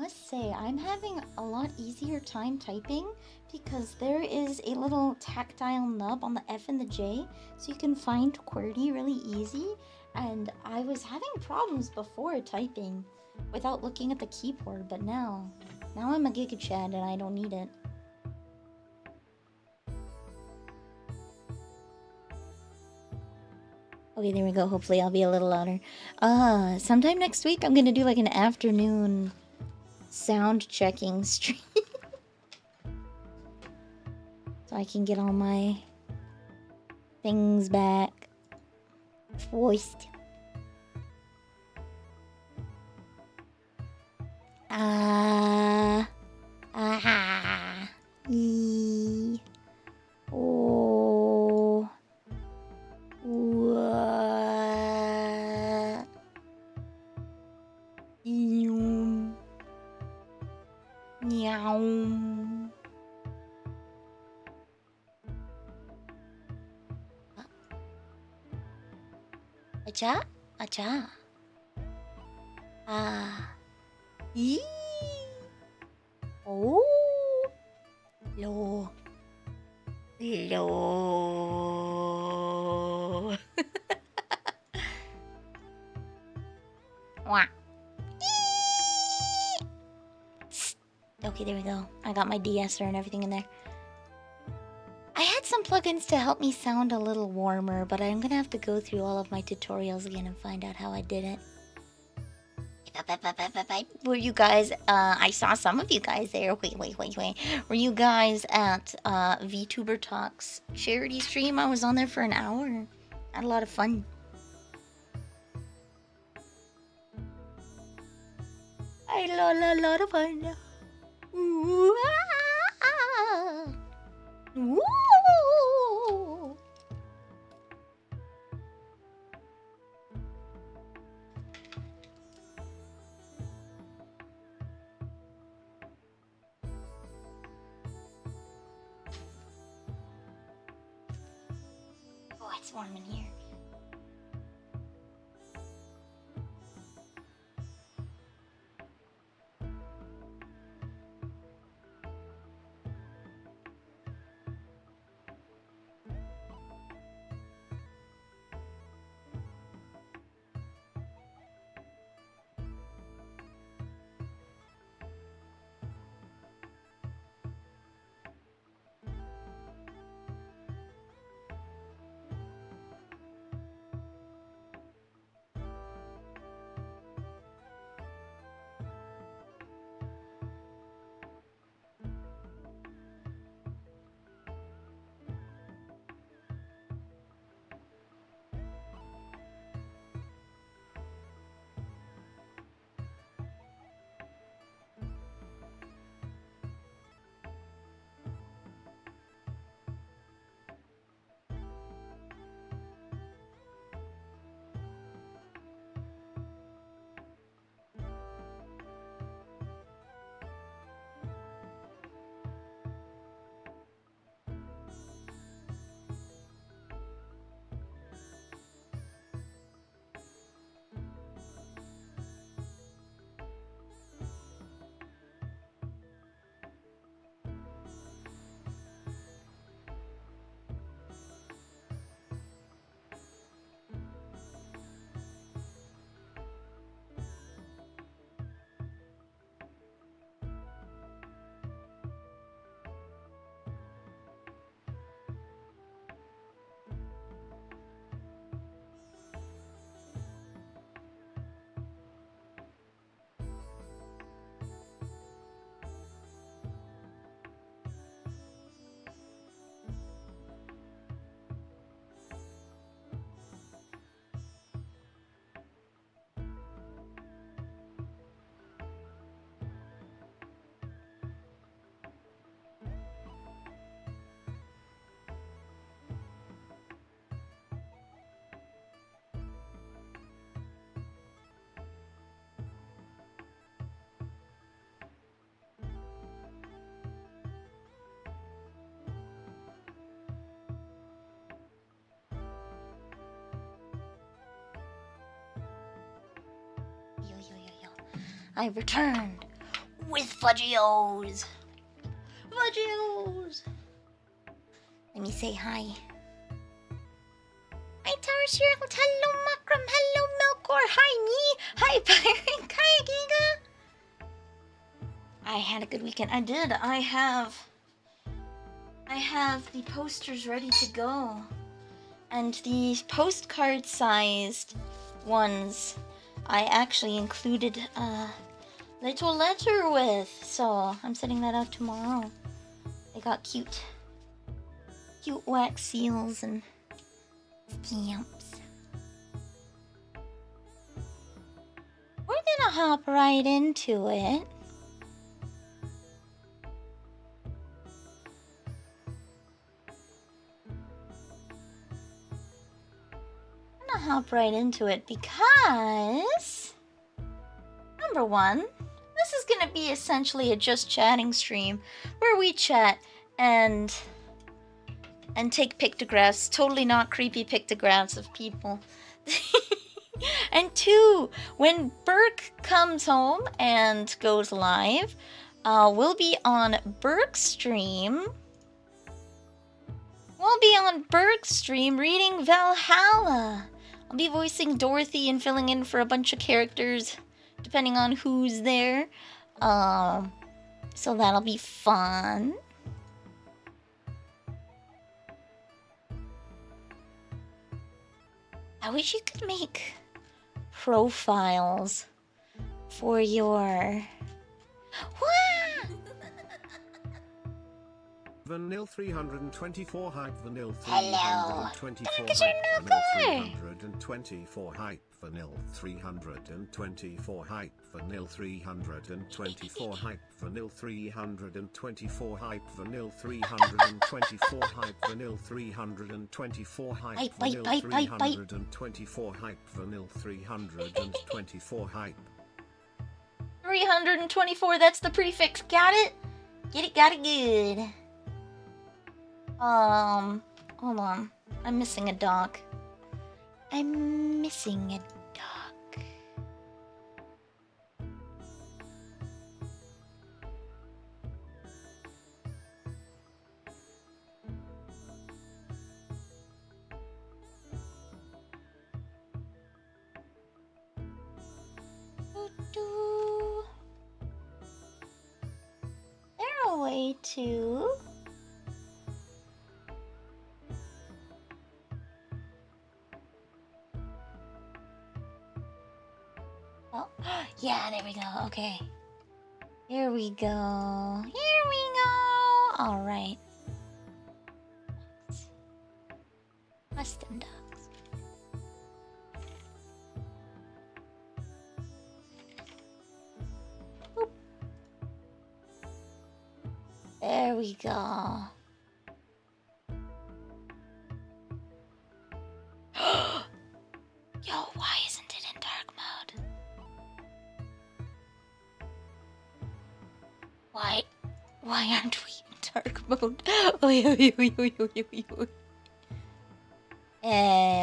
must say, I'm having a lot easier time typing because there is a little tactile nub on the F and the J, so you can find QWERTY really easy. And I was having problems before typing without looking at the keyboard, but now I'm a Giga Chad and I don't need it. Okay, there we go. Hopefully I'll be a little louder. Sometime next week I'm gonna do like an afternoon sound checking stream. So I can get all my things back. Voiced. Aha. E. Oh. What? Yum. Meow. Acha? Acha. Ah. Ee. Oh. Lo. Lo. Wah. Okay, there we go. I got my de-esser and everything in there. I had some plugins to help me sound a little warmer, but I'm gonna have to go through all of my tutorials again and find out how I did it. Were you guys, I saw some of you guys there. Wait. Were you guys at Vtuber Talks charity stream? I was on there for an hour. Had a lot of fun. I had a lot of fun. Ooh, ah, ooh. Oh, it's warm in here. Yo. I returned. with Fudgios. Fudgios. Let me say hi. Hi, Tower Shield. Hello, Makram. Hello, Melkor. Hi, me. Hi, Byron. Hi, Giga. I had a good weekend. I did. I have the posters ready to go. And the postcard-sized ones I actually included a little letter with. So I'm sending that out tomorrow. They got cute wax seals and stamps. We're gonna hop right into it. Because number one, this is gonna be essentially a just chatting stream where we chat and take pictographs, totally not creepy pictographs of people. And two, when Burke comes home and goes live, we'll be on Burke's stream. We'll be on Burke's stream reading Valhalla. I'll be voicing Dorothy and filling in for a bunch of characters, depending on who's there. So that'll be fun. I wish you could make profiles for your... Vanille 324 hype Vanille 324 hype Vanille 324 hype Vanille 324 hype Vanille 324 hype Vanille 324 hype Vanille 324 hype Vanille 324 hype Vanille 324 hype 324, that's the prefix, got it? Got it good. Hold on. I'm missing a doc. There a way to... Oh, yeah, there we go. Okay. Here we go. All right. Custom docs. Boop. There we go. Yo, why isn't it in dark mode? Why aren't we in dark mode?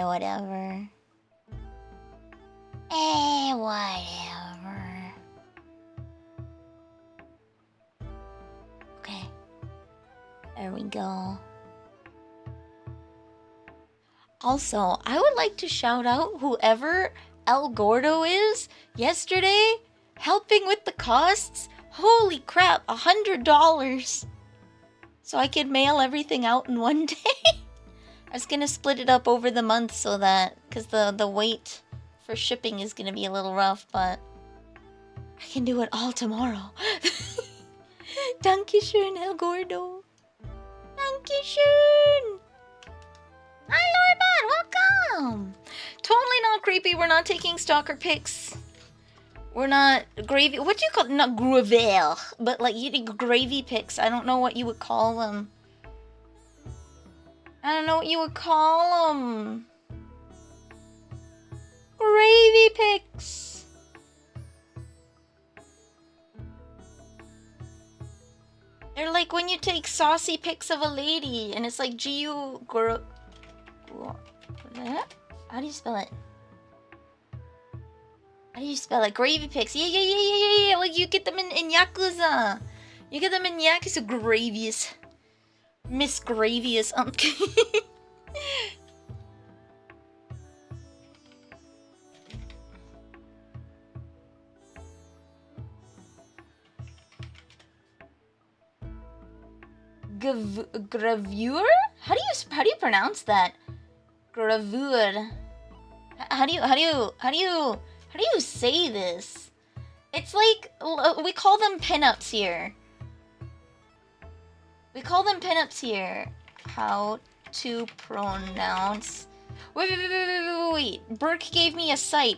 Whatever. Whatever. Okay. There we go. Also, I would like to shout out whoever El Gordo is yesterday helping with the costs. Holy crap, $100. So I could mail everything out in one day. I was gonna split it up over the month so that, because the wait for shipping is gonna be a little rough, but I can do it all tomorrow. Dankeschön, El Gordo. Dankeschön. Hi, Lorbot, welcome. Totally not creepy. We're not taking stalker pics. We're not gravy. What do you call it? Not gravel, but like eating gravy pics. I don't know what you would call them. Gravy pics. They're like when you take saucy pics of a lady, and it's like how do you spell it? How do you spell it? Gravy picks. Yeah. Like you get them in Yakuza. You get them in Yakuza Gravious. Miss Gravious. Gravure? How do you pronounce that? Gravure. How do you say this? It's like we call them pinups here. How to pronounce? Wait. Burke gave me a site.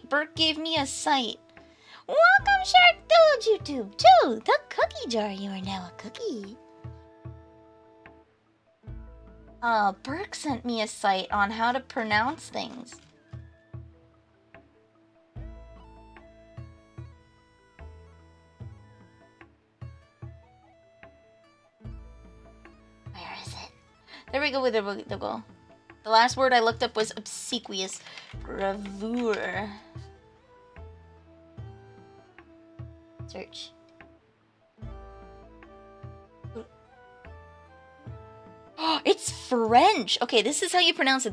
Welcome, Shark Dude YouTube to the cookie jar. You are now a cookie. Burke sent me a site on how to pronounce things. Where is it? There we go. The last word I looked up was obsequious. Gravure. Search. Oh, it's French! Okay, this is how you pronounce it.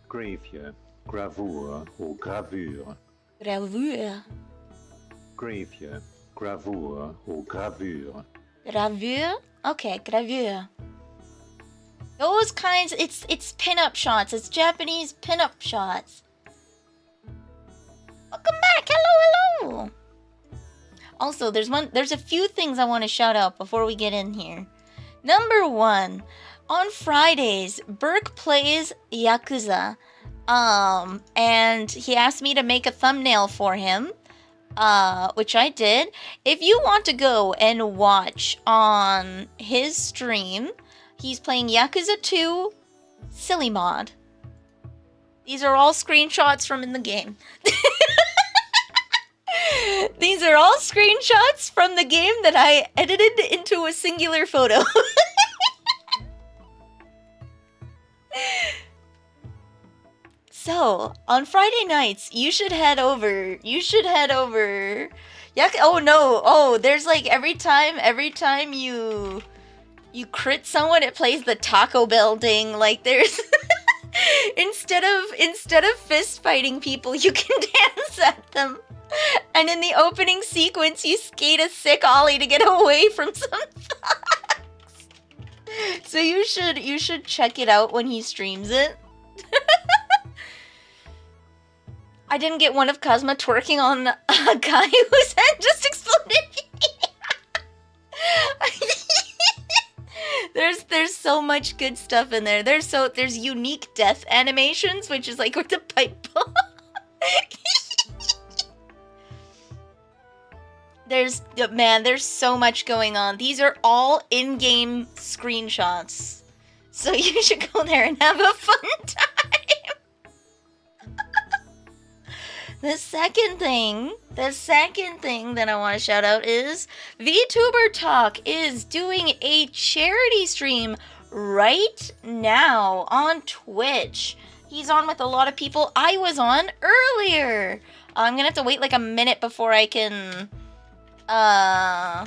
Gravure, gravure, or gravure. Gravure. Gravure, gravure, or gravure. Gravure? Okay, gravure. Those kinds, it's pin-up shots. It's Japanese pin-up shots. Welcome back! Hello! Also, there's a few things I want to shout out before we get in here. Number 1, on Fridays, Burke plays Yakuza. And he asked me to make a thumbnail for him, which I did. If you want to go and watch on his stream, he's playing Yakuza 2 Silly Mod. These are all screenshots from in the game. These are all screenshots from the game that I edited into a singular photo. So, on Friday nights, you should head over. Oh no. Oh, there's like every time you crit someone, it plays the Taco Bell ding. Like there's instead of fist fighting people, you can dance at them. And in the opening sequence, you skate a sick ollie to get away from some thugs. So you should check it out when he streams it. I didn't get one of Cosma twerking on a guy whose head just exploded. There's so much good stuff in there. There's unique death animations, which is like with the pipe bomb. There's so much going on. These are all in-game screenshots. So you should go there and have a fun time. The second thing that I want to shout out is Vtuber Talk is doing a charity stream right now on Twitch. He's on with a lot of people. I was on earlier. I'm gonna have to wait like a minute before I can... There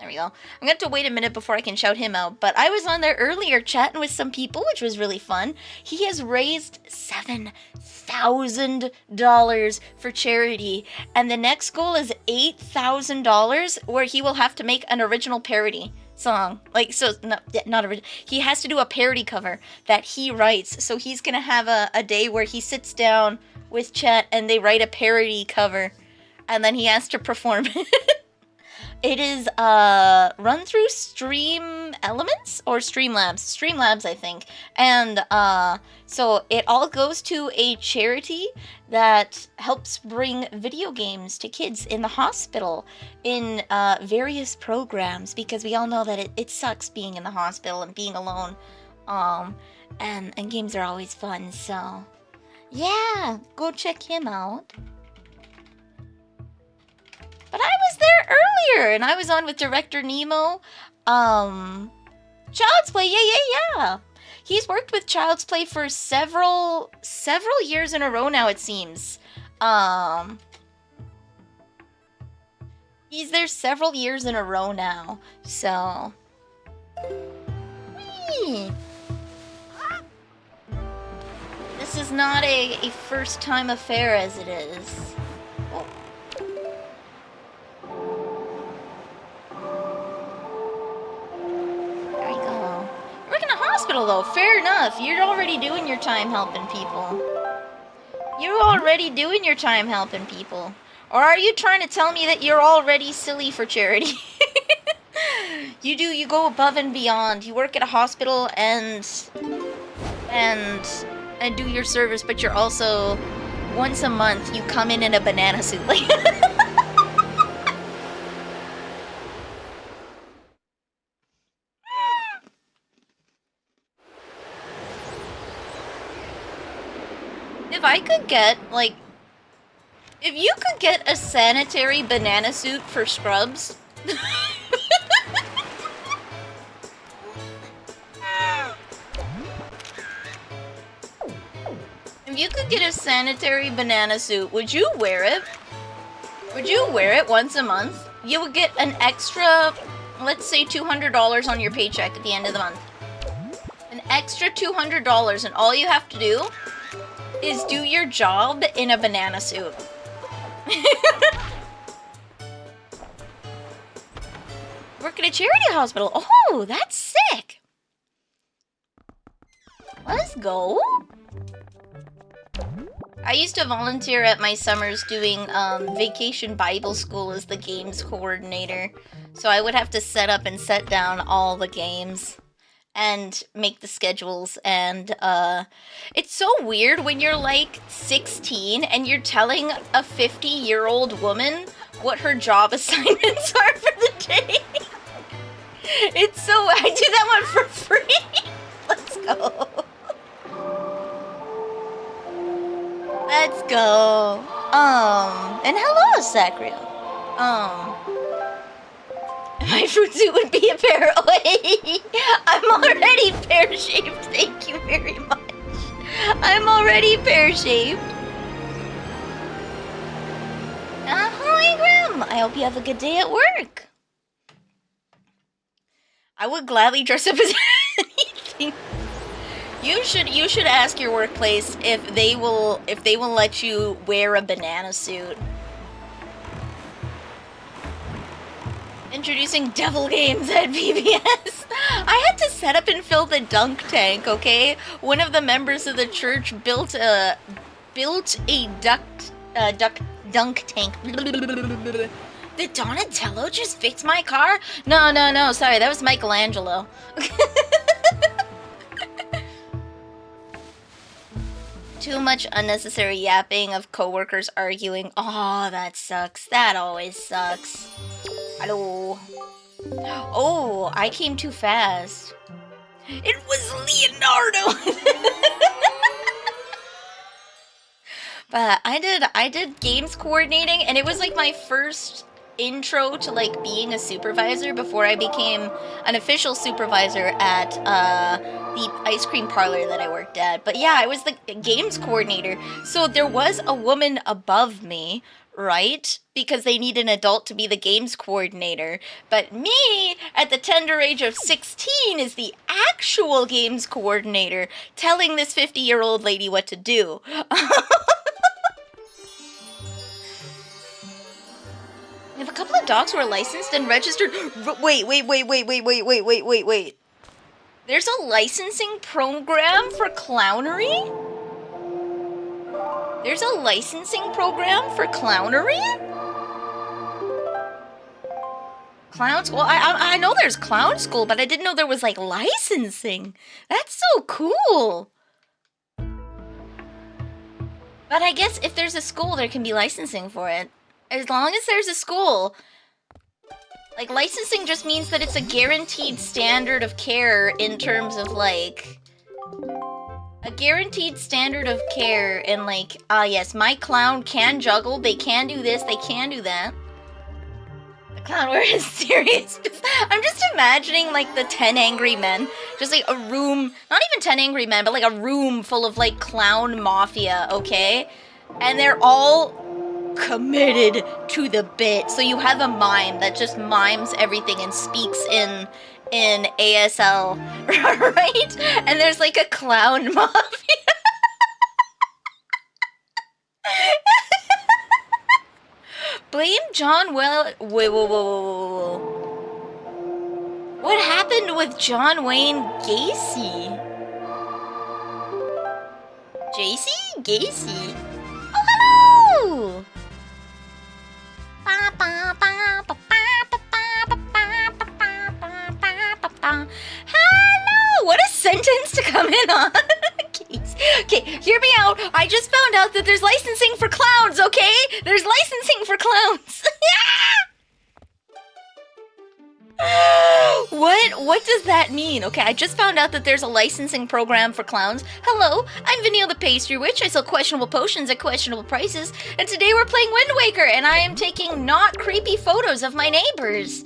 we go. I'm gonna have to wait a minute before I can shout him out, but I was on there earlier chatting with some people, which was really fun. He has raised $7,000 for charity, and the next goal is $8,000, where he will have to make an original parody song. Like, so, not original. He has to do a parody cover that he writes, so he's gonna have a day where he sits down with chat and they write a parody cover, and then he has to perform it. It is run through Stream Elements or Streamlabs. Streamlabs, I think. And so it all goes to a charity that helps bring video games to kids in the hospital in various programs, because we all know that it sucks being in the hospital and being alone. And games are always fun, so yeah, go check him out. But I was there earlier, and I was on with Director Nemo. Child's Play, yeah. He's worked with Child's Play for several years in a row now, it seems. He's there several years in a row now, so... Whee! This is not a first-time affair as it is. Oh. There we go. You work in a hospital, though. Fair enough. You're already doing your time helping people. You're already doing your time helping people. Or are you trying to tell me that you're already silly for charity? You go above and beyond. You work at a hospital and do your service, but you're also, once a month, you come in a banana suit. Like, if I could get, like, if you could get a sanitary banana suit for scrubs... If you could get a sanitary banana suit, would you wear it? Would you wear it once a month? You would get an extra, let's say $200 on your paycheck at the end of the month. An extra $200, and all you have to do is do your job in a banana suit. Work at a charity hospital. Oh, that's sick. Let's go. I used to volunteer at my summers doing vacation Bible school as the games coordinator. So I would have to set up and set down all the games and make the schedules. And it's so weird when you're like 16 and you're telling a 50-year-old woman what her job assignments are for the day. It's so... I do that one for free. Let's go. Let's go. And hello, Sacrio. My fruit suit would be a pear. I'm already pear-shaped. Thank you very much. I'm already pear-shaped. Ahoy, Grim. I hope you have a good day at work. I would gladly dress up as anything. You should ask your workplace if they will let you wear a banana suit. Introducing devil games at VBS. I had to set up and fill the dunk tank, okay? One of the members of the church built a dunk tank. Did Donatello just fix my car? No, sorry, that was Michelangelo. Too much unnecessary yapping of coworkers arguing. Oh, that sucks. That always sucks. Hello. Oh, I came too fast. It was Leonardo. But I did games coordinating, and it was like my first intro to like being a supervisor before I became an official supervisor at the ice cream parlor that I worked at. But yeah, I was the games coordinator. So there was a woman above me, right? Because they need an adult to be the games coordinator. But me, at the tender age of 16, is the actual games coordinator telling this 50-year-old lady what to do. If a couple of dogs were licensed and registered... Wait. There's a licensing program for clownery? There's a licensing program for clownery? Clowns? Well, I know there's clown school, but I didn't know there was, like, licensing. That's so cool. But I guess if there's a school, there can be licensing for it. As long as there's a school. Like, licensing just means that it's a guaranteed standard of care in terms of, like... A guaranteed standard of care in, like, yes, my clown can juggle, they can do this, they can do that. The Clownware is serious. I'm just imagining like the 10 angry men, just like a room, not even 10 angry men, but like a room full of like clown mafia, okay? And they're all committed to the bit. So you have a mime that just mimes everything and speaks in ASL, right? And there's like a clown mafia. Blame John whoa. What happened with John Wayne Gacy? Gacy? Oh, hello! Hello! What a sentence to come in on. Okay, hear me out. I just found out that there's licensing for clowns, okay? There's licensing for clowns. What does that mean? Okay, I just found out that there's a licensing program for clowns. Hello, I'm Vanille the Pastry Witch. I sell questionable potions at questionable prices. And today we're playing Wind Waker, and I am taking not creepy photos of my neighbors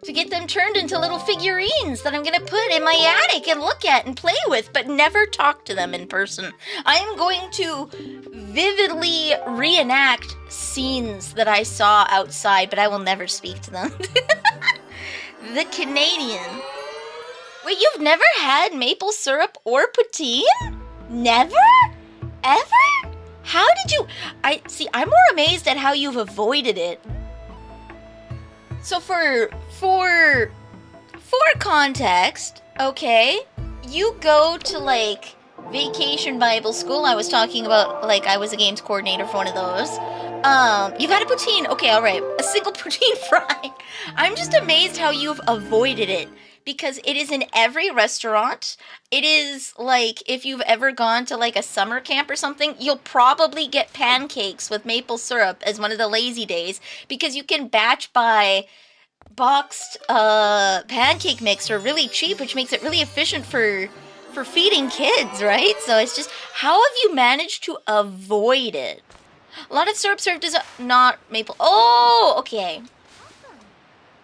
to get them turned into little figurines that I'm gonna put in my attic and look at and play with, but never talk to them in person. I am going to vividly reenact scenes that I saw outside, but I will never speak to them. The Canadian. Wait, you've never had maple syrup or poutine? Never? Ever? How did you... I'm more amazed at how you've avoided it. So for context, okay, you go to like Vacation Bible School. I was talking about like I was a games coordinator for one of those. You've had a poutine. Okay, all right, a single poutine fry. I'm just amazed how you've avoided it because it is in every restaurant. It is like if you've ever gone to like a summer camp or something, you'll probably get pancakes with maple syrup as one of the lazy days because you can batch buy boxed pancake mix for really cheap, which makes it really efficient for feeding kids, right? So it's just, how have you managed to avoid it? A lot of syrup served as not maple. Oh, okay.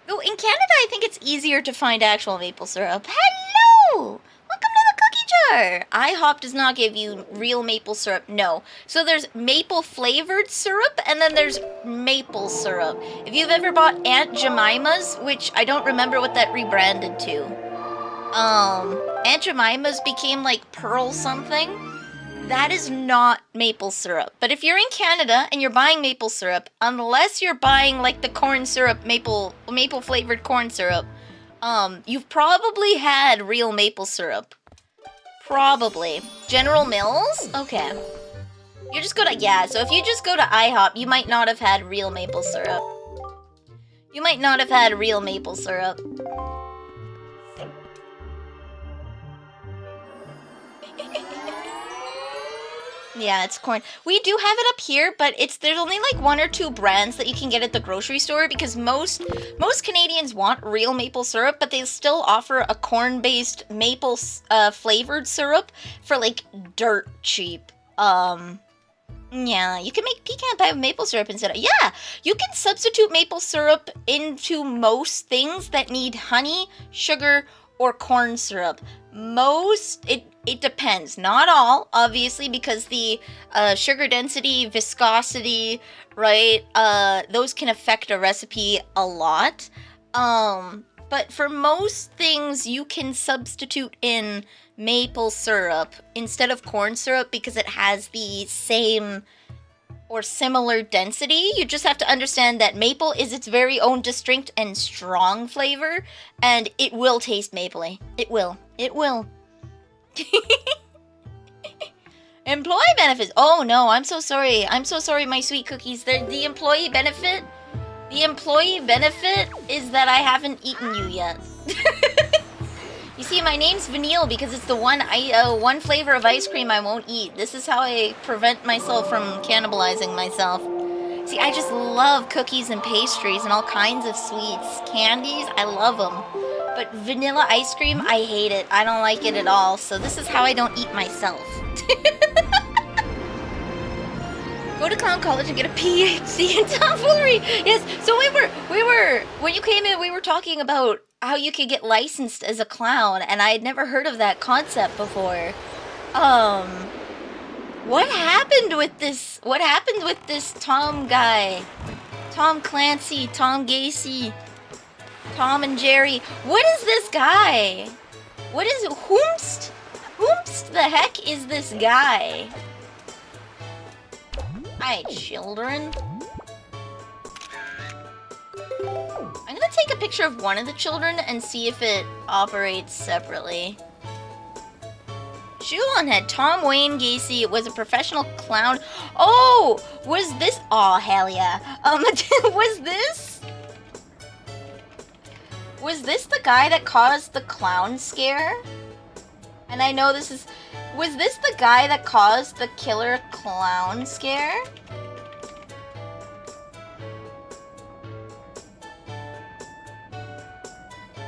Oh, in Canada, I think it's easier to find actual maple syrup. Hello! Welcome to the cookie jar! IHOP does not give you real maple syrup, no. So there's maple flavored syrup, and then there's maple syrup. If you've ever bought Aunt Jemima's, which I don't remember what that rebranded to. Aunt Jemima's became like Pearl something. That is not maple syrup. But if you're in Canada and you're buying maple syrup, unless you're buying like the corn syrup, maple flavored corn syrup, you've probably had real maple syrup. Probably. General Mills? Okay. You just go to, yeah, so if you just go to IHOP, you might not have had real maple syrup. You might not have had real maple syrup. Yeah, it's corn. We do have it up here, but there's only like 1 or 2 brands that you can get at the grocery store because most Canadians want real maple syrup, but they still offer a corn-based maple flavored syrup for like dirt cheap. Yeah, you can make pecan pie with maple syrup instead of... Yeah, you can substitute maple syrup into most things that need honey, sugar, or corn syrup. It depends. Not all, obviously, because the sugar density, viscosity, right, those can affect a recipe a lot. But for most things, you can substitute in maple syrup instead of corn syrup because it has the same or similar density. You just have to understand that maple is its very own distinct and strong flavor, and it will taste mapley. It will. It will. Employee benefits. Oh no, I'm so sorry. I'm so sorry, my sweet cookies. The employee benefit. The employee benefit is that I haven't eaten you yet. You see, my name's Vanille because it's the one flavor of ice cream I won't eat. This is how I prevent myself from cannibalizing myself. See, I just love cookies and pastries and all kinds of sweets. Candies, I love them. But vanilla ice cream, I hate it. I don't like it at all. So this is how I don't eat myself. Go to clown college and get a PhD in tomfoolery. Yes. So we were when you came in, we were talking about how you could get licensed as a clown, and I had never heard of that concept before. What happened with this? What happened with this Tom guy? Tom Clancy, Tom Gacy, Tom and Jerry. What is this guy? What is whomst the heck is this guy? Hi, children. I'm gonna take a picture of one of the children and see if it operates separately. Shoe on head. Tom Wayne Gacy was a professional clown. Oh, was this? Oh, hell yeah. Was this the guy that caused the clown scare? And I know this is. Was this the guy that caused the killer clown scare?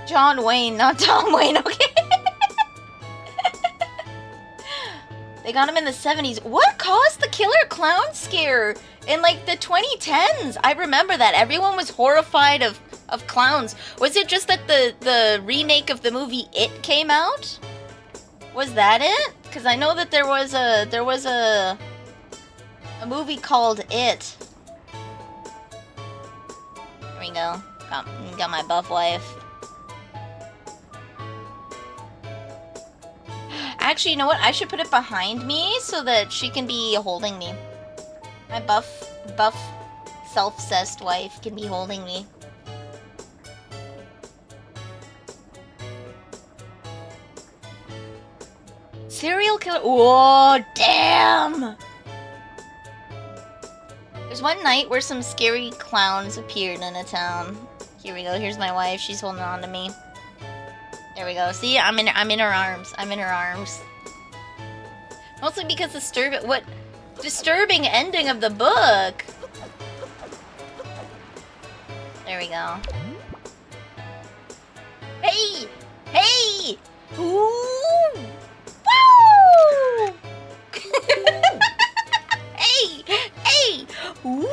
John Wayne, not Tom Wayne, okay? They got him in the 70s. What caused the killer clown scare in like the 2010s? I remember that. Everyone was horrified of clowns. Was it just that the remake of the movie It came out? Was that it? Because I know that there was a movie called It. There we go. Got my buff wife. Actually, you know what? I should put it behind me so that she can be holding me. My buff, self-cessed wife can be holding me. Serial killer. Whoa, damn! There's one night where some scary clowns appeared in a town. Here we go. Here's my wife. She's holding on to me. There we go. See, I'm in her arms. I'm in her arms. Mostly because disturbing ending of the book. There we go. Hey! Hey! Ooh! Woo! Hey! Hey! Woo!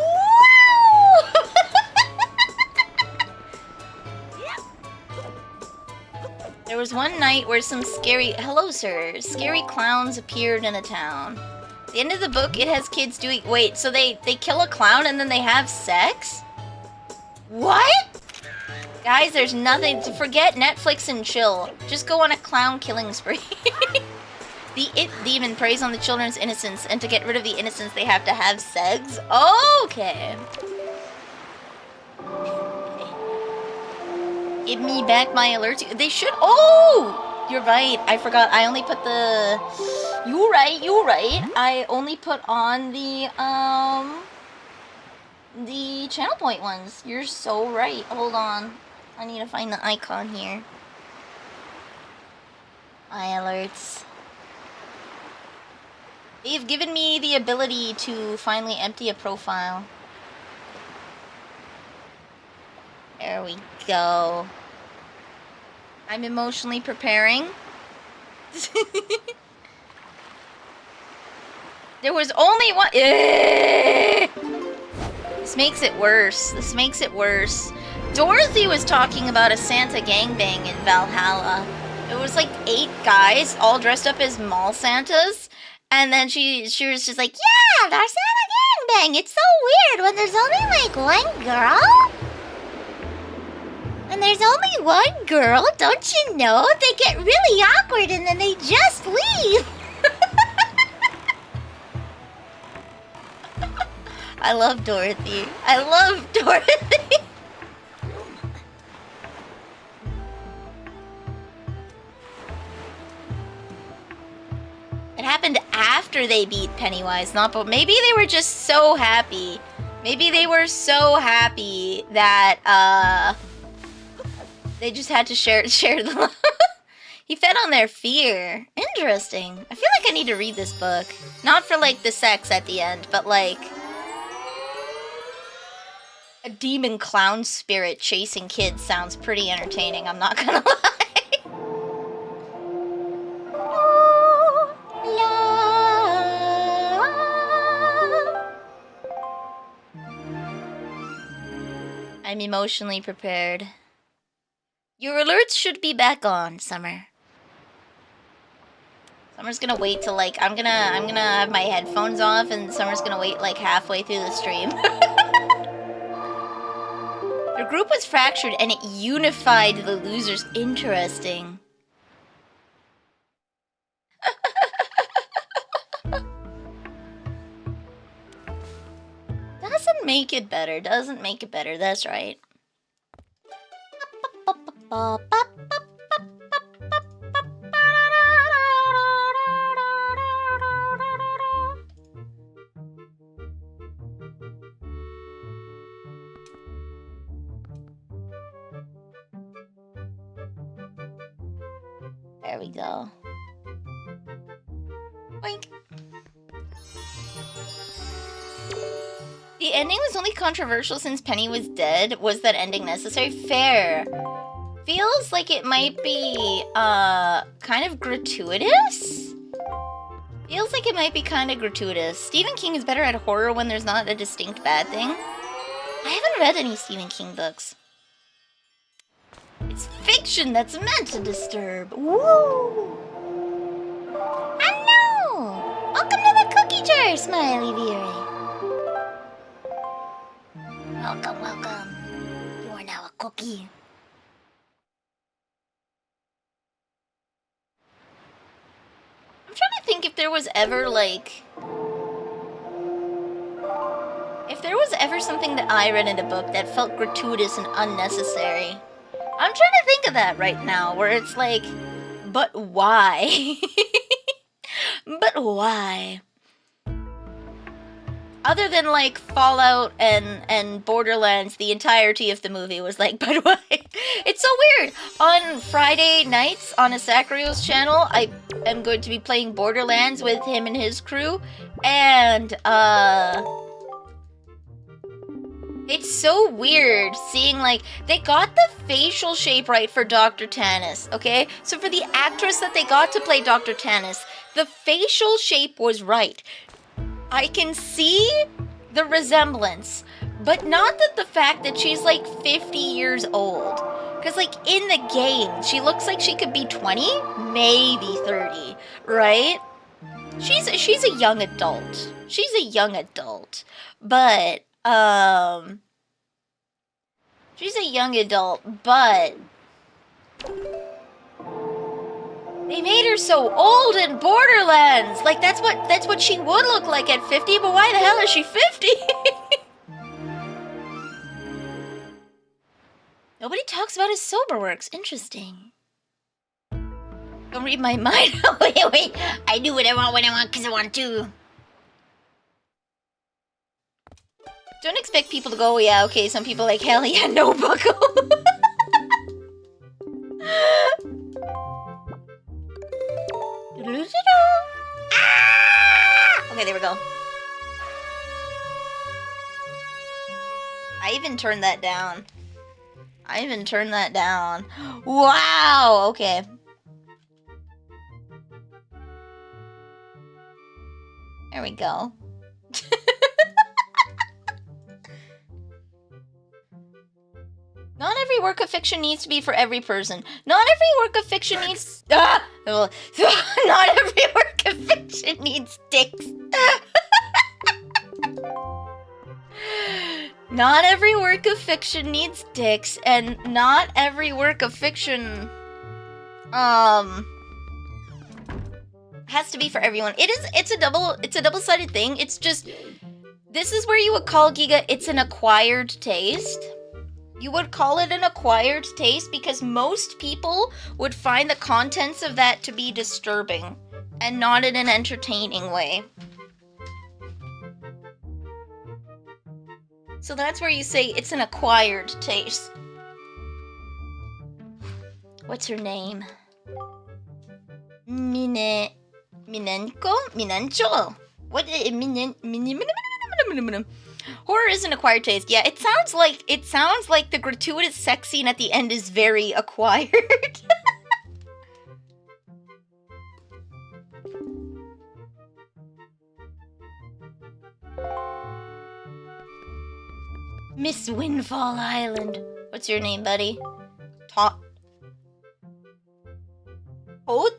There was one night where some scary clowns appeared in a town. At the end of the book, it has kids doing. Wait, so they kill a clown and then they have sex? What? Guys, there's nothing to forget Netflix and chill. Just go on a clown killing spree. The It demon preys on the children's innocence, and to get rid of the innocence, they have to have sex? Okay. Give me back my alerts. They should. Oh! You're right. I forgot. I only put the. You're right. I only put on the channel point ones. You're so right. Hold on. I need to find the icon here. My alerts. They've given me the ability to finally empty a profile. There we go. I'm emotionally preparing. There was only one. This makes it worse. This makes it worse. Dorothy was talking about a Santa gangbang in Valhalla. It was like 8 guys all dressed up as mall Santas. And then she was just like, yeah, our Santa gangbang. It's so weird when there's only like one girl. And there's only one girl, don't you know? They get really awkward and then they just leave. I love Dorothy. I love Dorothy. It happened after they beat Pennywise, not but maybe they were just so happy. Maybe they were so happy that they just had to share the love. He fed on their fear. Interesting. I feel like I need to read this book. Not for like the sex at the end, but like a demon clown spirit chasing kids sounds pretty entertaining, I'm not gonna lie. I'm emotionally prepared. Your alerts should be back on, Summer. Summer's gonna wait till like I'm gonna have my headphones off and Summer's gonna wait like halfway through the stream. Your group was fractured and it unified the losers. Interesting. Doesn't make it better. Doesn't make it better. That's right. There we go. Boink. The ending was only controversial since Penny was dead. Was that ending necessary? Fair. Feels like it might be, kind of gratuitous? Feels like it might be kind of gratuitous. Stephen King is better at horror when there's not a distinct bad thing. I haven't read any Stephen King books. It's fiction that's meant to disturb. Woo! Hello! Welcome to the cookie jar, Smiley Beery. Welcome, welcome. You are now a cookie. I'm trying to think if there was ever, like... If there was ever something that I read in a book that felt gratuitous and unnecessary. I'm trying to think of that right now, where it's like, but why? But why? Other than, like, Fallout and Borderlands, the entirety of the movie was like, but why? It's so weird! On Friday nights, on Asakurio's channel, I am going to be playing Borderlands with him and his crew, and, it's so weird seeing, like, they got the facial shape right for Dr. Tannis, okay? So for the actress that they got to play Dr. Tannis, the facial shape was right. I can see the resemblance, but not that the fact that she's like 50 years old. Because like in the game, she looks like she could be 20, maybe 30, right? She's a young adult. She's a young adult. But, she's a young adult, but they made her so old in Borderlands. Like that's what she would look like at 50, but why the hell is she 50? Nobody talks about his sober works. Interesting. Don't read my mind. wait. I do what I want when I want because I want to. Don't expect people to go, oh, yeah, okay, some people like, hell yeah, no buckle. Ah! Okay, there we go. I even turned that down. Wow, okay. There we go. Not every work of fiction needs to be for every person. Not every work of fiction needs... Not every work of fiction needs dicks. Not every work of fiction needs dicks, and not every work of fiction... has to be for everyone. It's a double-sided thing. It's just... This is where you would call Giga, it's an acquired taste. You would call it an acquired taste because most people would find the contents of that to be disturbing and not in an entertaining way. So that's where you say it's an acquired taste. What's her name? Minencho? What? Horror is an acquired taste. Yeah, it sounds like the gratuitous sex scene at the end is very acquired. Miss Windfall Island. What's your name, buddy? Tot? Toot?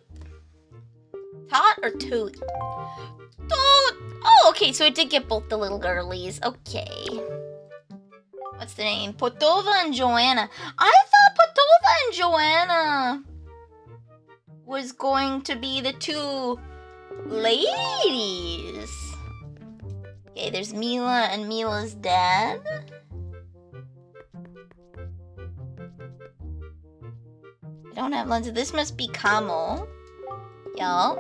Tot or Toot? Toot! Oh, okay, so it did get both the little girlies. Okay. What's the name? Potova and Joanna. I thought Potova and Joanna was going to be the two ladies. Okay, there's Mila and Mila's dad. I don't have lenses. This must be Kamo. Yup.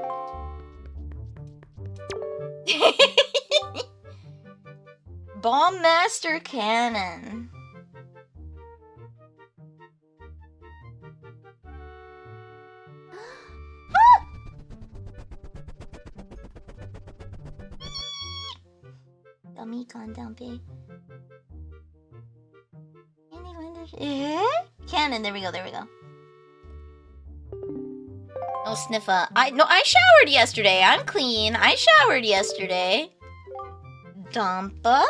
Bomb Master Cannon. Dummy, calm down, babe. Cannon, there we go, there we go. No sniffer. I showered yesterday. I'm clean. I showered yesterday. Dumpa.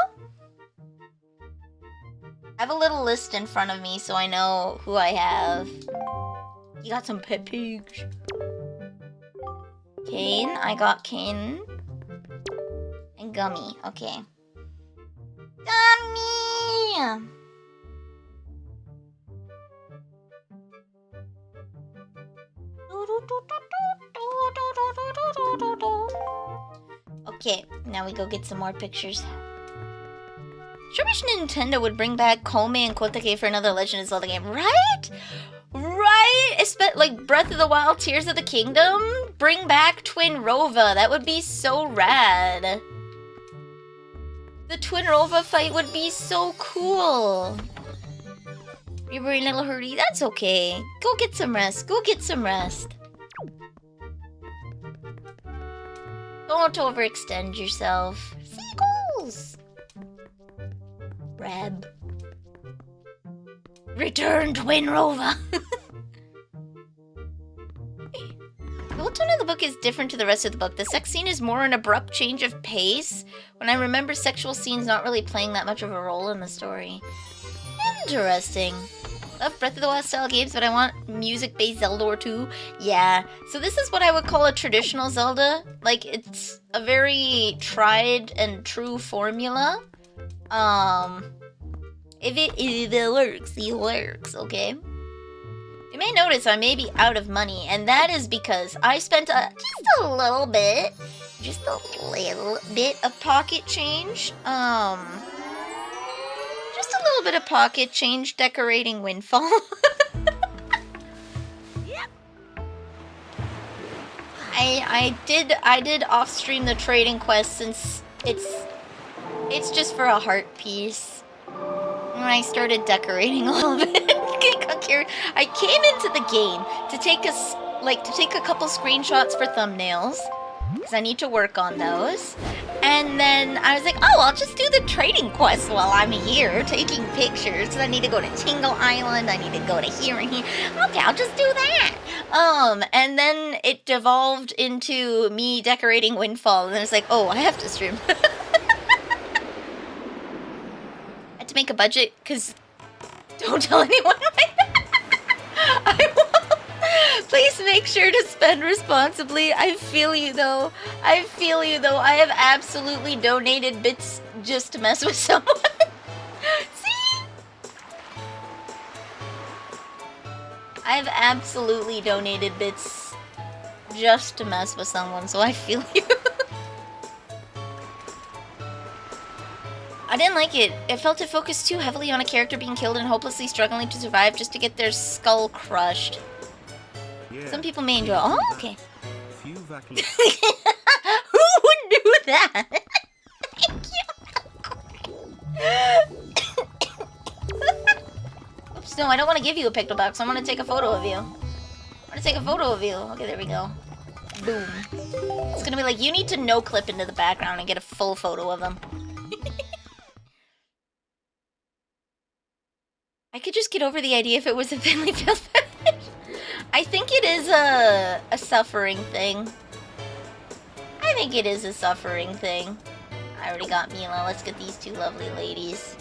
I have a little list in front of me so I know who I have. You got some pet pigs. Kane. I got Kane. And Gummy. Okay. Gummy! Okay, now we go get some more pictures. Sure wish Nintendo would bring back Koumei and Kotake for another Legend of Zelda game, right? Right? Like Breath of the Wild, Tears of the Kingdom? Bring back Twin Rova, that would be so rad. The Twin Rova fight would be so cool. You're very little hurry, that's okay. Go get some rest, go get some rest. Don't overextend yourself. Seagulls! Reb. Return, Twin Rova! The whole tone of the book is different to the rest of the book. The sex scene is more an abrupt change of pace, when I remember sexual scenes not really playing that much of a role in the story. Interesting. Love Breath of the Wild style games, but I want music-based Zelda or two. Yeah, so this is what I would call a traditional Zelda. Like, it's a very tried and true formula. If it works, it works, okay? You may notice I may be out of money, and that is because I spent just a little bit of pocket change, just a little bit of pocket change decorating Windfall. I did off stream the trading quest since it's just for a heart piece. And I started decorating a little bit. I came into the game to take a couple screenshots for thumbnails because I need to work on those. And then I was like, oh, I'll just do the trading quest while I'm here taking pictures. Because I need to go to Tingle Island. I need to go to here and here. Okay, I'll just do that. And then it devolved into me decorating Windfall. And then it's like, oh, I have to stream. I had to make a budget because don't tell anyone like that. I won't. Please make sure to spend responsibly. I feel you though. I have absolutely donated bits just to mess with someone. See? I've absolutely donated bits just to mess with someone, so I feel you. I didn't like it. It felt it focused too heavily on a character being killed and hopelessly struggling to survive just to get their skull crushed. Yeah. Some people may enjoy. Oh, okay. Few Who would do that? Thank you. Oops, no, I don't want to give you a picto box. I want to take a photo of you. Okay, there we go. Boom. It's gonna be like, you need to no-clip into the background and get a full photo of them. I could just get over the idea if it was a thinly veiled fetish. I think it is a suffering thing. I already got Mila. Let's get these two lovely ladies.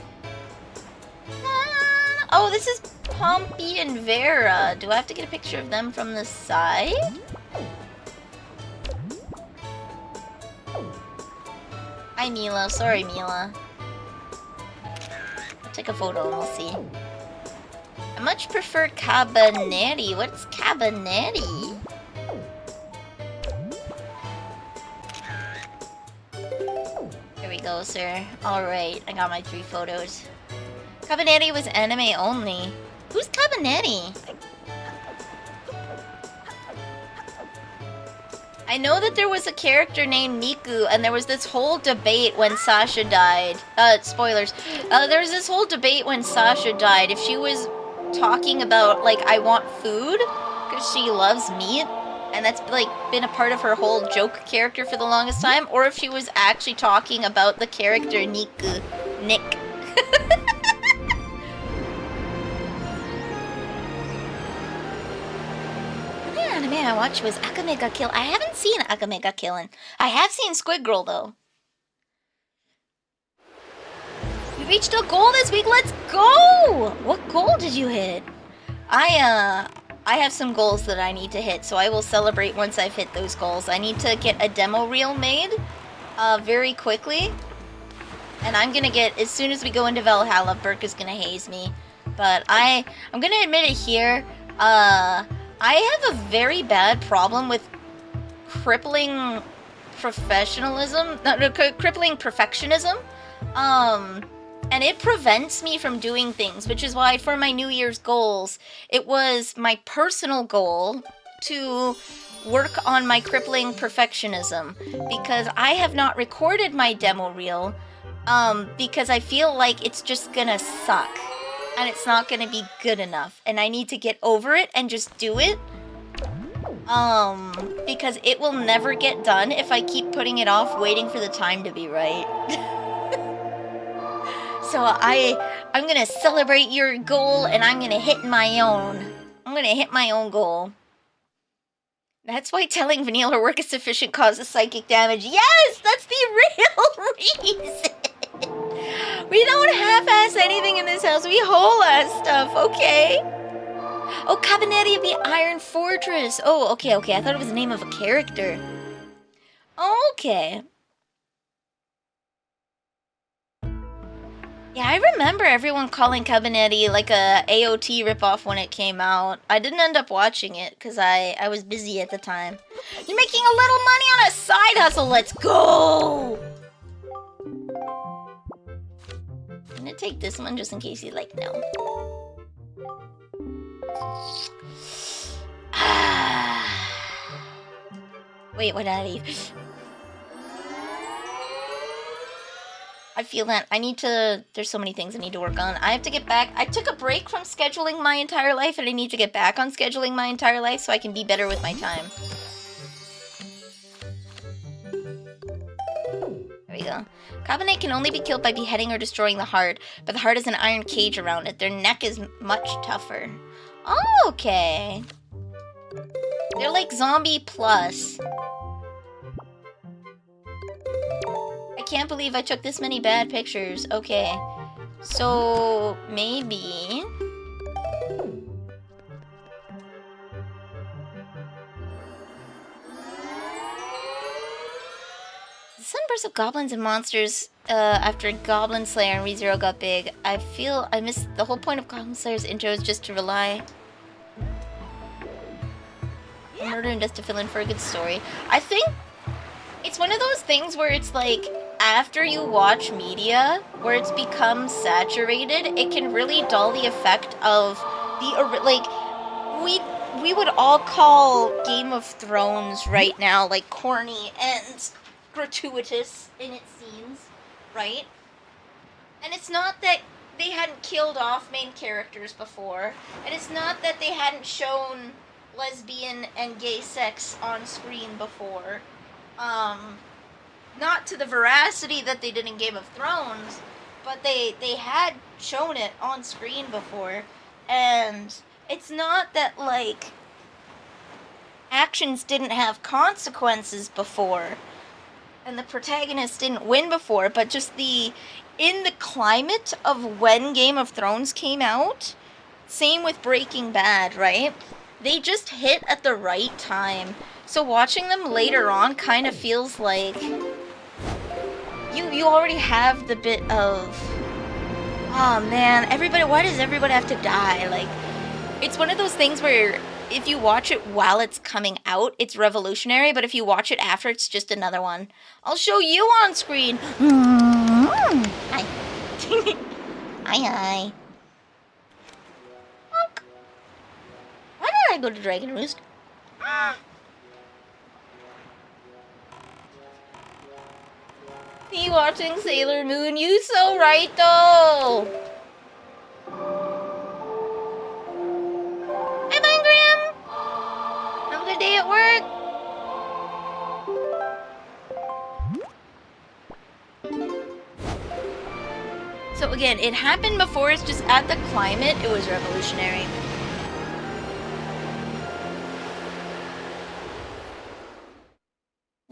Oh, this is Pompey and Vera. Do I have to get a picture of them from the side? Hi, Mila. Sorry, Mila. I'll take a photo and we'll see. I much prefer Cabanetti. What's Cabanetti? There we go, sir. Alright, I got my 3 photos. Cabanetti was anime only. Who's Cabanetti? I know that there was a character named Miku, and there was this whole debate when Sasha died. Spoilers. There was this whole debate when Sasha died. If she was talking about, like, I want food, because she loves meat, and that's, like, been a part of her whole joke character for the longest time, or if she was actually talking about the character Nick. The anime I watched was Akame ga Kill. I haven't seen Akame ga Killin'. I have seen Squid Girl, though. We reached a goal this week. Let's go! What goal did you hit? I have some goals that I need to hit, so I will celebrate once I've hit those goals. I need to get a demo reel made very quickly. And I'm gonna get, as soon as we go into Valhalla, Burke is gonna haze me. But I'm gonna admit it here, I have a very bad problem with crippling professionalism, crippling perfectionism. And it prevents me from doing things, which is why for my New Year's goals, it was my personal goal to work on my crippling perfectionism, because I have not recorded my demo reel, because I feel like it's just gonna suck, and it's not gonna be good enough, and I need to get over it and just do it, because it will never get done if I keep putting it off, waiting for the time to be right. So I'm gonna celebrate your goal, and I'm gonna hit my own. I'm gonna hit my own goal. That's why telling Vanille her work is sufficient causes psychic damage. Yes, that's the real reason. We don't half-ass anything in this house. We whole-ass stuff, okay? Oh, Cabinetti of the Iron Fortress. Oh, okay. I thought it was the name of a character. Okay. Yeah, I remember everyone calling Cabinetti like a AOT ripoff when it came out. I didn't end up watching it because I was busy at the time. You're making a little money on a side hustle. Let's go! I'm gonna take this one just in case you like no. Wait, what did I leave? I feel that I need to, there's so many things I need to work on. I have to get back. I took a break from scheduling my entire life, and I need to get back on scheduling my entire life so I can be better with my time. There we go. Carbonate can only be killed by beheading or destroying the heart, but the heart has an iron cage around it. Their neck is much tougher. Oh, okay. They're like zombie plus. I can't believe I took this many bad pictures. Okay. So, maybe... The sudden burst of goblins and monsters after Goblin Slayer and ReZero got big. I feel I missed the whole point of Goblin Slayer's intro is just to rely on murder and death to fill in for a good story. I think it's one of those things where it's like, after you watch media where it's become saturated, it can really dull the effect of the, like, we would all call Game of Thrones right now like corny and gratuitous in its scenes, right? And it's not that they hadn't killed off main characters before, and it's not that they hadn't shown lesbian and gay sex on screen before. Not to the veracity that they did in Game of Thrones, but they had shown it on screen before, and it's not that, like, actions didn't have consequences before, and the protagonist didn't win before, but just the in the climate of when Game of Thrones came out, same with Breaking Bad, right? They just hit at the right time. So watching them later on kind of feels like you already have the bit of, oh man, why does everybody have to die? Like, it's one of those things where if you watch it while it's coming out, it's revolutionary, but if you watch it after, it's just another one. I'll show you on screen. Hi. Hi. Why did I go to Dragon Roost? Me watching Sailor Moon, you so right though. Hi, Mine Graham. Have a good day at work. So again, it happened before, it's just at the climate, it was revolutionary.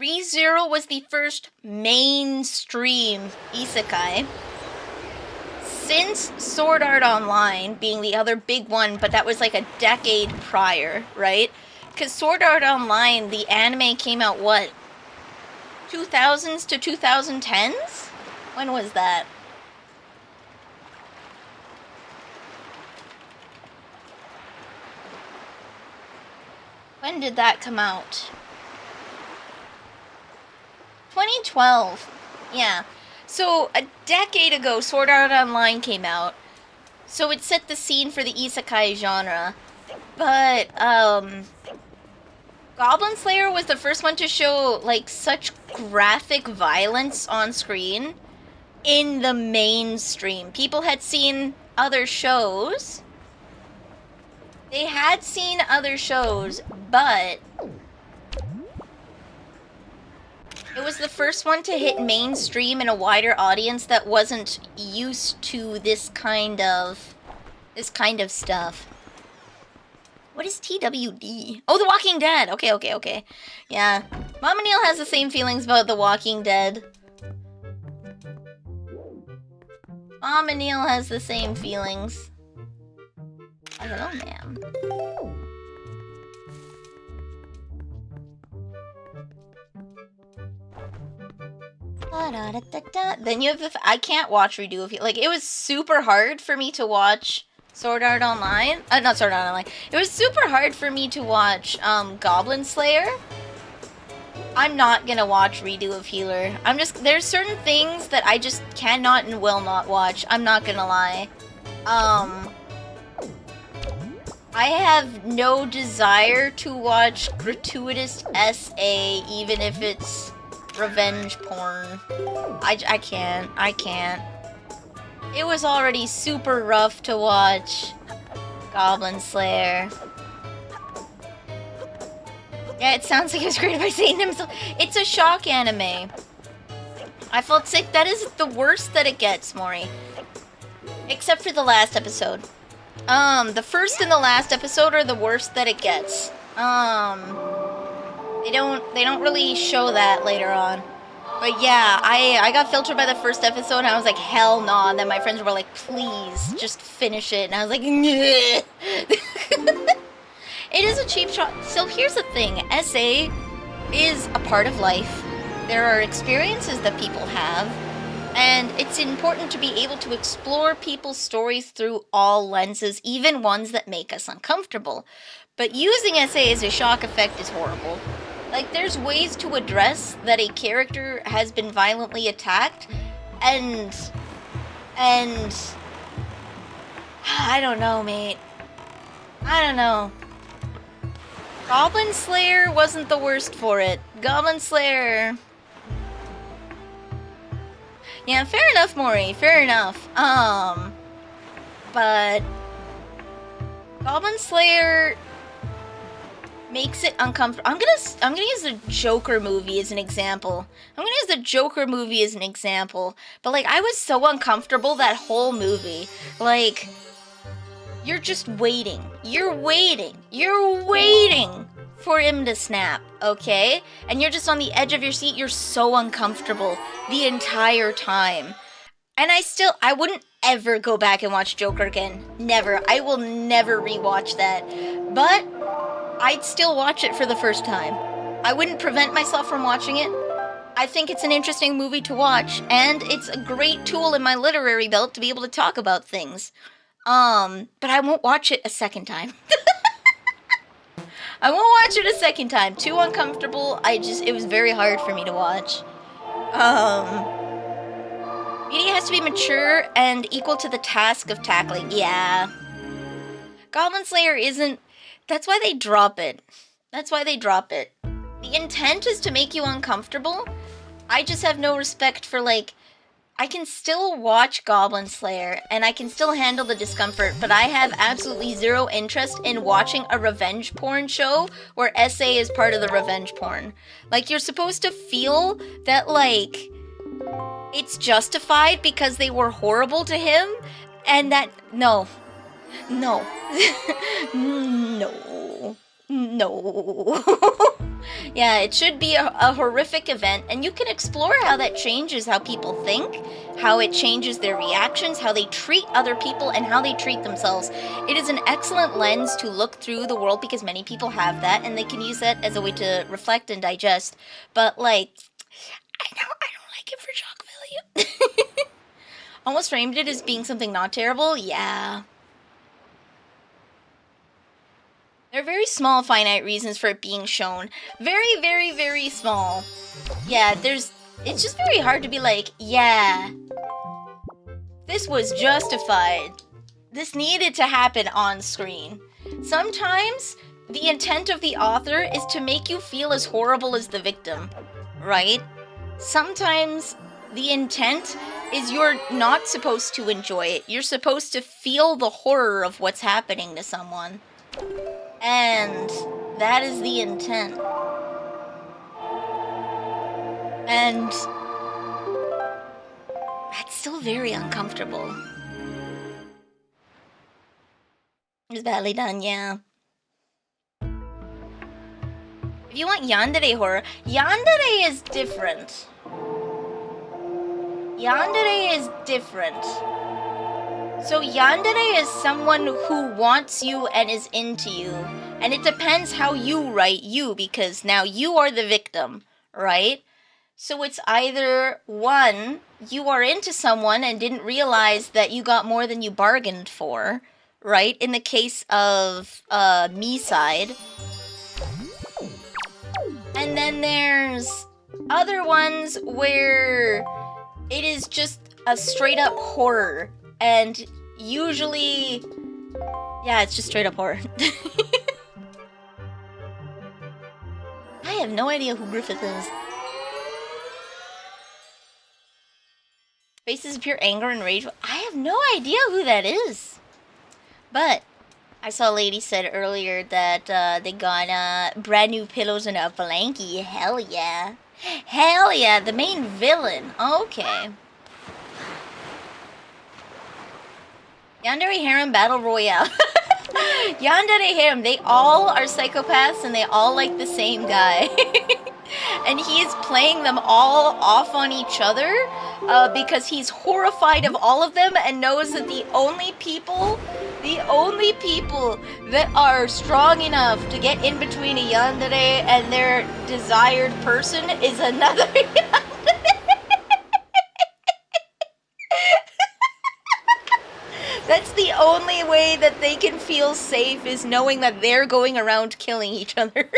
ReZero was the first mainstream isekai. Since Sword Art Online being the other big one, but that was like a decade prior, right? Because Sword Art Online, the anime came out, what? 2000s to 2010s? When was that? When did that come out? 2012. Yeah. So, a decade ago, Sword Art Online came out. So it set the scene for the isekai genre. But, Goblin Slayer was the first one to show, like, such graphic violence on screen in the mainstream. People had seen other shows. They had seen other shows, but it was the first one to hit mainstream in a wider audience that wasn't used to this kind of stuff. What is TWD? Oh, The Walking Dead. Okay. Yeah. Mama Neil has the same feelings about The Walking Dead. Mama Neil has the same feelings. Oh, hello, ma'am. Then you have the... I can't watch Redo of You. Like, it was super hard for me to watch Sword Art Online. Not Sword Art Online. It was super hard for me to watch Goblin Slayer. I'm not gonna watch Redo of Healer. There's certain things that I just cannot and will not watch. I'm not gonna lie. I have no desire to watch gratuitous SA, even if it's revenge porn. I can't. It was already super rough to watch Goblin Slayer. Yeah, it sounds like it was created by Satan himself. It's a shock anime. I felt sick. That is the worst that it gets, Maury. Except for the last episode. The first and the last episode are the worst that it gets. They don't really show that later on. But yeah, I got filtered by the first episode and I was like, hell nah. And then my friends were like, please, just finish it. And I was like, it is a cheap shot. So here's the thing. SA is a part of life. There are experiences that people have. And it's important to be able to explore people's stories through all lenses, even ones that make us uncomfortable. But using SA as a shock effect is horrible. Like, there's ways to address that a character has been violently attacked, and I don't know, mate. I don't know. Goblin Slayer wasn't the worst for it. Goblin Slayer... Yeah, fair enough, Maury. Fair enough. But Goblin Slayer makes it uncomfortable. I'm gonna use the Joker movie as an example. But like, I was so uncomfortable that whole movie. Like, you're just waiting. You're waiting for him to snap, okay? And you're just on the edge of your seat. You're so uncomfortable the entire time. And I wouldn't ever go back and watch Joker again. Never. I will never rewatch that. But I'd still watch it for the first time. I wouldn't prevent myself from watching it. I think it's an interesting movie to watch, and it's a great tool in my literary belt to be able to talk about things. But I won't watch it a second time. I won't watch it a second time. Too uncomfortable. It was very hard for me to watch. Media has to be mature and equal to the task of tackling. Yeah. Goblin Slayer isn't... That's why they drop it. That's why they drop it. The intent is to make you uncomfortable. I just have no respect for, like... I can still watch Goblin Slayer, and I can still handle the discomfort, but I have absolutely zero interest in watching a revenge porn show where SA is part of the revenge porn. Like, you're supposed to feel that, like, it's justified because they were horrible to him, and that... No. No. No. No. Yeah, it should be a horrific event, and you can explore how that changes how people think, how it changes their reactions, how they treat other people, and how they treat themselves. It is an excellent lens to look through the world because many people have that, and they can use that as a way to reflect and digest. But, like, I don't like it for shock value. Almost framed it as being something not terrible? Yeah. There are very small, finite reasons for it being shown. Very, very, very small. Yeah, it's just very hard to be like, yeah, this was justified. This needed to happen on screen. Sometimes, the intent of the author is to make you feel as horrible as the victim, right? Sometimes, the intent is you're not supposed to enjoy it. You're supposed to feel the horror of what's happening to someone. And that is the intent. And that's still very uncomfortable. It's badly done, yeah. If you want yandere horror, yandere is different. Yandere is different. So yandere is someone who wants you and is into you. And it depends how you write you, because now you are the victim, right? So it's either, one, you are into someone and didn't realize that you got more than you bargained for, right? In the case of me side. And then there's other ones where it is just a straight up horror. And usually, yeah, it's just straight up horror. I have no idea who Griffith is. Faces of pure anger and rage. I have no idea who that is. But I saw a lady said earlier that they got brand new pillows and a blankie. Hell yeah. Hell yeah, the main villain. Okay. Yandere Harem Battle Royale. Yandere Harem, they all are psychopaths and they all like the same guy. And he is playing them all off on each other because he's horrified of all of them and knows that the only people that are strong enough to get in between a yandere and their desired person is another yandere. That's the only way that they can feel safe, is knowing that they're going around killing each other.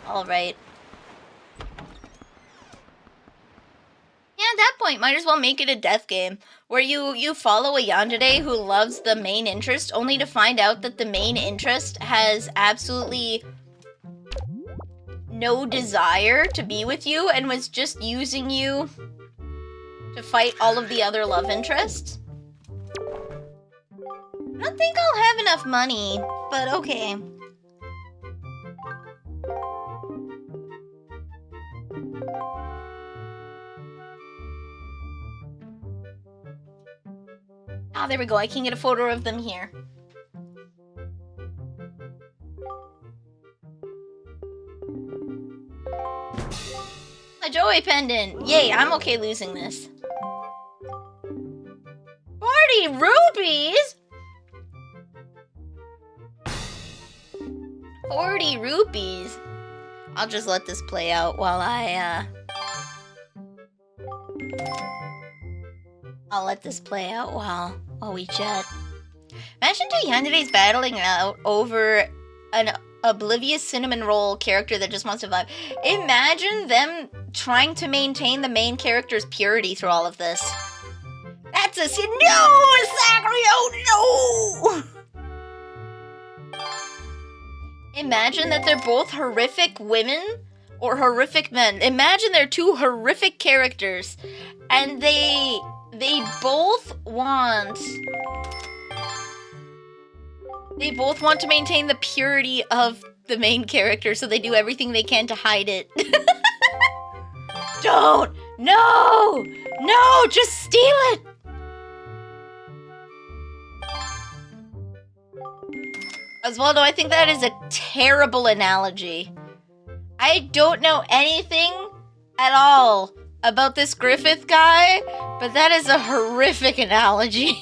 All right. Yeah, at that point, might as well make it a death game, where you follow a yandere who loves the main interest, only to find out that the main interest has absolutely no desire to be with you and was just using you to fight all of the other love interests. I don't think I'll have enough money, but okay. Ah, there we go. I can get a photo of them here. A Joey pendant. Yay, I'm okay losing this. 40 rupees? 40 rupees. I'll just let this play out while I'll let this play out while we chat. Imagine two yanderes battling out over an oblivious cinnamon roll character that just wants to vibe. Imagine them trying to maintain the main character's purity through all of this. That's a sin. No, Zachary! Oh no! Imagine that they're both horrific women or horrific men. Imagine they're two horrific characters, and they both want to maintain the purity of the main character, so they do everything they can to hide it. Don't! No! No! Just steal it! Oswaldo, I think that is a terrible analogy. I don't know anything at all about this Griffith guy, but that is a horrific analogy.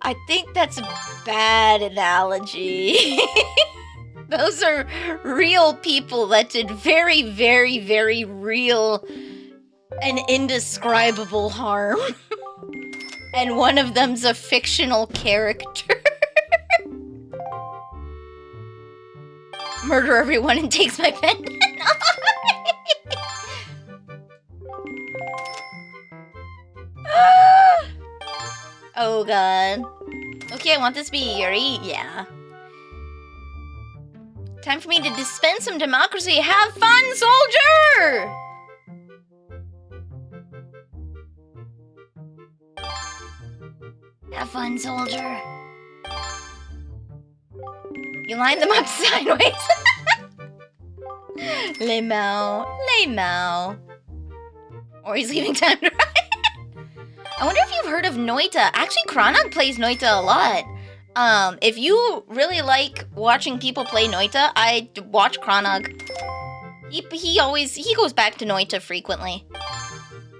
I think that's a bad analogy. Those are real people that did very, very, very real and indescribable harm. And one of them's a fictional character. Murder everyone and takes my pendant. Oh god. Okay, I want this to be Yuri. Yeah. Time for me to dispense some democracy. Have fun, soldier! Have fun, soldier. You line them up sideways. Les Mao. Or he's leaving time to ride. I wonder if you've heard of Noita. Actually, Kronag plays Noita a lot. If you really like watching people play Noita, I watch Kronag. He goes back to Noita frequently.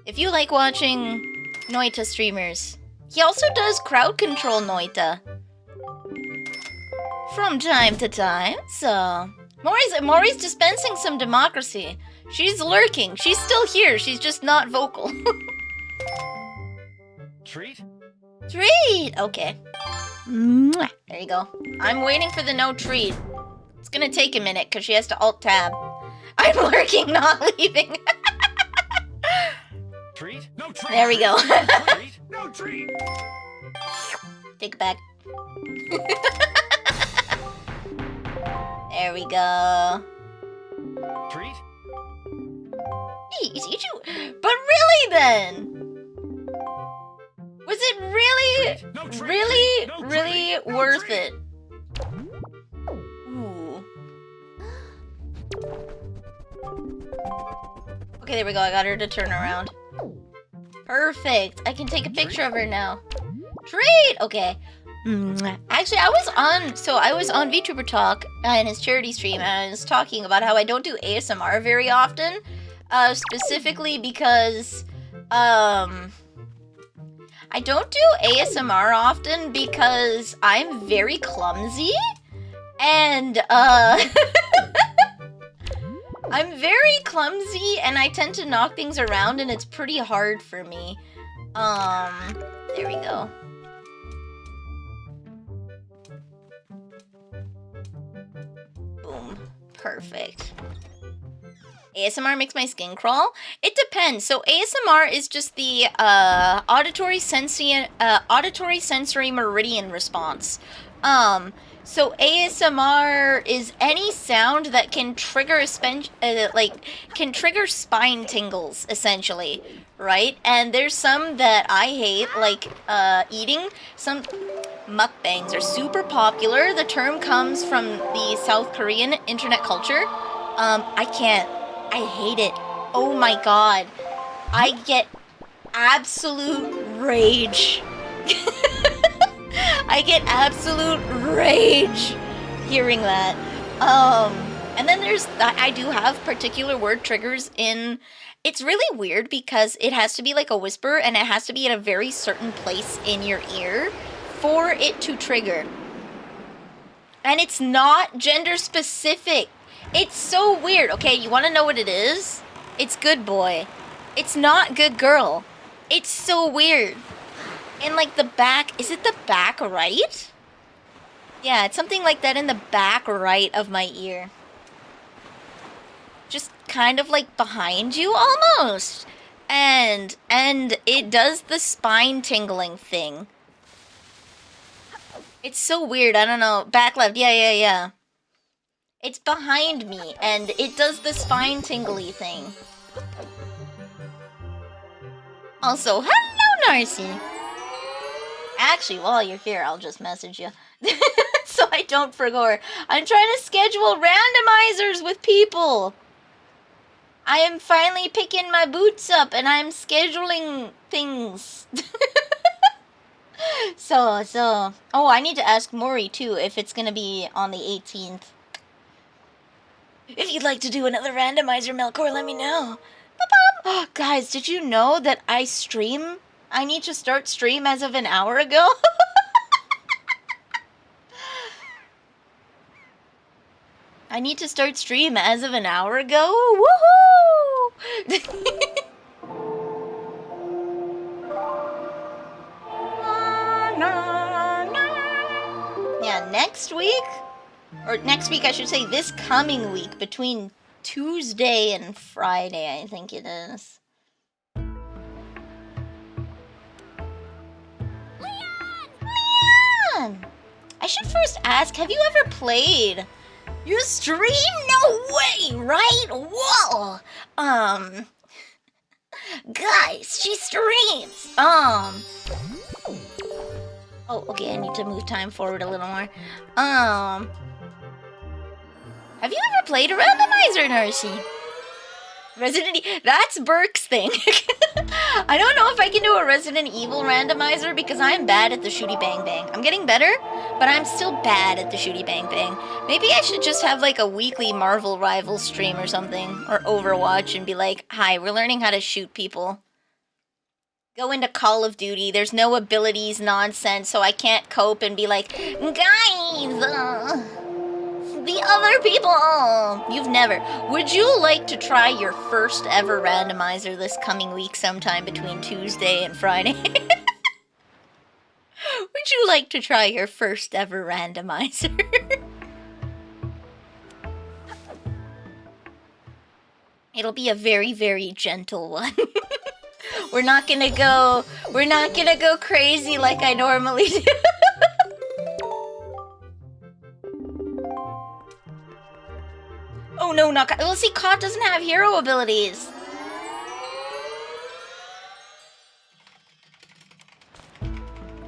If you like watching Noita streamers, he also does crowd control Noita from time to time. So Maury's dispensing some democracy. She's lurking. She's still here. She's just not vocal. Treat? Treat! Okay. Mwah. There you go. I'm waiting for the no treat. It's gonna take a minute because she has to alt-tab. I'm lurking, not leaving. Treat? No treat! There we go. Treat? No treat! Take it back. There we go. Treat? Jeez, but really then? Was it really, Treat? No treat! really, No really treat! No worth treat! it? Ooh. Okay, there we go. I got her to turn around. Perfect. I can take a picture of her now. Treat! Okay. Actually, I was on Vtuber Talk in his charity stream, and I was talking about how I don't do ASMR very often, specifically because, I don't do ASMR often because I'm very clumsy, and, I'm very clumsy, and I tend to knock things around, and it's pretty hard for me. There we go. Boom. Perfect. ASMR makes my skin crawl? It depends. So ASMR is just the auditory sensory meridian response. So ASMR is any sound that can trigger can trigger spine tingles, essentially, right? And there's some that I hate, like eating. Some mukbangs are super popular. The term comes from the South Korean internet culture. I hate it. Oh my god. I get absolute rage. I get absolute rage hearing that. And then I do have particular word triggers in. It's really weird because it has to be like a whisper and it has to be at a very certain place in your ear for it to trigger. And it's not gender specific. It's so weird. Okay, you want to know what it is? It's good boy. It's not good girl. It's so weird. And like the back, is it the back right? Yeah, it's something like that in the back right of my ear. Just kind of like behind you almost. And it does the spine tingling thing. It's so weird. I don't know. Back left. Yeah. It's behind me and it does the spine tingly thing. Also, hello, Narcy. Actually, while you're here, I'll just message you. So I don't forget. I'm trying to schedule randomizers with people. I am finally picking my boots up and I'm scheduling things. So, oh, I need to ask Maury too if it's gonna be on the 18th. If you'd like to do another randomizer, Melkor, let me know. Oh, guys, did you know that I stream? I need to start stream as of an hour ago. I need to start stream as of an hour ago. Woohoo! Yeah, next week? Or next week, I should say this coming week, between Tuesday and Friday, I think it is. Leon! I should first ask, have you ever played? You stream? No way, right? Whoa! Guys, she streams! Oh, okay, I need to move time forward a little more. Have you ever played a randomizer, Narcy? Resident Evil. That's Burke's thing. I don't know if I can do a Resident Evil randomizer because I'm bad at the shooty bang bang. I'm getting better, but I'm still bad at the shooty bang bang. Maybe I should just have like a weekly Marvel Rivals stream or something, or Overwatch, and be like, hi, we're learning how to shoot people. Go into Call of Duty. There's no abilities nonsense, so I can't cope and be like, guys, the other people. You've never. Would you like to try your first ever randomizer this coming week sometime between Tuesday and Friday? Would you like to try your first ever randomizer? It'll be a very, very gentle one. We're not gonna go crazy like I normally do. Oh no, not Kot. Well, see, Kot doesn't have hero abilities.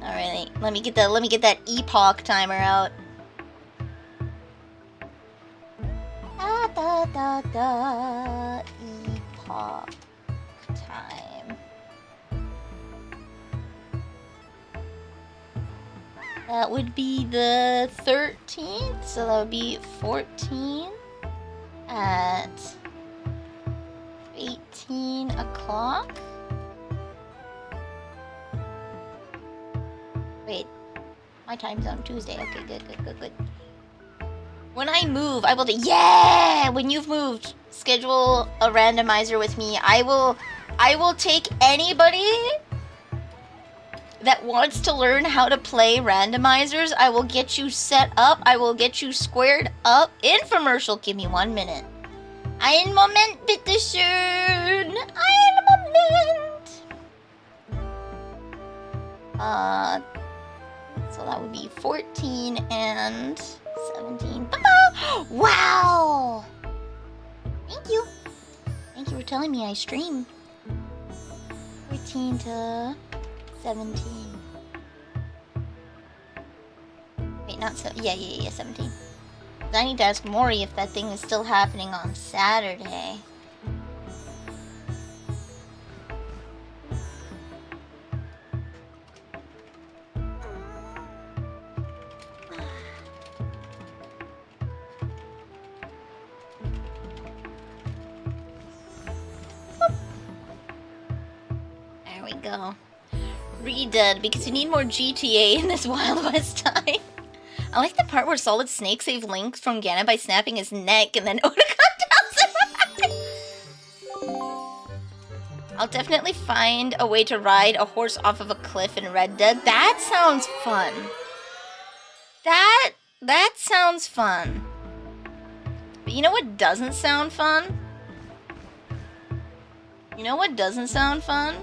Alright, let me get that epoch timer out. Epoch time. That would be the 13th, so that would be 14 at 18 o'clock. Wait, my time's on Tuesday. Okay, good. When I move, I will do. Yeah! When you've moved, schedule a randomizer with me. I will take anybody that wants to learn how to play randomizers. I will get you set up. I will get you squared up. Infomercial, give me 1 minute. Ein Moment, bitteschön. Ein Moment. So that would be 14 and 17. Wow! Thank you. Thank you for telling me I stream. 14 to 17. Wait, not so. Yeah, 17. I need to ask Maury if that thing is still happening on Saturday. go. Redid, because you need more GTA in this Wild West time. I like the part where Solid Snake saved Link from Ganon by snapping his neck and then Oda cut down. I'll definitely find a way to ride a horse off of a cliff in Red Dead. That sounds fun. That sounds fun. But you know what doesn't sound fun? You know what doesn't sound fun?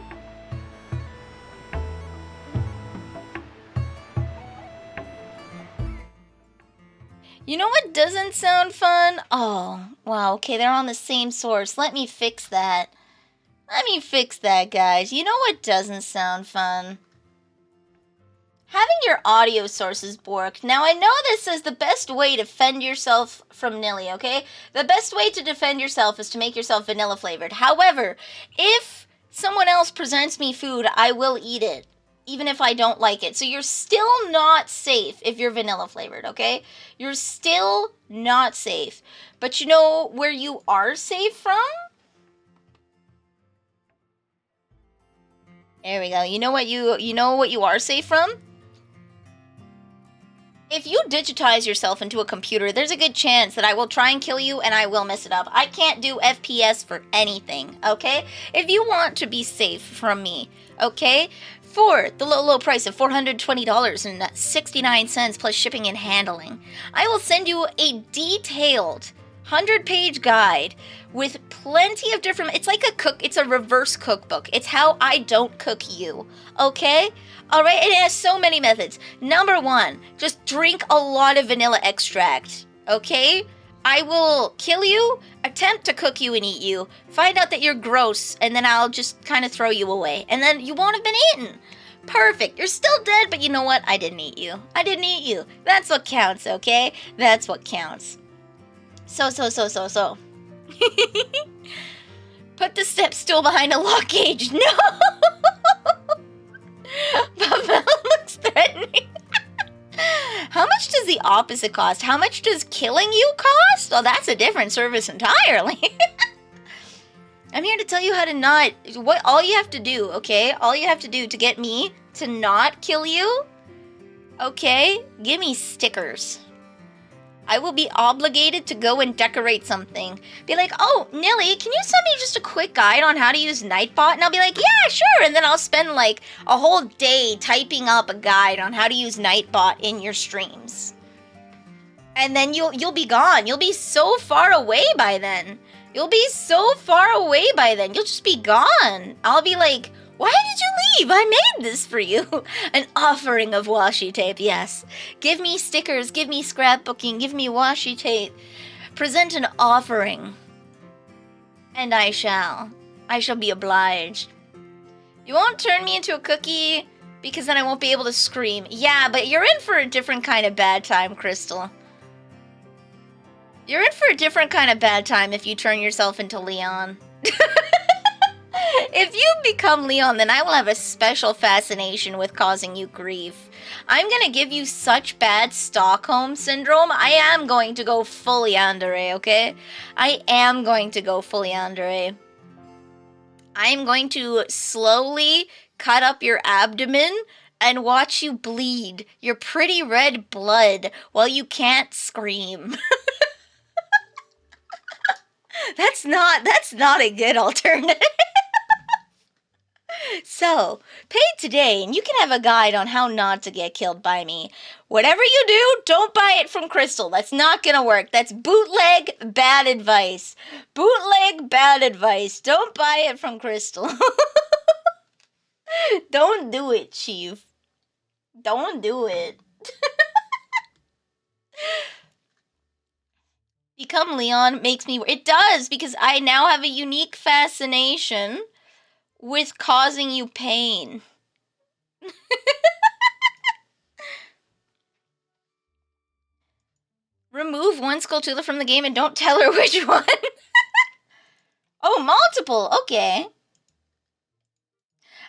You know what doesn't sound fun? Oh, wow, okay, they're on the same source. Let me fix that. Let me fix that, guys. You know what doesn't sound fun? Having your audio sources borked. Now, I know this is the best way to fend yourself from Nilly, okay? The best way to defend yourself is to make yourself vanilla flavored. However, if someone else presents me food, I will eat it, even if I don't like it. So you're still not safe if you're vanilla flavored, okay? You're still not safe. But you know where you are safe from? There we go. You know what you are safe from? If you digitize yourself into a computer, there's a good chance that I will try and kill you and I will mess it up. I can't do FPS for anything, okay? If you want to be safe from me, okay? For the low price of $420.69 plus shipping and handling, I will send you a detailed 100-page guide with plenty of different... It's like it's a reverse cookbook. It's how I don't cook you, okay? Alright, it has so many methods. Number 1, just drink a lot of vanilla extract, okay? I will kill you, attempt to cook you and eat you, find out that you're gross, and then I'll just kind of throw you away. And then you won't have been eaten. Perfect. You're still dead, but you know what? I didn't eat you. I didn't eat you. That's what counts, okay? That's what counts. So. Put the step stool behind a lock cage. No! Pavel looks threatening. How much does the opposite cost? How much does killing you cost? Well, that's a different service entirely. I'm here to tell you how to not... all you have to do, okay? All you have to do to get me to not kill you, okay? Give me stickers. I will be obligated to go and decorate something. Be like, oh, Nilly, can you send me just a quick guide on how to use Nightbot? And I'll be like, yeah, sure. And then I'll spend like a whole day typing up a guide on how to use Nightbot in your streams. And then you'll be gone. You'll be so far away by then. You'll be so far away by then. You'll just be gone. I'll be like, why did you leave? I made this for you. An offering of washi tape, yes. Give me stickers, give me scrapbooking, give me washi tape. Present an offering. And I shall be obliged. You won't turn me into a cookie because then I won't be able to scream. Yeah, but you're in for a different kind of bad time, Crystal. You're in for a different kind of bad time if you turn yourself into Leon. If you become Leon, then I will have a special fascination with causing you grief. I'm gonna give you such bad Stockholm Syndrome, I am going to go fully yandere, okay? I am going to go fully yandere. I am going to slowly cut up your abdomen and watch you bleed your pretty red blood while you can't scream. That's not a good alternative. So, pay today and you can have a guide on how not to get killed by me. Whatever you do, don't buy it from Crystal. That's not gonna work. That's bootleg bad advice. Bootleg bad advice. Don't buy it from Crystal. Don't do it, Chief. Don't do it. Become Leon makes me... It does, because I now have a unique fascination with causing you pain. Remove one Skulltula from the game and don't tell her which one. Oh, multiple. Okay.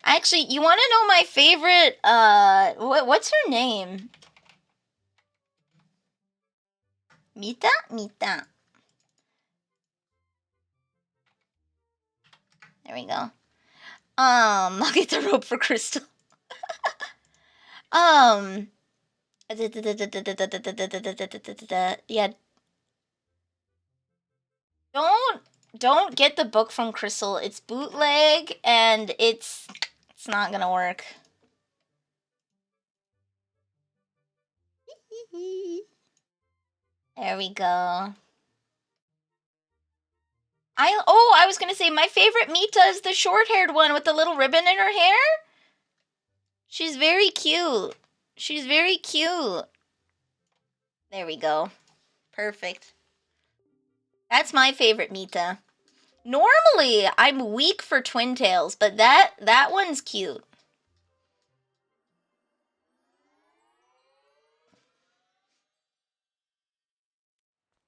Actually, you want to know my favorite, what's her name? Mita? Mita. There we go. I'll get the rope for Crystal. Yeah. Don't get the book from Crystal. It's bootleg and it's not gonna work. There we go. I was gonna say my favorite Mita is the short-haired one with the little ribbon in her hair. She's very cute. She's very cute. There we go. Perfect. That's my favorite Mita. Normally, I'm weak for Twin Tails, but that one's cute.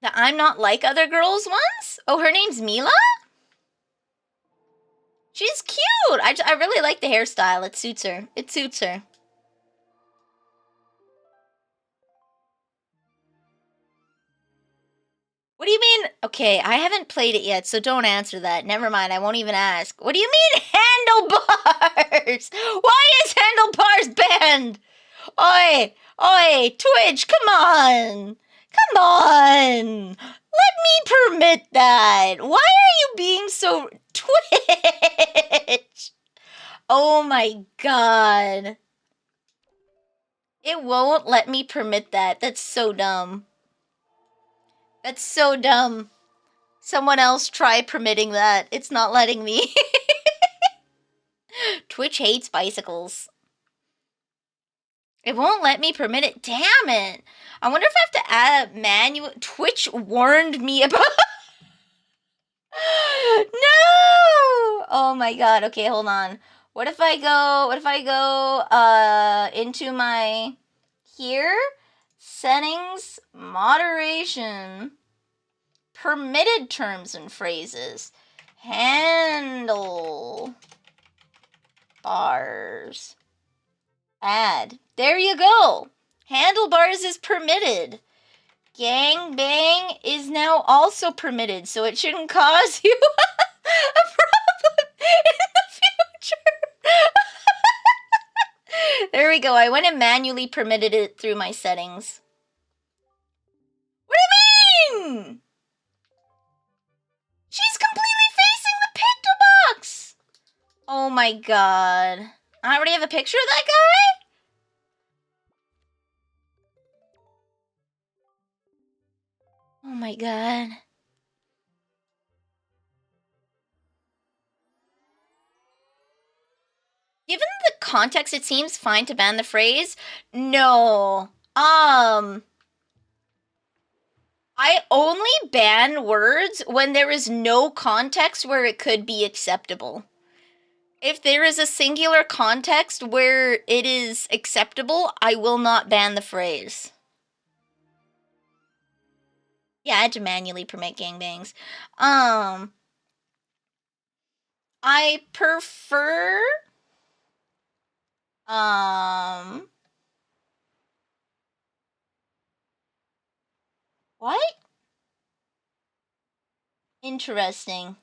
The I'm not like other girls ones? Oh, her name's Mila? She's cute. I really like the hairstyle. It suits her. It suits her. What do you mean? Okay, I haven't played it yet, so don't answer that. Never mind, I won't even ask. What do you mean handlebars? Why is handlebars banned? Oi, oi, Twitch, come on. Come on. Let me permit that. Why are you being so Twitch? Oh my god. It won't let me permit that. That's so dumb. That's so dumb. Someone else try permitting that. It's not letting me. Twitch hates bicycles. It won't let me permit it. Damn it. I wonder if I have to add a manual. Twitch warned me about... No! Oh my god. Okay, hold on. What if I go into my here? Settings, moderation, permitted terms and phrases, handle bars, add. There you go. Handlebars is permitted. Gang bang is now also permitted, so it shouldn't cause you a problem in the future. There we go. I went and manually permitted it through my settings. What do you mean? She's completely facing the picto box. Oh my god. I already have a picture of that guy? Oh my god. Given the context, it seems fine to ban the phrase. No. I only ban words when there is no context where it could be acceptable. If there is a singular context where it is acceptable, I will not ban the phrase. Yeah, I had to manually permit gangbangs. I prefer... What? Interesting.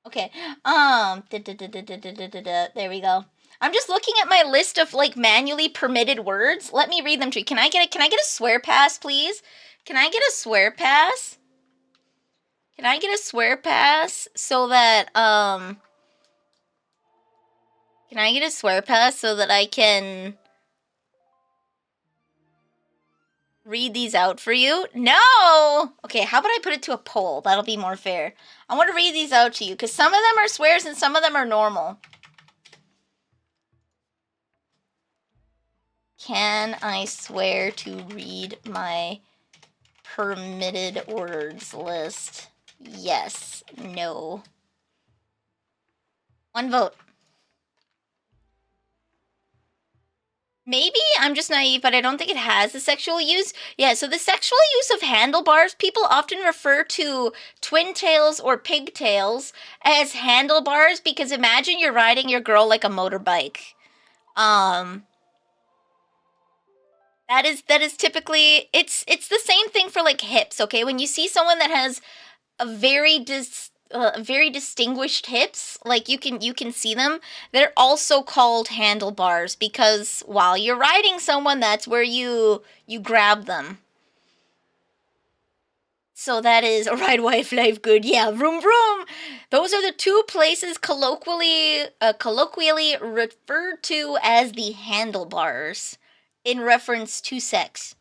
Okay, there we go. I'm just looking at my list of, like, manually permitted words. Let me read them to you. Can I get a swear pass, please? Can I get a swear pass? Can I get a swear pass so that, Can I get a swear pass so that I can read these out for you? No! Okay, how about I put it to a poll? That'll be more fair. I want to read these out to you, because some of them are swears and some of them are normal. Can I swear to read my permitted words list? Yes. No. One vote. Maybe I'm just naive, but I don't think it has the sexual use. Yeah, so the sexual use of handlebars, people often refer to twin tails or pigtails as handlebars because imagine you're riding your girl like a motorbike. That is typically it's the same thing for like hips, okay? When you see someone that has a very distinguished hips, like you can see them, they're also called handlebars because while you're riding someone, that's where you grab them. So that is a ride wife life good. Yeah, vroom vroom. Those are the two places colloquially referred to as the handlebars in reference to sex.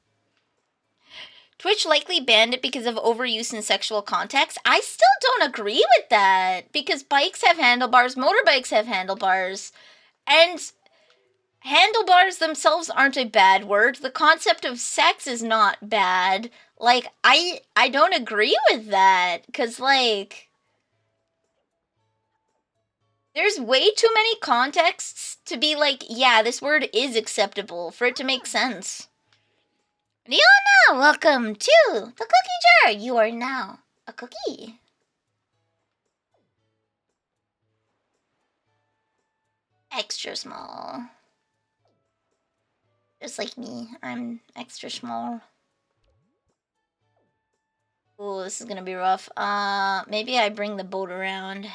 Twitch likely banned it because of overuse in sexual context. I still don't agree with that because bikes have handlebars, motorbikes have handlebars, and handlebars themselves aren't a bad word. The concept of sex is not bad. Like, I don't agree with that, because, like, there's way too many contexts to be like, yeah, this word is acceptable, for it to make sense. Leona, welcome to the cookie jar. You are now a cookie. Extra small. Just like me, I'm extra small. Ooh, this is gonna be rough. Maybe I bring the boat around.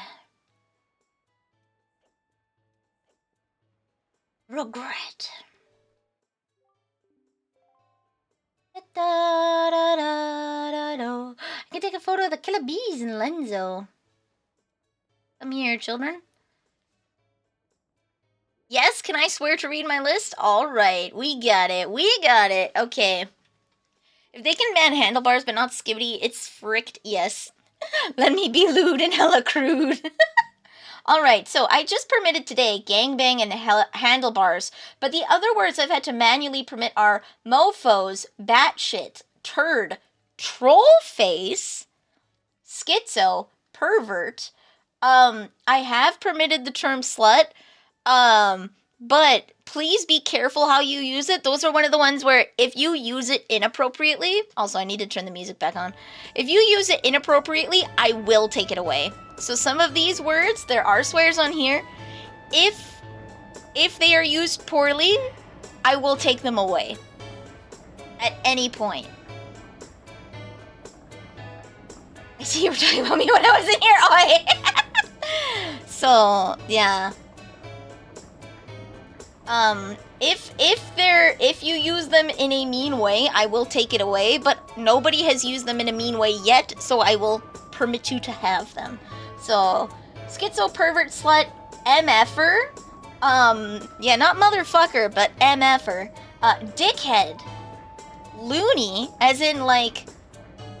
Regret. I can take a photo of the killer bees in Lenzo. Come here, children. Yes, can I swear to read my list? Alright, we got it. Okay. If they can ban handlebars but not skivity, it's fricked yes. Let me be lewd and hella crude. Alright, so I just permitted today gangbang and handlebars, but the other words I've had to manually permit are mofos, batshit, turd, troll face, schizo, pervert. I have permitted the term slut, but please be careful how you use it. Those are one of the ones where if you use it inappropriately, also I need to turn the music back on. If you use it inappropriately, I will take it away. So some of these words, there are swears on here. If they are used poorly, I will take them away. At any point. I see you were talking about me when I was in here. Oh, so, yeah. If you use them in a mean way, I will take it away, but nobody has used them in a mean way yet, so I will permit you to have them. So, schizo, pervert, slut, MFer, yeah, not motherfucker, but MFer, dickhead, loony, as in, like,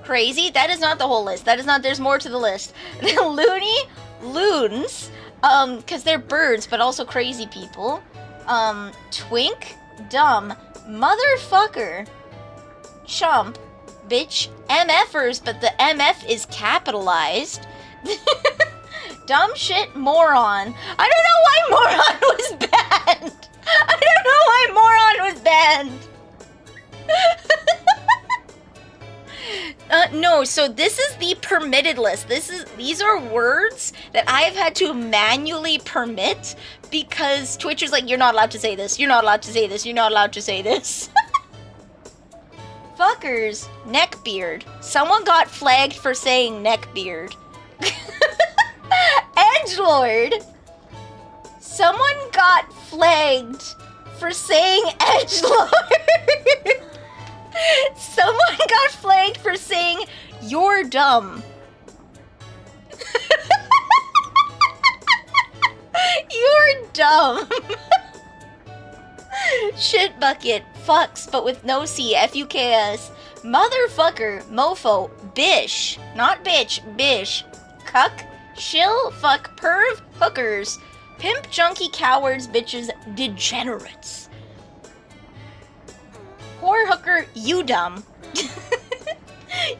crazy, that is not the whole list, there's more to the list, loony, loons, cause they're birds, but also crazy people, twink, dumb, motherfucker, chump, bitch, MFers, but the MF is capitalized. Dumb shit, moron. I don't know why moron was banned. No, so this is the permitted list. These are words that I've had to manually permit because Twitch is like, you're not allowed to say this, you're not allowed to say this, you're not allowed to say this. Fuckers, neckbeard. Someone got flagged for saying neckbeard. Edgelord. Someone got flagged for saying edgelord. Someone got flagged for saying you're dumb. You're dumb. Shit bucket, fucks, but with no C, F-U-K-S. Motherfucker, mofo, bish, not bitch, bish. Cuck, shill, fuck, perv, hookers. Pimp, junkie, cowards, bitches, degenerates. Whore, hooker, you dumb.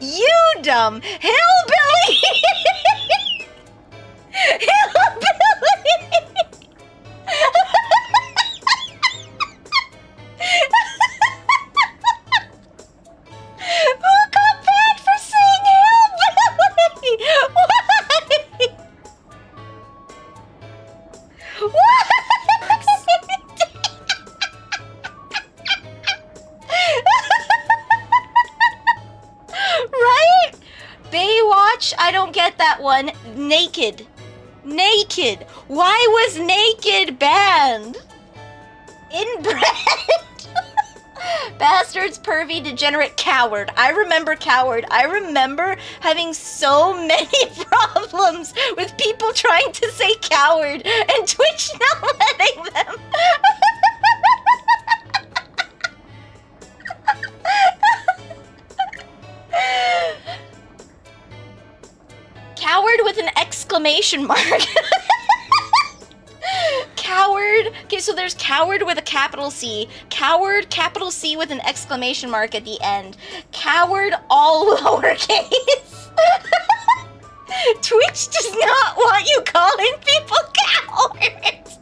You dumb. Hillbilly! Hillbilly! Who got banned for saying hillbilly? Why? watch. I don't get that one. Naked. Naked. Why was naked banned? Inbred. Bastards, pervy, degenerate, coward. I remember coward. I remember having so many problems with people trying to say coward and Twitch not letting them. Coward with an exclamation mark. Coward. Okay, so there's coward with a capital C. Coward, capital C with an exclamation mark at the end. Coward, all lowercase. Twitch does not want you calling people cowards.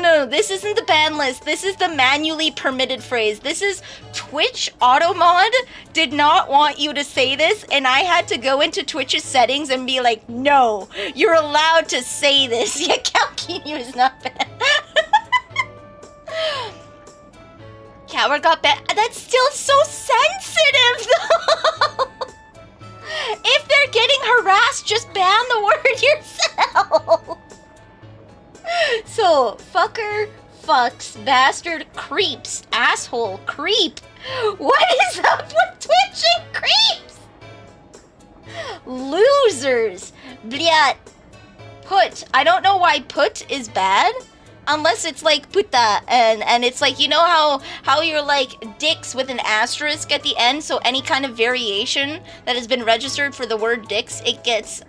No, this isn't the ban list. This is the manually permitted phrase. This is Twitch Automod did not want you to say this, and I had to go into Twitch's settings and be like, no, you're allowed to say this. Yeah, Calcinu is not banned. Coward got banned. That's still so sensitive, though. If they're getting harassed, just ban the word yourself. So, fucker, fucks, bastard, creeps, asshole, creep. What is up with Twitch and creeps? Losers. Blyat. Put. I don't know why put is bad. Unless it's like puta, and it's like, you know how you're like dicks with an asterisk at the end, so any kind of variation that has been registered for the word dicks, it gets,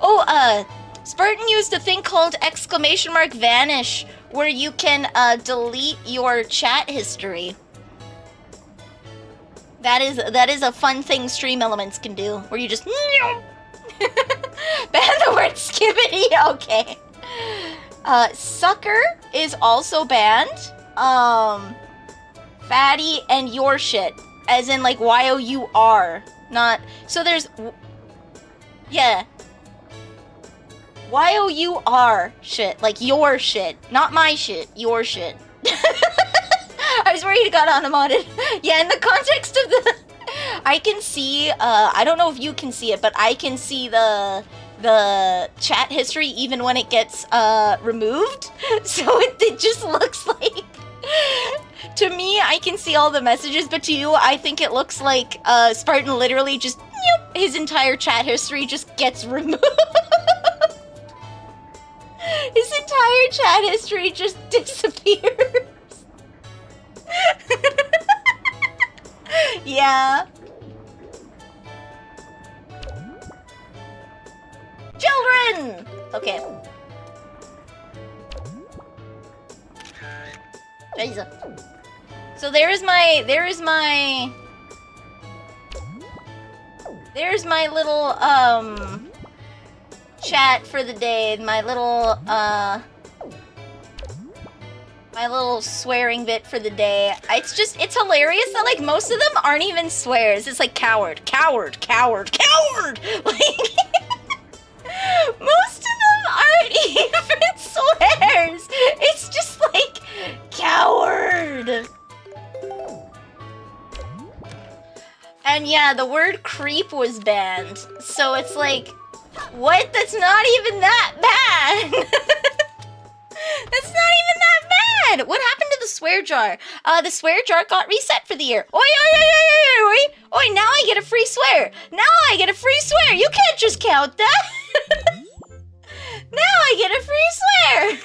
Oh, Spartan used a thing called exclamation mark vanish, where you can, delete your chat history. That is a fun thing Stream Elements can do, where you just ban the word skibbity, okay. Sucker is also banned. Fatty and your shit, as in like Y-O-U-R, not, so there's, yeah. Y-O-U-R shit, like your shit, not my shit, your shit. I was worried it got unmodded. Yeah, in the context of the, I can see, I don't know if you can see it, but I can see the chat history even when it gets, removed. So it just looks like, to me, I can see all the messages, but to you, I think it looks like, Spartan literally just, his entire chat history just gets removed. His entire chat history just disappears. Yeah. Children! Okay. So there's my little, chat for the day, my little swearing bit for the day. It's hilarious that, like, most of them aren't even swears. It's like coward, coward, coward, coward! Like, most of them aren't even swears. It's just like, coward! And yeah, the word creep was banned. So it's like, what? That's not even that bad! That's not even that bad! What happened to the swear jar? The swear jar got reset for the year. Oi, oi, oi, oi, oi, oi! Oi, now I get a free swear! Now I get a free swear! You can't just count that! Now I get a free swear!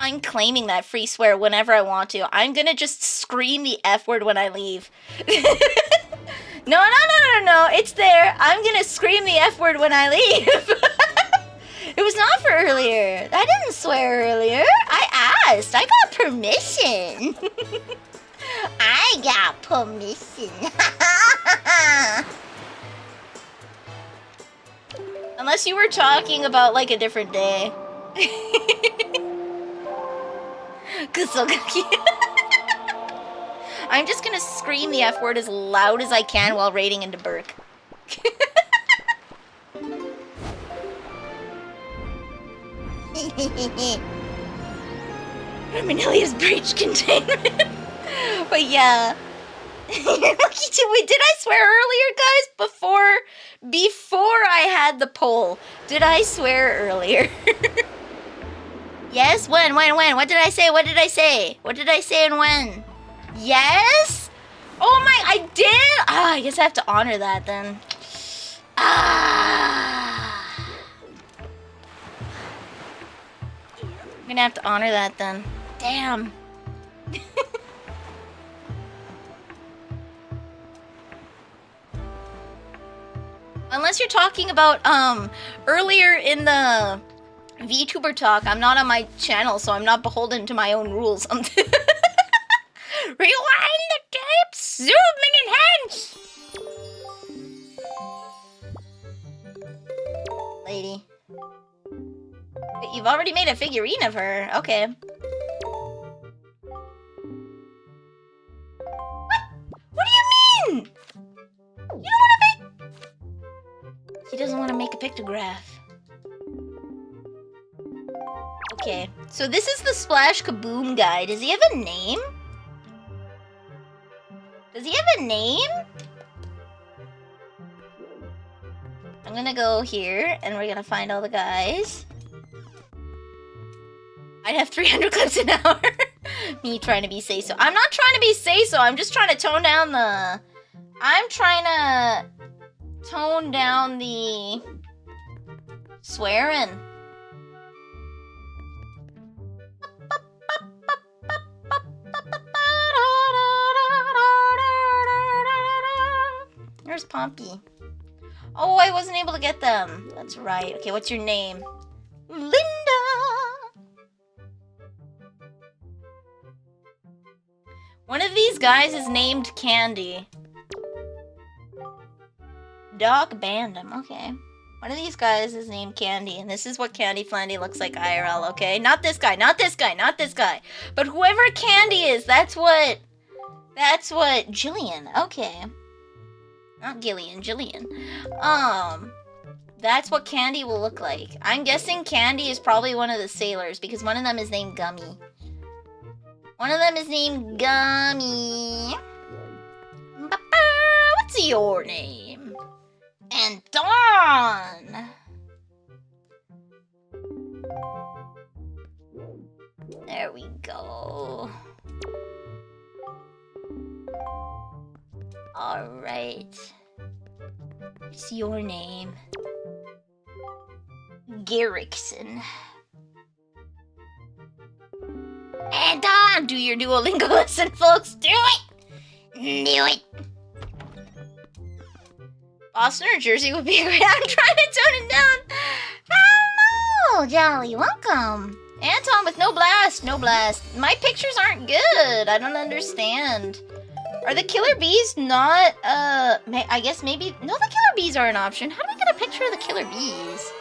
I'm claiming that free swear whenever I want to. I'm gonna just scream the F word when I leave. No, it's there. I'm gonna scream the F word when I leave. It was not for earlier. I didn't swear earlier. I asked. I got permission. I got permission. Unless you were talking about, like, a different day. I'm just gonna scream the F word as loud as I can while raiding into Burke. Terminilia's breach containment. But yeah. Lucky too. Wait, did I swear earlier, guys? Before I had the poll, did I swear earlier? Yes? When? What did I say? What did I say? What did I say and when? Yes? Oh my, I did? Ah, I guess I have to honor that then. Ah. I'm gonna have to honor that then. Damn. Unless you're talking about, earlier in the VTuber talk, I'm not on my channel, so I'm not beholden to my own rules. Rewind the tape, zoom and enhance! Lady. Wait, you've already made a figurine of her. Okay. What do you mean? You don't want to make... He doesn't want to make a pictograph. Okay, so this is the Splash Kaboom guy. Does he have a name? Does he have a name? I'm gonna go here, and we're gonna find all the guys. I'd have 300 clips an hour. Me trying to be say-so. I'm not trying to be say-so, I'm just trying to tone down the... I'm trying to tone down the swearing. There's Pompey. Oh, I wasn't able to get them. That's right. Okay, what's your name? Linda! One of these guys is named Candy. Doc Bandom, okay. One of these guys is named Candy, and this is what Candy Flandy looks like IRL, okay? Not this guy, not this guy, not this guy. But whoever Candy is, that's what Jillian, okay. Not Gillian, Jillian. That's what Candy will look like. I'm guessing Candy is probably one of the sailors, because one of them is named Gummy. One of them is named Gummy. What's your name? And Dawn! There we go. Alright. What's your name? Garrickson. And Dawn! Do your Duolingo lesson, folks! Do it! Do it! Boston or Jersey would be great. I'm trying to tone it down. Hello, Jolly. Welcome. Anton with no blast. No blast. My pictures aren't good. I don't understand. Are the killer bees not, I guess maybe... No, the killer bees are an option. How do we get a picture of the killer bees?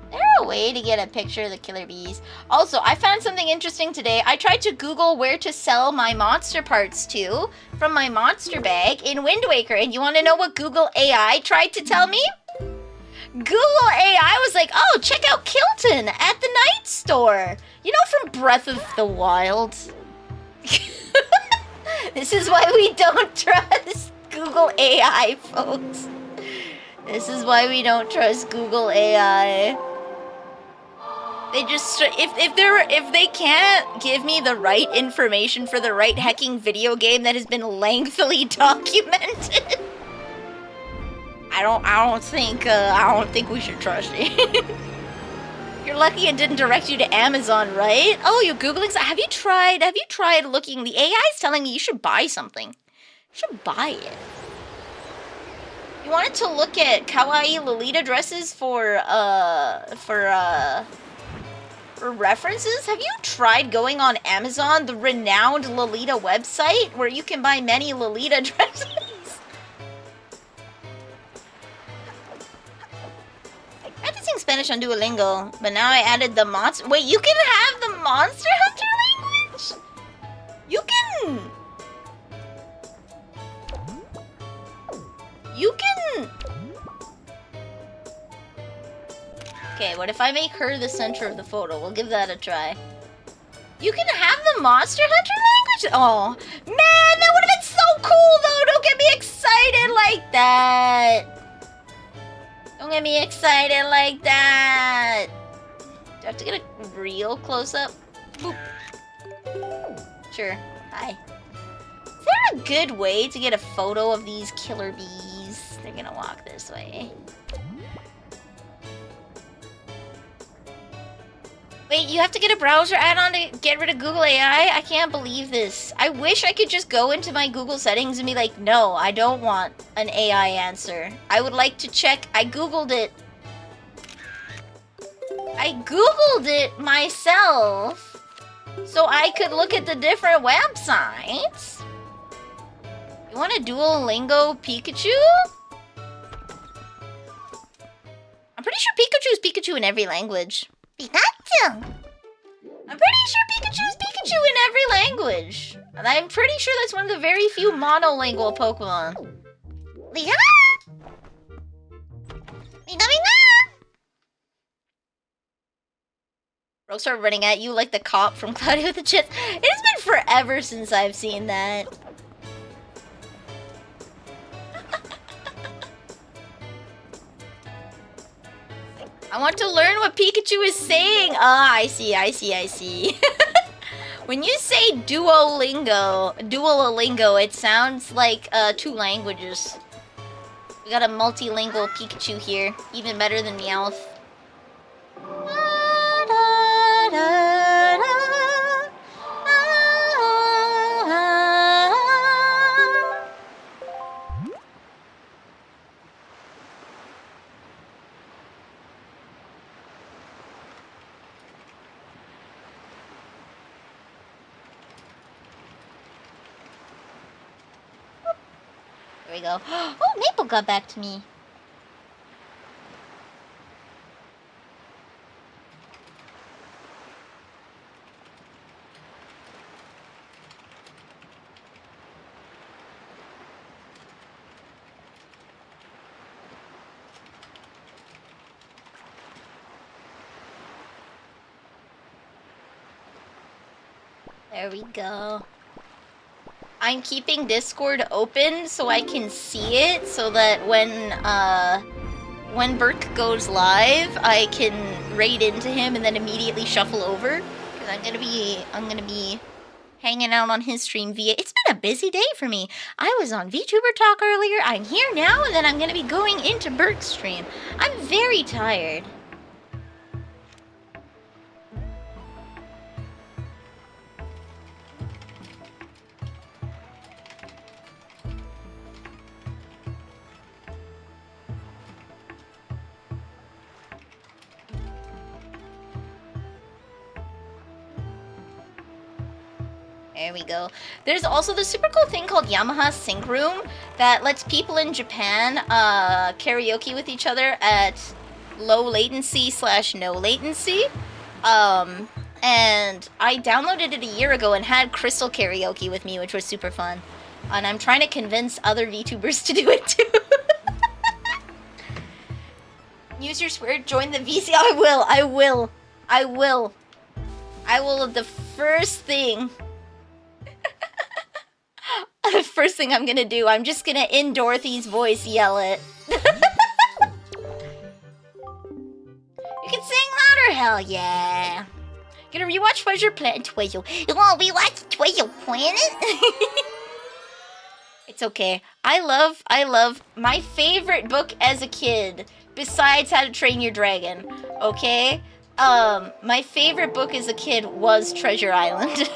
Is there a way to get a picture of the killer bees? Also, I found something interesting today. I tried to Google where to sell my monster parts to from my monster bag in Wind Waker. And you want to know what Google AI tried to tell me? Google AI was like, oh, check out Kilton at the Night Store. You know, from Breath of the Wild. This is why we don't trust Google AI, folks. This is why we don't trust Google AI. They just, if they can't give me the right information for the right hecking video game that has been lengthily documented, I don't think we should trust it. You're lucky it didn't direct you to Amazon, right? Oh, you're Googling. Have you tried looking? The AI is telling me you should buy something. You should buy it. You wanted to look at kawaii Lolita dresses for references? Have you tried going on Amazon, the renowned Lolita website, where you can buy many Lolita dresses? I tried to sing Spanish on Duolingo, but now I added the monster. Wait, you can have the Monster Hunter language? You can... Okay, what if I make her the center of the photo? We'll give that a try. You can have the Monster Hunter language? Oh, man, that would have been so cool, though. Don't get me excited like that. Don't get me excited like that. Do I have to get a real close-up? Boop. Sure. Hi. Is there a good way to get a photo of these killer bees? They're gonna walk this way. Wait, you have to get a browser add-on to get rid of Google AI? I can't believe this. I wish I could just go into my Google settings and be like, no, I don't want an AI answer. I would like to check. I Googled it. I Googled it myself so I could look at the different websites. You want a Duolingo Pikachu? I'm pretty sure Pikachu is Pikachu in every language. Pikachu! I'm pretty sure Pikachu is Pikachu in every language. And I'm pretty sure that's one of the very few monolingual Pokemon. Liga? Bro started running at you like the cop from Cloudy with the Chits. It has been forever since I've seen that. I want to learn what Pikachu is saying. Ah, I see. When you say Duolingo, it sounds like 2 languages. We got a multilingual Pikachu here, even better than Meowth. There we go. Oh, Maple got back to me. There we go. I'm keeping Discord open so I can see it, so that when Burke goes live, I can raid into him and then immediately shuffle over. Because I'm gonna be hanging out on his stream via. It's been a busy day for me. I was on VTuber Talk earlier. I'm here now, and then I'm gonna be going into Burke's stream. I'm very tired. There we go. There's also the super cool thing called Yamaha Sync Room that lets people in Japan karaoke with each other at low latency / no latency. And I downloaded it a year ago and had Crystal karaoke with me, which was super fun. And I'm trying to convince other VTubers to do it too. Use your swear, join the VC. I will. The first thing. The first thing I'm gonna do, I'm just gonna in Dorothy's voice yell it. You can sing louder, hell yeah. Gonna rewatch Treasure Planet. Treasure. You wanna rewatch Treasure Planet? It's okay. I love my favorite book as a kid, besides How to Train Your Dragon. Okay? My favorite book as a kid was Treasure Island.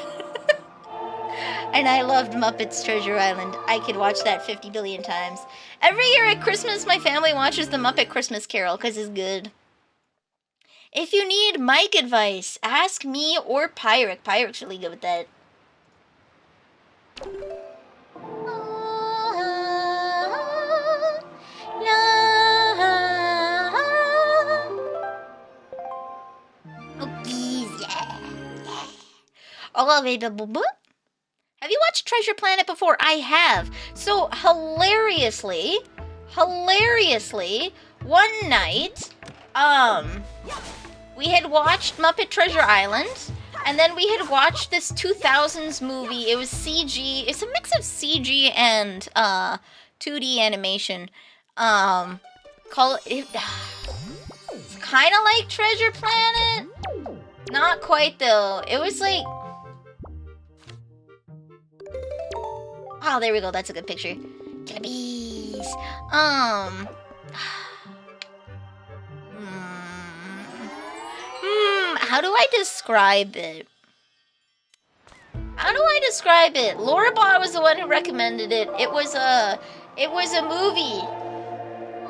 And I loved Muppets Treasure Island. I could watch that 50 billion times. Every year at Christmas, my family watches the Muppet Christmas Carol, because it's good. If you need mic advice, ask me or Pyric. Pyric's really good with that. Oh, geez, yeah. Oh, baby, boo boo. Have you watched Treasure Planet before? I have. So, hilariously, one night, we had watched Muppet Treasure Island, and then we had watched this 2000s movie. It was CG. It's a mix of CG and 2D animation. Call it. It's kind of like Treasure Planet. Not quite though. It was like. Oh, there we go. That's a good picture. Get bees. How do I describe it? How do I describe it? Laura Bott was the one who recommended it. It was a movie.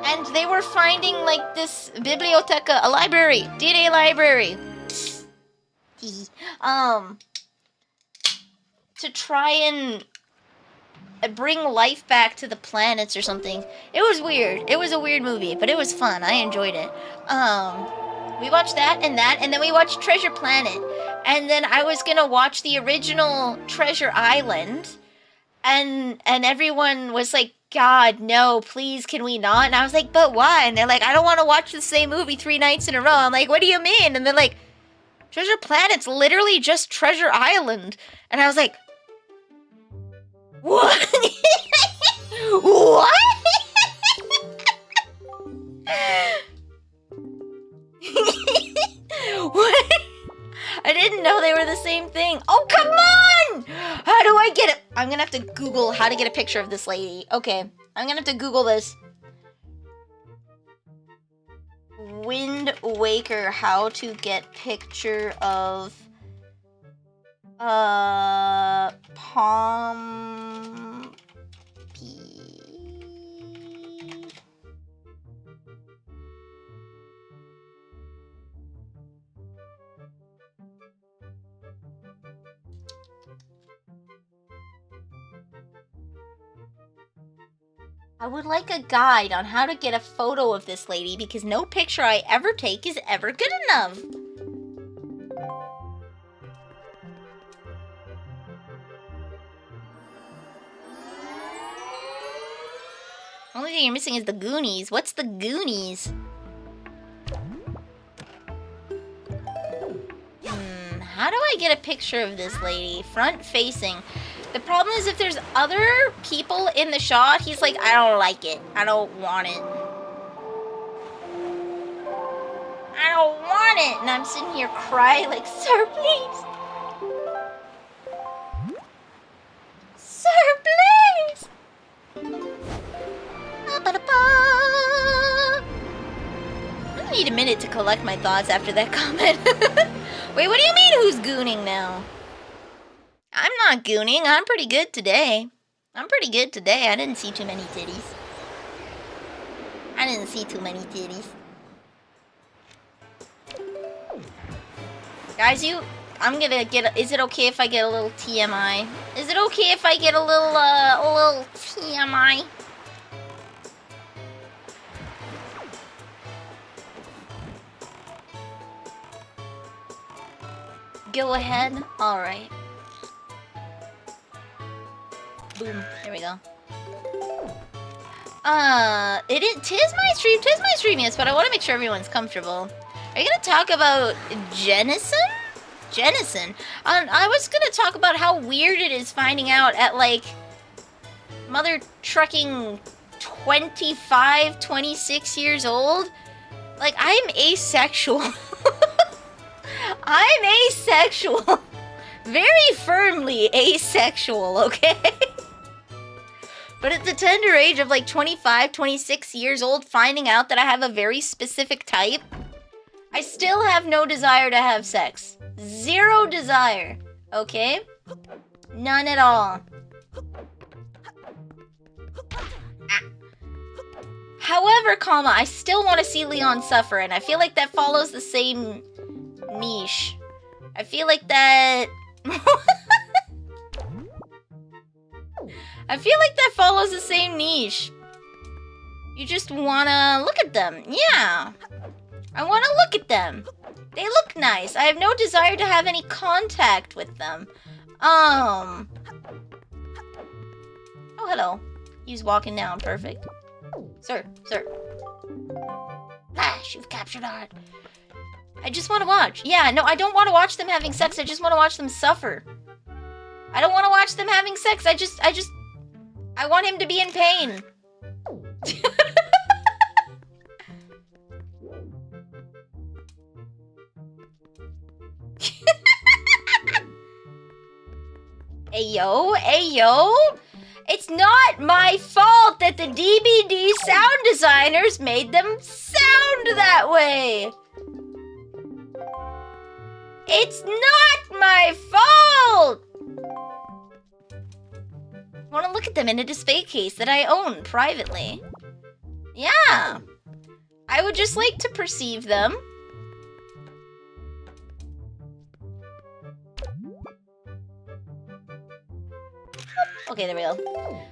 And they were finding like this biblioteca, a library, D-Day library. To try and bring life back to the planets or something. It was weird. It was a weird movie, but it was fun. I enjoyed it. We watched that, and then we watched Treasure Planet. And then I was gonna watch the original Treasure Island, and everyone was like, God, no, please, can we not? And I was like, but why? And they're like, I don't want to watch the same movie 3 nights in a row. I'm like, what do you mean? And they're like, Treasure Planet's literally just Treasure Island. And I was like, what? What? What? I didn't know they were the same thing. Oh, come on! How do I get it? I'm gonna have to Google how to get a picture of this lady. Okay, I'm gonna have to Google this. Wind Waker, how to get picture of Pompey. I would like a guide on how to get a photo of this lady because no picture I ever take is ever good enough. Only thing you're missing is the Goonies. What's the Goonies? How do I get a picture of this lady? Front facing. The problem is if there's other people in the shot, he's like, I don't like it. I don't want it. I don't want it. And I'm sitting here crying like, sir, please. Sir, please. I need a minute to collect my thoughts after that comment. Wait, what do you mean who's gooning now? I'm not gooning. I'm pretty good today. I didn't see too many titties. Guys, I'm gonna get, is it okay if I get a little TMI? Is it okay if I get a little TMI? Go ahead. Alright. Boom. There we go. Tis my stream, yes, but I want to make sure everyone's comfortable. Are you gonna talk about Jennison? I was gonna talk about how weird it is finding out at, like, mother trucking 25, 26 years old. Like, I'm asexual. I'm asexual. Very firmly asexual, okay? But at the tender age of like 25, 26 years old, finding out that I have a very specific type, I still have no desire to have sex. Zero desire, okay? None at all. However, I still want to see Leon suffer, and I feel like that follows the same niche. I feel like that... I feel like that follows the same niche. You just wanna look at them. Yeah. I wanna look at them. They look nice. I have no desire to have any contact with them. Oh, hello. He's walking down. Perfect. Sir. Ah. Yes, you've captured art. I just want to watch. Yeah, no, I don't want to watch them having sex. I just want to watch them suffer. I don't want to watch them having sex. I want him to be in pain. Ayo, ayo. It's not my fault that the DBD sound designers made them sound that way. It's not my fault. I want to look at them in a display case that I own privately. Yeah. I would just like to perceive them. Okay, there we go.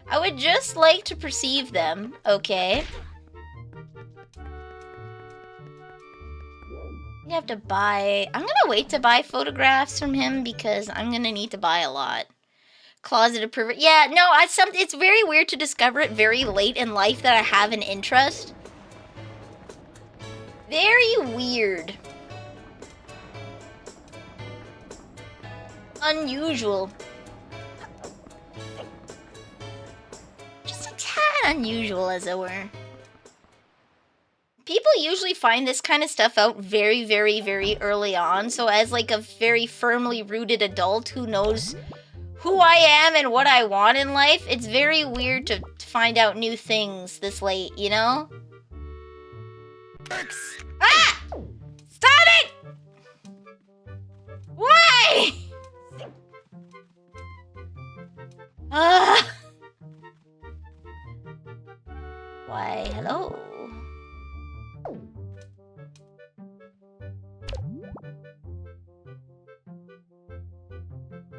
I would just like to perceive them, okay? You have to buy... I'm gonna wait to buy photographs from him because I'm gonna need to buy a lot. Closet approver. Yeah, no, it's very weird to discover it very late in life that I have an interest. Very weird. Unusual. Just a tad unusual, as it were. People usually find this kind of stuff out very, very, very early on. So as like a very firmly rooted adult who knows who I am and what I want in life, it's very weird to find out new things this late, you know? Ah! Stop it! Why? Why, hello?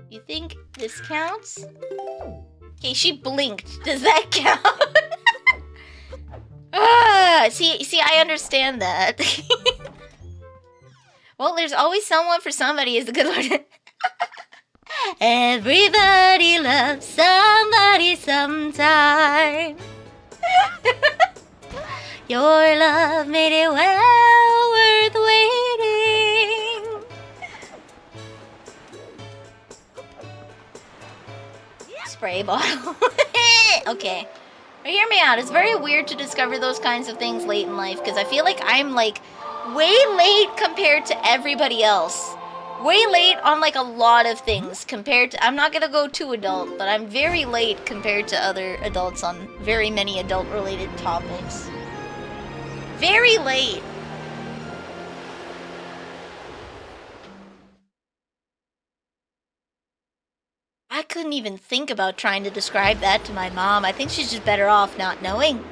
You think this counts? Okay, she blinked. Does that count? See, I understand that. Well, there's always someone for somebody is the good one. Everybody loves somebody sometime. Your love made it well worth waiting. Spray bottle. Okay. But hear me out. It's very weird to discover those kinds of things late in life because I feel like I'm like way late compared to everybody else. Way late on like a lot of things compared to... I'm not gonna go too adult, but I'm very late compared to other adults on very many adult-related topics. Very late. I couldn't even think about trying to describe that to my mom. I think she's just better off not knowing.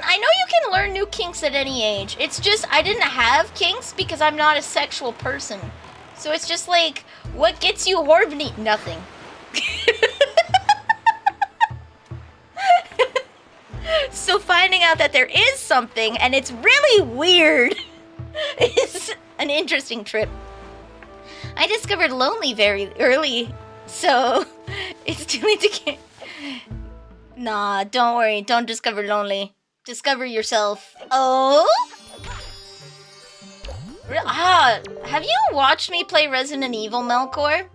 I know you can learn new kinks at any age. It's just, I didn't have kinks because I'm not a sexual person. So it's just like, what gets you horny? Nothing. So finding out that there is something and it's really weird is an interesting trip. I discovered lonely very early, so it's too late to get... Nah, don't worry, don't discover lonely. Discover yourself. Oh? Have you watched me play Resident Evil, Melkor?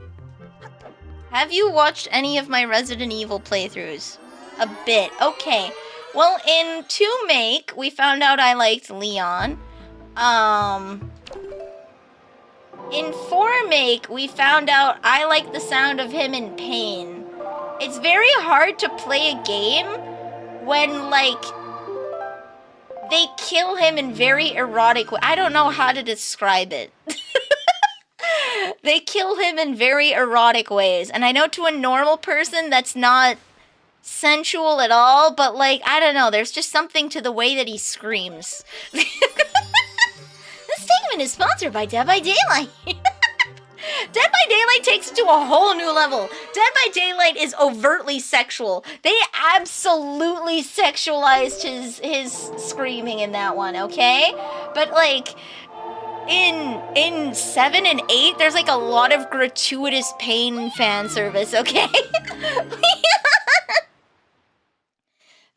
Have you watched any of my Resident Evil playthroughs? A bit. Okay. Well, in 2 Make, we found out I liked Leon. In 4 Make, we found out I like the sound of him in pain. It's very hard to play a game when, like, they kill him in very erotic way. I don't know how to describe it. They kill him in very erotic ways. And I know to a normal person that's not sensual at all, but like, I don't know, there's just something to the way that he screams. This segment is sponsored by Dead by Daylight. Dead by Daylight takes it to a whole new level. Dead by Daylight is overtly sexual. They absolutely sexualized his screaming in that one, okay? But like in 7 and 8, there's like a lot of gratuitous pain fan service, okay?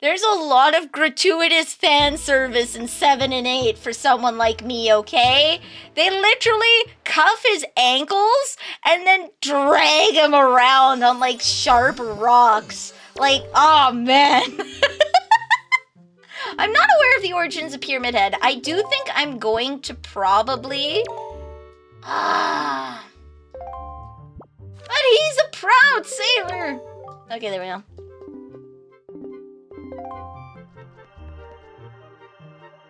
There's a lot of gratuitous fan service in 7 and 8 for someone like me, okay? They literally cuff his ankles and then drag him around on like sharp rocks. Like, oh man. I'm not aware of the origins of Pyramid Head. I do think I'm going to probably... But he's a proud sailor! Okay, there we go.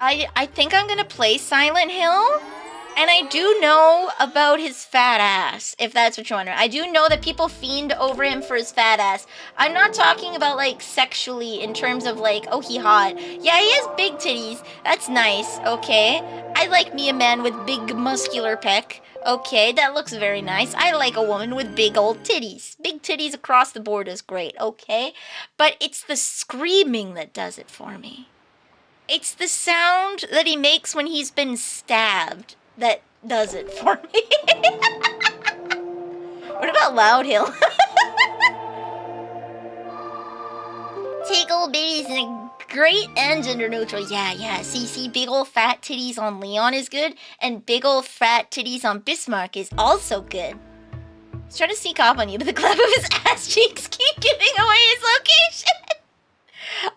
I think I'm gonna play Silent Hill, and I do know about his fat ass, if that's what you're wondering. I do know that people fiend over him for his fat ass. I'm not talking about, like, sexually in terms of, like, oh, he hot. Yeah, he has big titties. That's nice, okay? I like me a man with big muscular pec. Okay, that looks very nice. I like a woman with big old titties. Big titties across the board is great, okay? But it's the screaming that does it for me. It's the sound that he makes when he's been stabbed that does it for me. What about Loud Hill? Take old babies in a great and gender neutral. Yeah. See, big old fat titties on Leon is good, and big old fat titties on Bismarck is also good. He's trying to sneak up on you, but the clap of his ass cheeks keep giving away his location.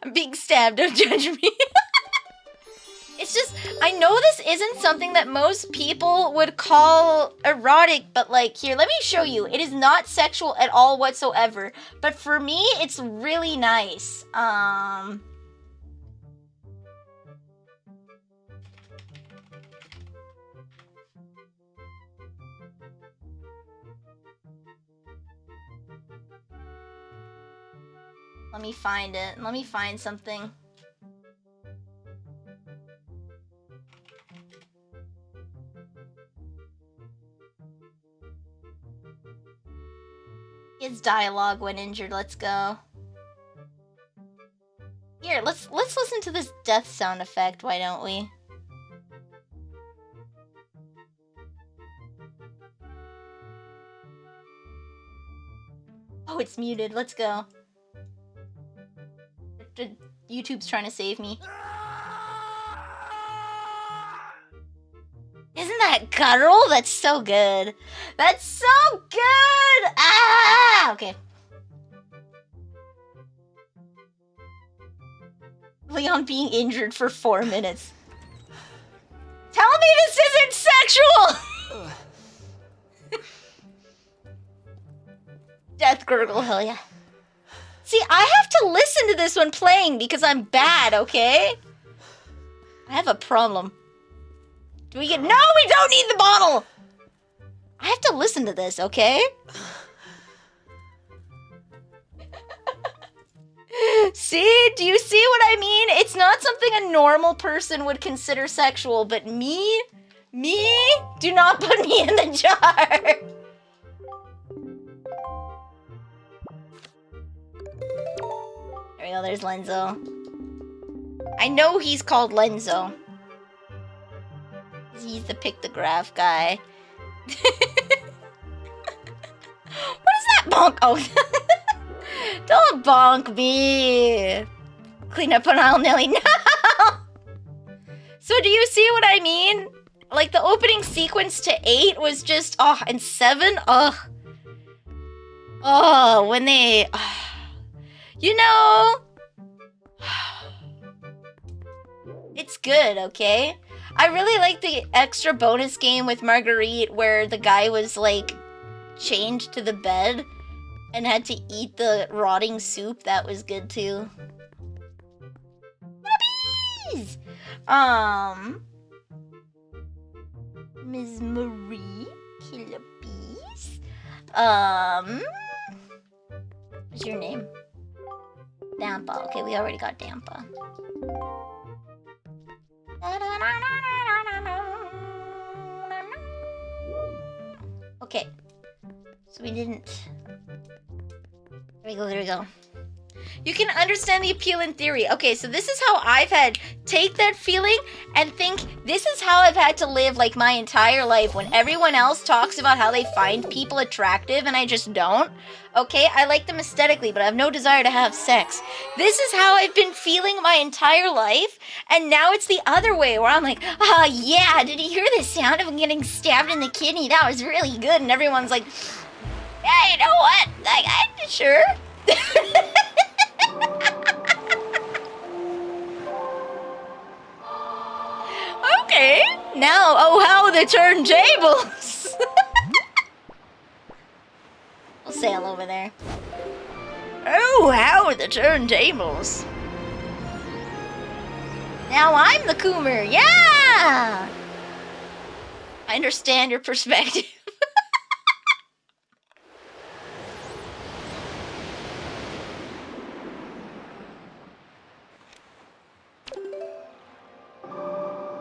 I'm being stabbed, don't judge me. It's just, I know this isn't something that most people would call erotic, but like, here, let me show you. It is not sexual at all whatsoever, but for me, it's really nice. Let me find it. Let me find something. His dialogue when injured. Let's go. Here, let's listen to this death sound effect. Why don't we? Oh, it's muted. Let's go. YouTube's trying to save me. Isn't that guttural? That's so good. That's so good! Ah! Okay. Leon being injured for 4 minutes. Tell me this isn't sexual! Death gurgle, hell yeah. See, I have to listen to this when playing because I'm bad, okay? I have a problem. Do we get... No, we don't need the bottle! I have to listen to this, okay? See? Do you see what I mean? It's not something a normal person would consider sexual, but me? Do not put me in the jar! There we go, there's Lenzo. I know he's called Lenzo. He's the pictograph guy. What is that bonk? Oh, don't bonk me. Clean up an aisle, Nelly. No! So do you see what I mean? Like the opening sequence to 8 was just, oh, and 7, oh. Oh, when they, you know, it's good, okay? I really like the extra bonus game with Marguerite where the guy was like chained to the bed and had to eat the rotting soup. That was good too. Puppies! Ms. Marie, killer bees. What's your name? Dampa. Okay, we already got Dampa. Okay. So we didn't... There we go, there we go. You can understand the appeal in theory. Okay, so this is how I've had take that feeling and think this is how I've had to live like my entire life when everyone else talks about how they find people attractive and I just don't. Okay, I like them aesthetically, but I have no desire to have sex. This is how I've been feeling my entire life, and now it's the other way where I'm like, ah, yeah, did you hear the sound of getting stabbed in the kidney? That was really good, and everyone's like, yeah, you know what? Like, I'm sure. Okay, now, oh, how the turntables. We'll sail over there. Oh, how the turntables. Now I'm the Coomer, yeah! I understand your perspective.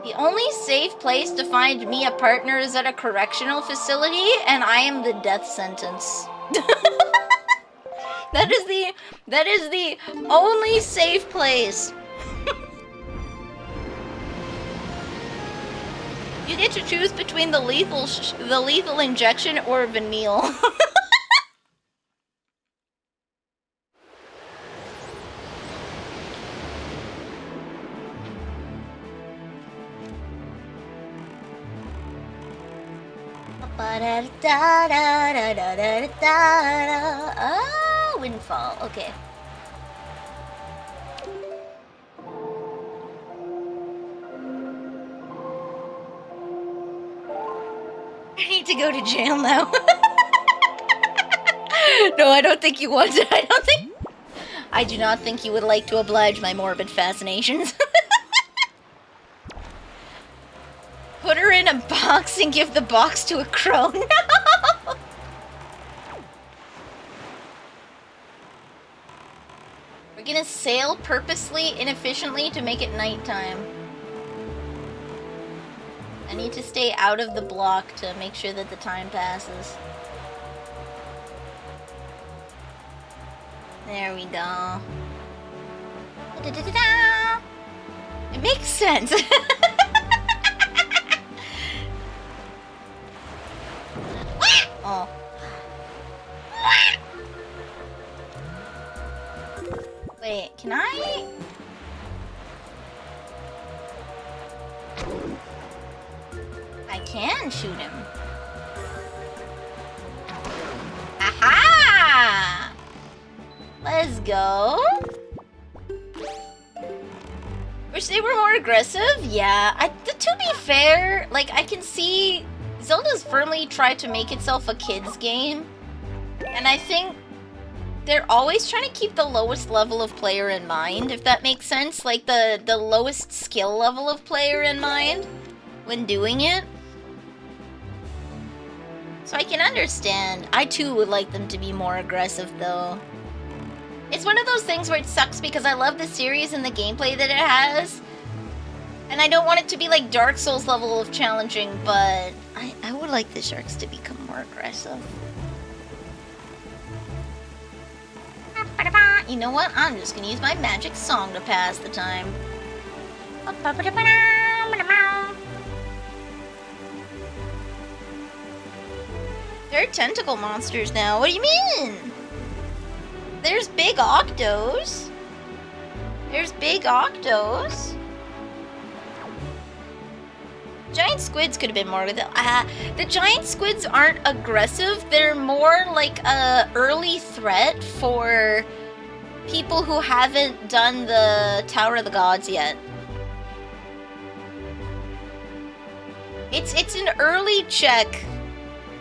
The only safe place to find me a partner is at a correctional facility, and I am the death sentence. That is the only safe place. You get to choose between the lethal injection or Vanille. Oh, windfall. Okay. I need to go to jail now. No, I don't think you want to. I do not think you would like to oblige my morbid fascinations. Put her in a box and give the box to a crow. No! We're gonna sail purposely, inefficiently to make it nighttime. I need to stay out of the block to make sure that the time passes. There we go. Da-da-da-da-da! It makes sense. Oh. Wait, can I? I can shoot him. Aha! Let's go. Wish they were more aggressive? Yeah, to be fair, like, I can see Zelda's firmly tried to make itself a kid's game, and I think they're always trying to keep the lowest level of player in mind, if that makes sense. Like, the lowest skill level of player in mind when doing it. So I can understand. I too would like them to be more aggressive, though. It's one of those things where it sucks because I love the series and the gameplay that it has, and I don't want it to be like Dark Souls level of challenging, but I would like the sharks to become more aggressive. You know what? I'm just gonna use my magic song to pass the time. There are tentacle monsters now. What do you mean? There's big octos. There's big octos. Giant squids could have been more with it. The giant squids aren't aggressive. They're more like a early threat for people who haven't done the Tower of the Gods yet. It's an early check.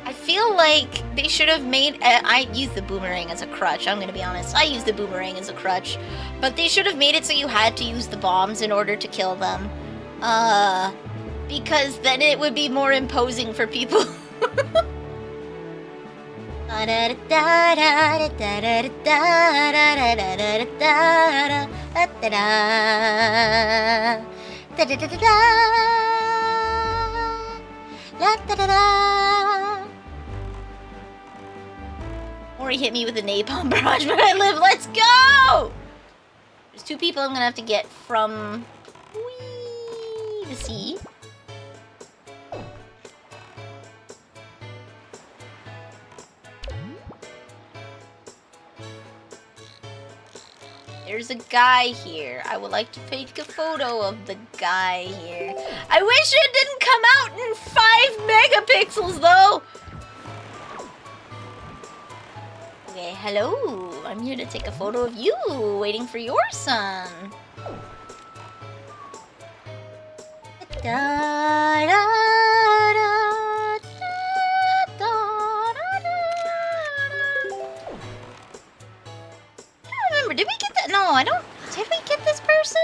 I feel like they should have made... I use the boomerang as a crutch, I'm gonna be honest. I use the boomerang as a crutch. But they should have made it so you had to use the bombs in order to kill them. Because then it would be more imposing for people. Or he hit me with a napalm barrage, but I live. Let's go! There's 2 people I'm gonna have to get from the sea. There's a guy here. I would like to take a photo of the guy here. I wish it didn't come out in 5 megapixels though! Okay, hello. I'm here to take a photo of you, waiting for your son. Da, da, da, da, da, da. I don't remember. Did we get that? No, I don't. Did we get this person?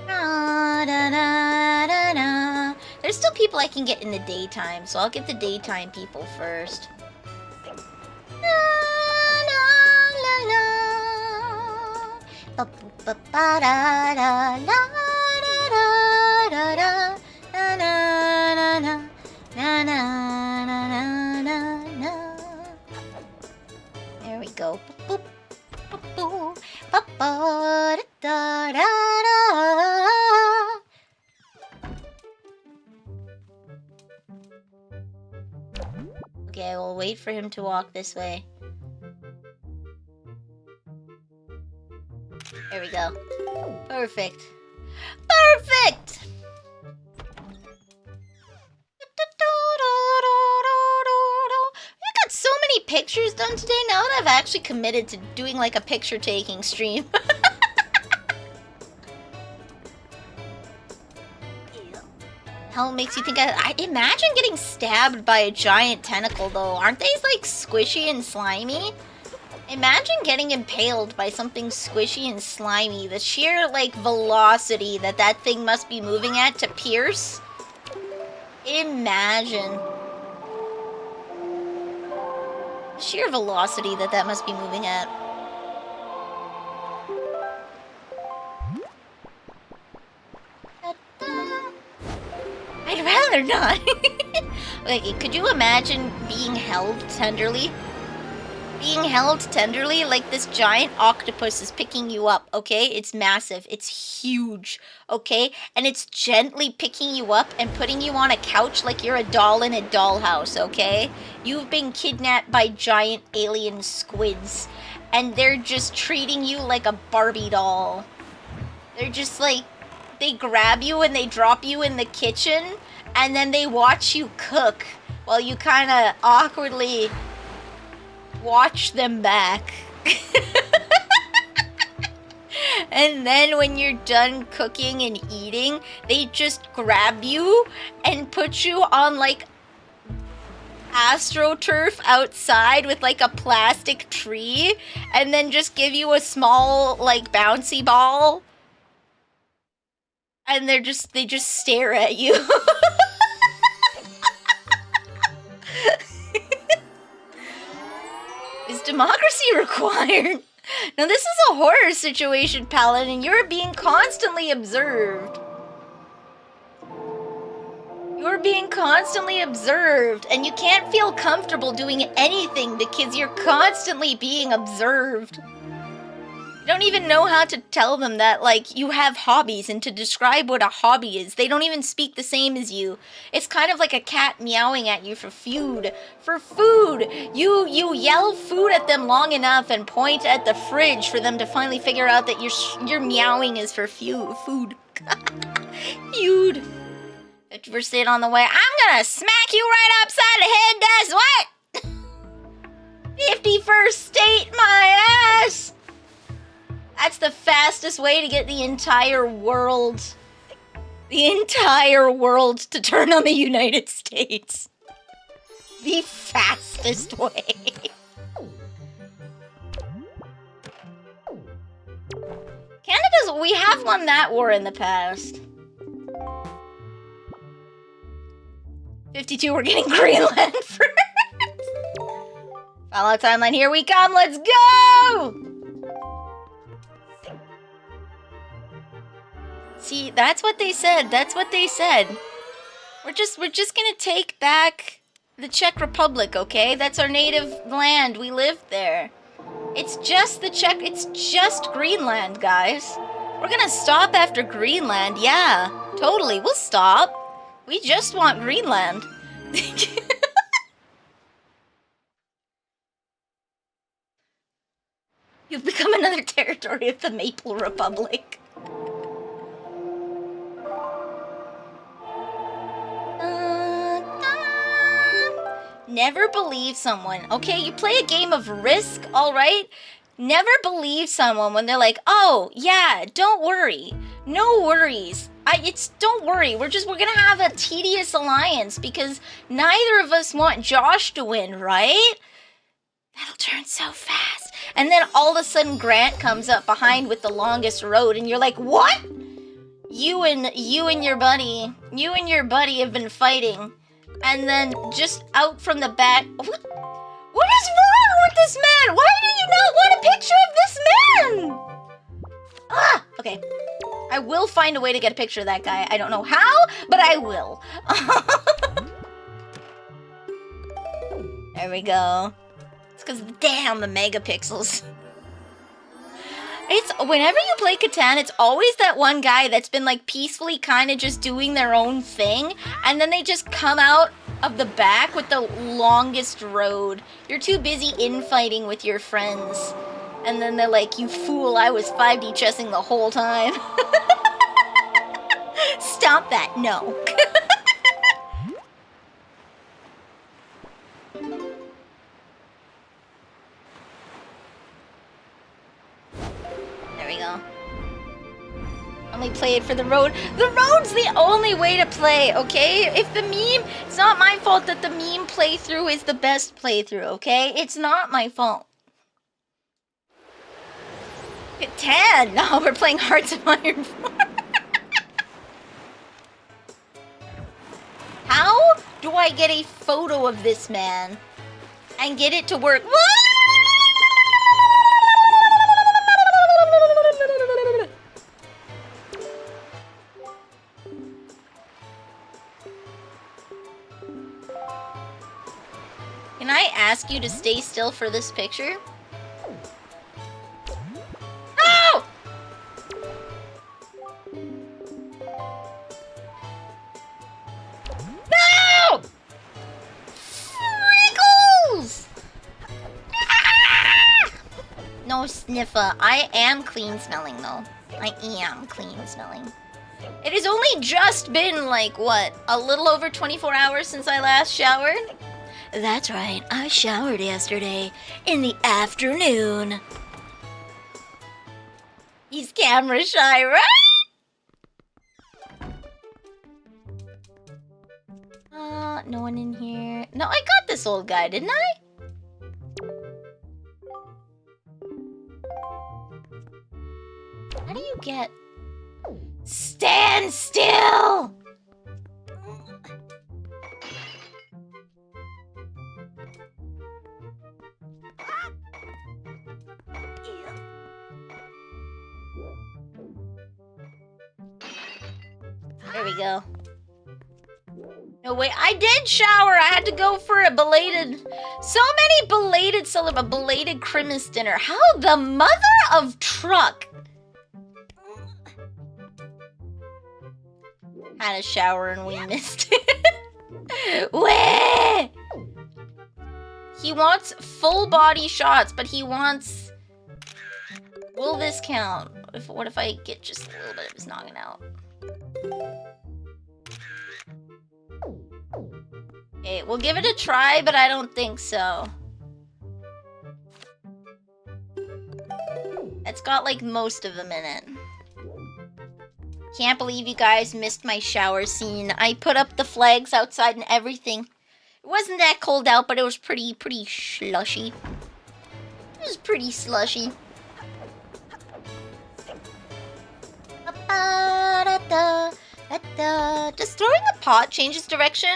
Da, da, da, da, da. There's still people I can get in the daytime, so I'll get the daytime people first. There we go. Okay, we'll wait for him to walk this way. There we go. Perfect. Perfect! We got so many pictures done today now that I've actually committed to doing like a picture taking stream. Hell makes you think I imagine getting stabbed by a giant tentacle though. Aren't they like squishy and slimy? Imagine getting impaled by something squishy and slimy. The sheer like velocity that that thing must be moving at to pierce. Imagine. Sheer velocity that that must be moving at. I'd rather not. Like, could you imagine being held tenderly? Being held tenderly, like this giant octopus is picking you up, okay? It's massive. It's huge, okay? And it's gently picking you up and putting you on a couch like you're a doll in a dollhouse, okay? You've been kidnapped by giant alien squids, and they're just treating you like a Barbie doll. They're just like, they grab you and they drop you in the kitchen, and then they watch you cook while you kind of awkwardly watch them back. And then when you're done cooking and eating, they just grab you and put you on like AstroTurf outside with like a plastic tree, and then just give you a small like bouncy ball, and they just stare at you. Is democracy required? Now this is a horror situation, Paladin. You're being constantly observed. You're being constantly observed, and you can't feel comfortable doing anything because you're constantly being observed. You don't even know how to tell them that, like, you have hobbies, and to describe what a hobby is. They don't even speak the same as you. It's kind of like a cat meowing at you for food. For food! You yell food at them long enough and point at the fridge for them to finally figure out that your meowing is for food. Food. If we're sitting on the way, I'm gonna smack you right upside the head, that's what? 51st state, my ass! That's the fastest way to get the entire world to turn on the United States. The fastest way. We have won that war in the past. 52, we're getting Greenland first. Fallout timeline, here we come, let's go! See, that's what they said. That's what they said. We're just gonna take back the Czech Republic, okay? That's our native land. We live there. It's just it's just Greenland, guys. We're gonna stop after Greenland, yeah. Totally, we'll stop. We just want Greenland. You've become another territory of the Maple Republic. Never believe someone. Okay, you play a game of Risk, alright? Never believe someone when they're like, oh, yeah, don't worry. No worries. Don't worry. We're gonna have a tedious alliance because neither of us want Josh to win, right? That'll turn so fast. And then all of a sudden Grant comes up behind with the longest road and you're like, what? You and your buddy have been fighting. And then just out from the back, what is wrong with this man? Why do you not want a picture of this man? Ah, okay. I will find a way to get a picture of that guy. I don't know how, but I will. There we go. It's because, damn, the megapixels. It's, whenever you play Catan, it's always that one guy that's been, like, peacefully kind of just doing their own thing, and then they just come out of the back with the longest road. You're too busy infighting with your friends. And then they're like, you fool, I was 5D chessing the whole time. Stop that, no. There we go. Only play it for the road. The road's the only way to play, okay? If the meme, it's not my fault that the meme playthrough is the best playthrough, okay? It's not my fault. 10! No, we're playing Hearts of Iron 4. How do I get a photo of this man and get it to work? Can I ask you to stay still for this picture? No! No! Freckles! Ah! No sniffer. I am clean smelling though. I am clean smelling. It has only just been like, what, a little over 24 hours since I last showered? That's right, I showered yesterday in the afternoon. He's camera shy, right? No one in here. No, I got this old guy, didn't I? How do you get... Stand still! There we go. No, wait, I did shower. I had to go for a belated... So many belated a belated Christmas dinner. How the mother of truck? Had a shower and we missed it. Wait! He wants full body shots, but he wants... Will this count? What if I get just a little bit of his noggin out? Okay, we'll give it a try, but I don't think so. It's got like most of them in it. Can't believe you guys missed my shower scene. I put up the flags outside and everything. It wasn't that cold out, but it was pretty slushy. It was pretty slushy. Does throwing a pot changes direction?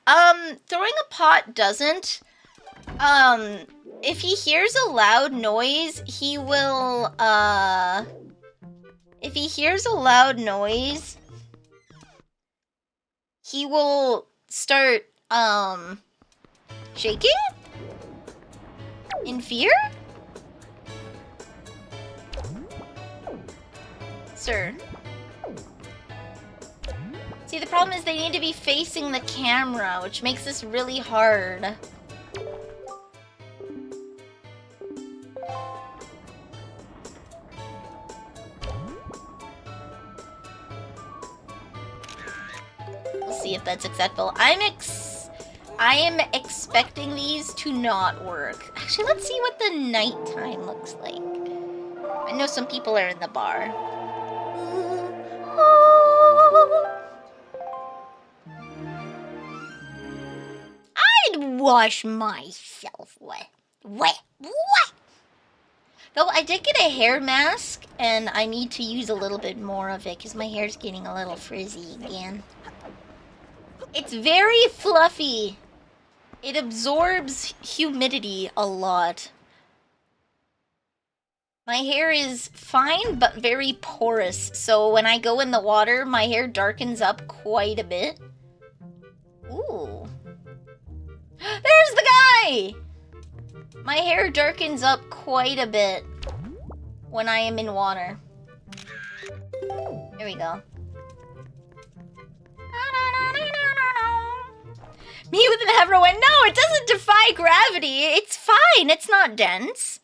Throwing a pot doesn't. If he hears a loud noise, he will, if he hears a loud noise, he will start, Shaking? In fear? Sir. See, the problem is they need to be facing the camera, which makes this really hard. We'll see if that's acceptable. I am expecting these to not work. Actually, let's see what the nighttime looks like. I know some people are in the bar. I'd wash myself wet. Though I did get a hair mask, and I need to use a little bit more of it because my hair's getting a little frizzy again. It's very fluffy. It absorbs humidity a lot. My hair is fine, but very porous, so when I go in the water, my hair darkens up quite a bit. Ooh. There's the guy! My hair darkens up quite a bit when I am in water. There we go. Me with an afro went, no, it doesn't defy gravity. It's fine. It's not dense.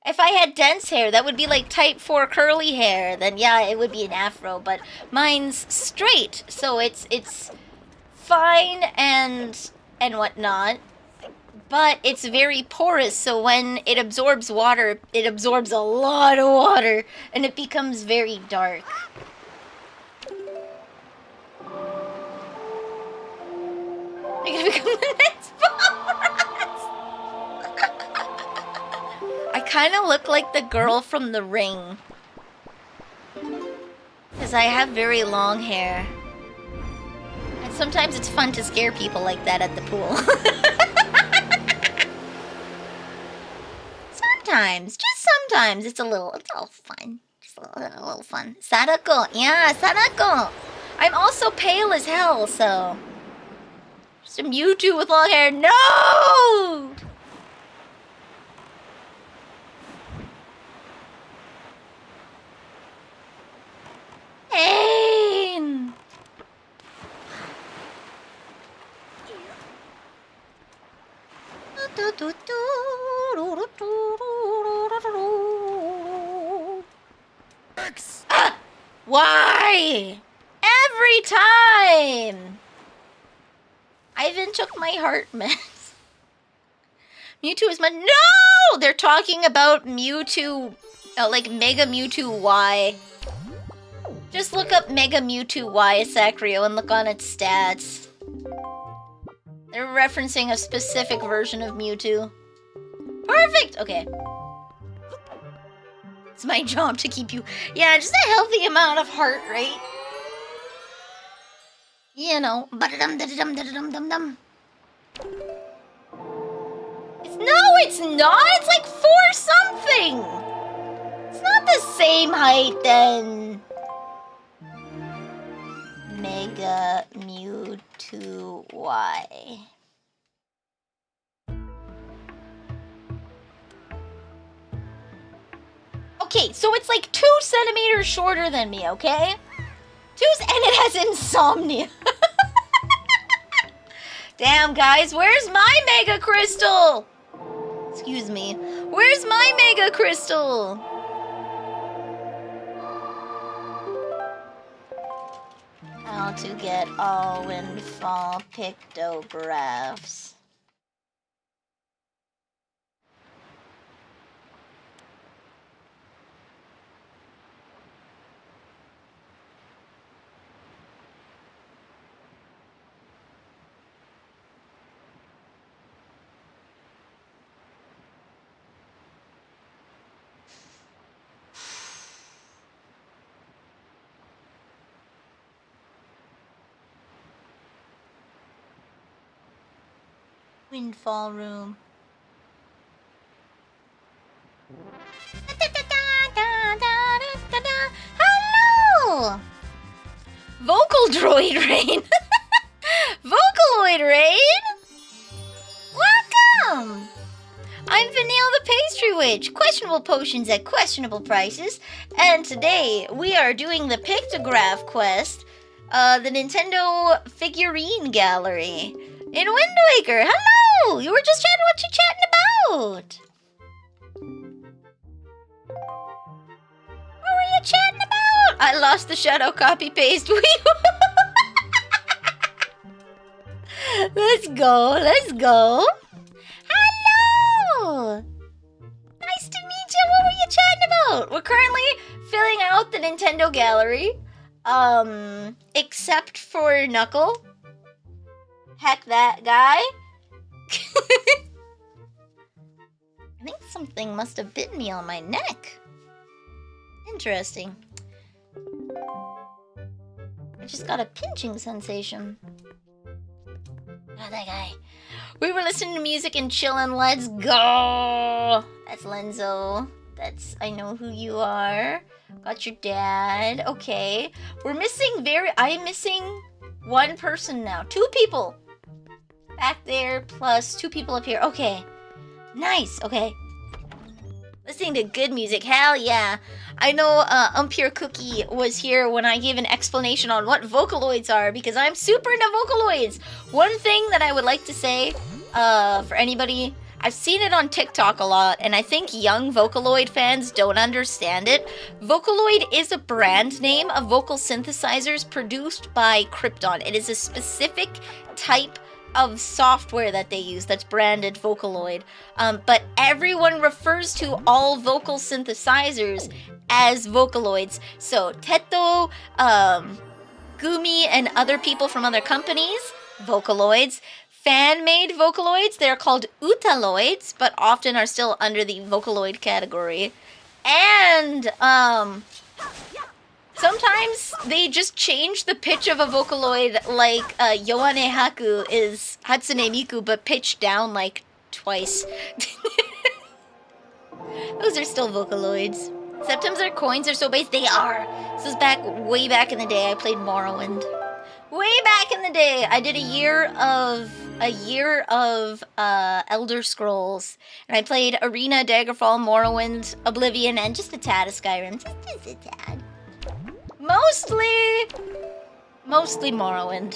If I had dense hair, that would be like type 4 curly hair. Then yeah, it would be an afro. But mine's straight, so it's fine and whatnot. But it's very porous, so when it absorbs water, it absorbs a lot of water, and it becomes very dark. I'm gonna become the next boss! I kind of look like the girl from The Ring. Because I have very long hair. And sometimes it's fun to scare people like that at the pool. Sometimes, just sometimes, it's a little fun. Just a little fun. Sadako, yeah, Sadako! I'm also pale as hell, so... Just a Mewtwo with long hair, no! Pain! Ah! Why? Every time! I even took my heart meds. Mewtwo is my... No! They're talking about Mewtwo... like Mega Mewtwo Y. Just look up Mega Mewtwo Y Sacrio and look on its stats. They're referencing a specific version of Mewtwo. Perfect! Okay. It's my job to keep you... Yeah, just a healthy amount of heart rate. You know. Ba-da-dum-da-da-dum-da-da-dum-dum-dum. No, it's not! It's like 4 something! It's not the same height then. Mega Mewtwo Y. Okay, so it's like 2 centimeters shorter than me, okay? And it has insomnia. Damn, guys, where's my Mega Crystal? Excuse me. Where's my Mega Crystal? How to get all windfall pictographs. Windfall room. Hello! Vocaloid Rain! Vocaloid Rain! Welcome! questionable potions at questionable prices. And today we are doing the Pictograph quest, the Nintendo figurine gallery in Wind Waker. Hello! You were just chatting. What you chatting about? What were you chatting about? I lost the shadow copy paste. Let's go. Let's go. Hello! Nice to meet you. What were you chatting about? We're currently filling out the Nintendo gallery. Except for Knuckle. Heck that guy. I think something must have bitten me on my neck. Interesting. I just got a pinching sensation. Oh, that guy. We were listening to music and chilling. Let's go. That's Lenzo. That's, I know who you are. Got your dad. Okay. I'm missing one person now. 2 people. Back there plus 2 people up here. Okay. Nice. Okay. Listening to good music. Hell yeah. I know Umpire Cookie was here when I gave an explanation on what Vocaloids are, because I'm super into Vocaloids. One thing that I would like to say for anybody, I've seen it on TikTok a lot, and I think young Vocaloid fans don't understand it. Vocaloid is a brand name of vocal synthesizers produced by Krypton. It is a specific type of software that they use that's branded Vocaloid. But everyone refers to all vocal synthesizers as Vocaloids. So Teto, Gumi, and other people from other companies, Vocaloids. Fan-made Vocaloids, they're called Utaloids, but often are still under the Vocaloid category. And, sometimes they just change the pitch of a Vocaloid, like Yoane Haku is Hatsune Miku, but pitched down like twice. Those are still Vocaloids. Septums are coins or so base. They are. This is way back in the day. I played Morrowind. Way back in the day, I did a year of Elder Scrolls, and I played Arena, Daggerfall, Morrowind, Oblivion, and just a tad of Skyrim. Just a tad. Mostly Morrowind.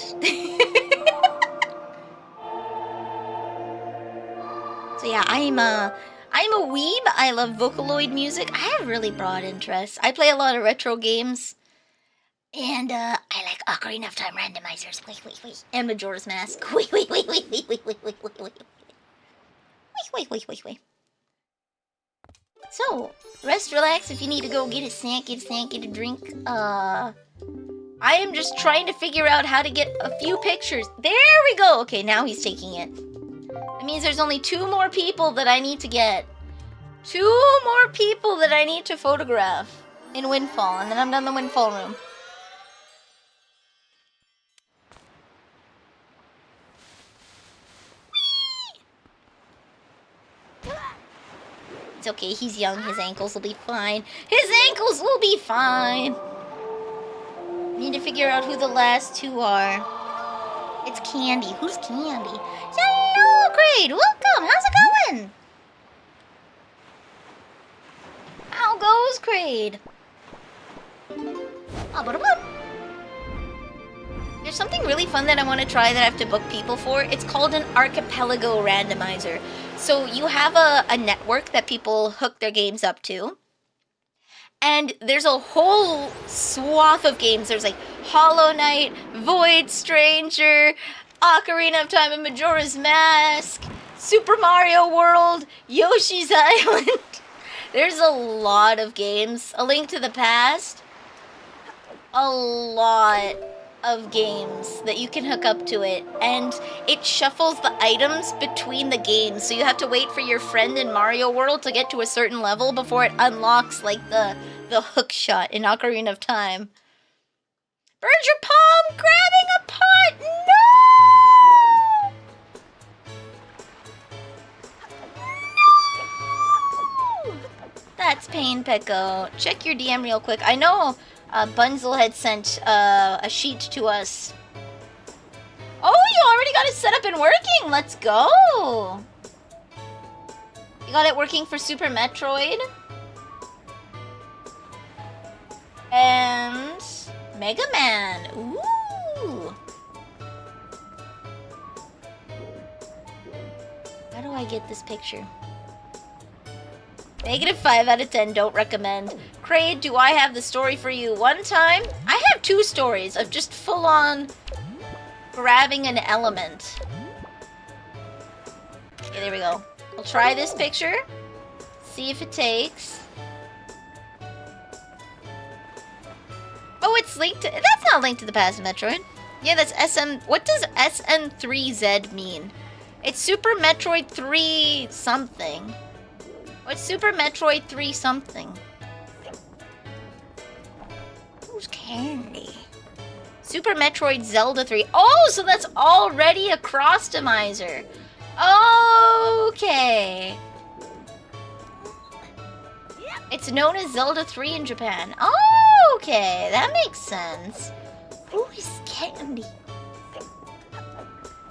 So yeah, I'm a weeb. I love Vocaloid music. I have really broad interests. I play a lot of retro games. And, I like Ocarina of Time randomizers. Wait. And Majora's Mask. Wait. So, rest, relax. If you need to go get a snack, get a drink. I am just trying to figure out how to get a few pictures. There we go. Okay, now he's taking it. That means there's only 2 more people that I need to get. 2 more people that I need to photograph in Windfall, and then I'm done the Windfall room. It's okay, he's young, his ankles will be fine. His ankles will be fine! Need to figure out who the last 2 are. It's Candy. Who's Candy? Hello, Grade! Welcome! How's it going? How goes, Grade? There's something really fun that I want to try that I have to book people for. It's called an archipelago randomizer. So you have a network that people hook their games up to. And there's a whole swath of games. There's like Hollow Knight, Void Stranger, Ocarina of Time and Majora's Mask, Super Mario World, Yoshi's Island. There's a lot of games. A Link to the Past. A lot of games that you can hook up to it, and it shuffles the items between the games, so you have to wait for your friend in Mario World to get to a certain level before it unlocks like the hook shot in Ocarina of Time. Burns your palm grabbing a pot! No! That's pain, Pecco. Check your DM real quick. I know Bunzel had sent a sheet to us. Oh, you already got it set up and working! Let's go! You got it working for Super Metroid? Mega Man. Ooh. How do I get this picture? -5 out of 10, don't recommend. Kraid, do I have the story for you? One time, I have 2 stories of just full-on grabbing an element. Okay, there we go. I'll try this picture. See if it takes. Oh, it's linked to... That's not linked to the past Metroid. Yeah, that's SM... What does SN3Z mean? It's Super Metroid 3 something. What's Super Metroid 3 something? Who's Candy? Super Metroid Zelda 3. Oh, so that's already a cross-demizer. Okay. It's known as Zelda 3 in Japan. Oh, okay. That makes sense. Who is Candy?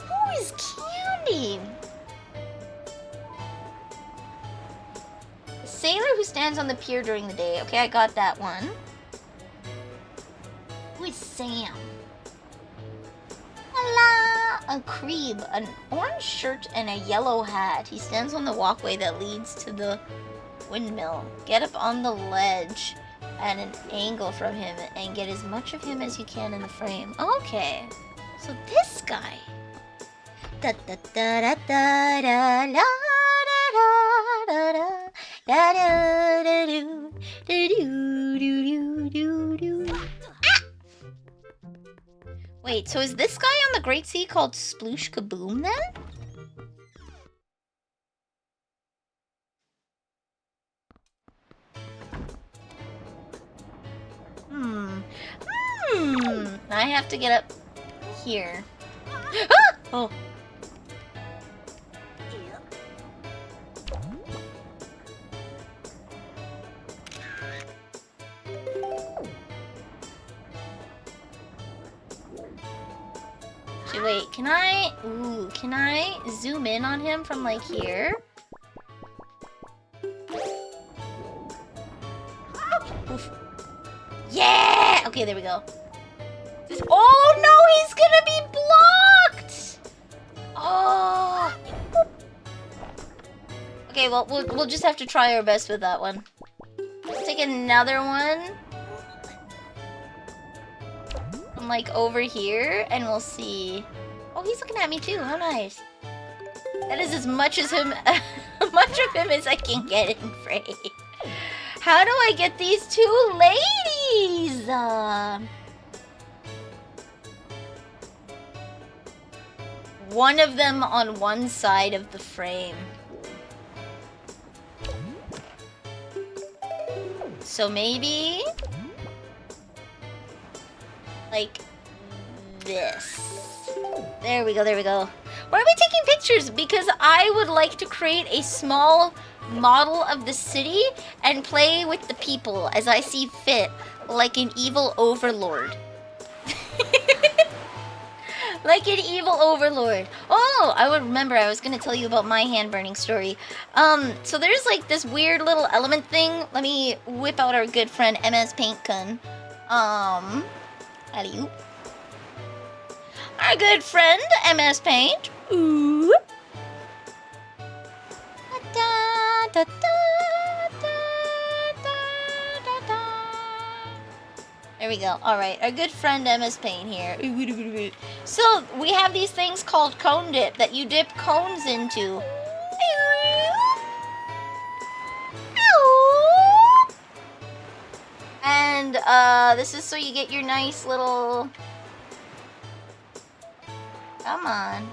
Who is Candy? The sailor who stands on the pier during the day. Okay, I got that one. Who is Sam? Voila! A creeb, an orange shirt and a yellow hat. He stands on the walkway that leads to the windmill. Get up on the ledge at an angle from him and get as much of him as you can in the frame. Okay, so this guy. Da da da da da da da da da da da da do do do do do. Wait, so is this guy on the Great Sea called Sploosh Kaboom then? I have to get up here. Ah! Oh. Okay, wait, can I zoom in on him from like here? Oof. Yeah! Okay, there we go. Oh no, he's gonna be blocked! Oh. Okay, well, we'll just have to try our best with that one. Let's take another one. From like over here, and we'll see. Oh, he's looking at me too. How nice. That is as much as him, much of him as I can get in frame. How do I get these 2 ladies? One of them on one side of the frame. So maybe like this. There we go, there we go. Why are we taking pictures? Because I would like to create a small model of the city and play with the people as I see fit, like an evil overlord. Like an evil overlord. Oh, I would remember I was gonna tell you about my hand burning story. So there's like this weird little element thing. Let me whip out our good friend MS Paint Kun. Alley-oop. Our good friend MS Paint. Ooh. Da, da, da, da, da, da, da. There we go. Alright, our good friend MS Paint here. So, we have these things called cone dip that you dip cones into. And, this is so you get your nice little... Come on.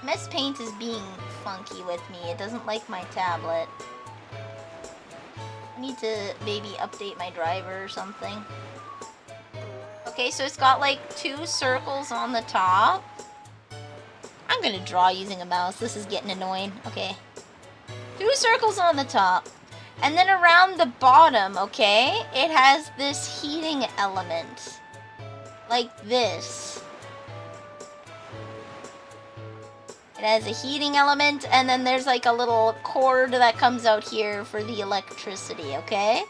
MS Paint is being funky with me. It doesn't like my tablet. I need to maybe update my driver or something. Okay, so it's got like 2 circles on the top. I'm gonna draw using a mouse. This is getting annoying. Okay. 2 circles on the top. And then around the bottom, okay, it has this heating element. Like this. It has a heating element, and then there's like a little cord that comes out here for the electricity, okay?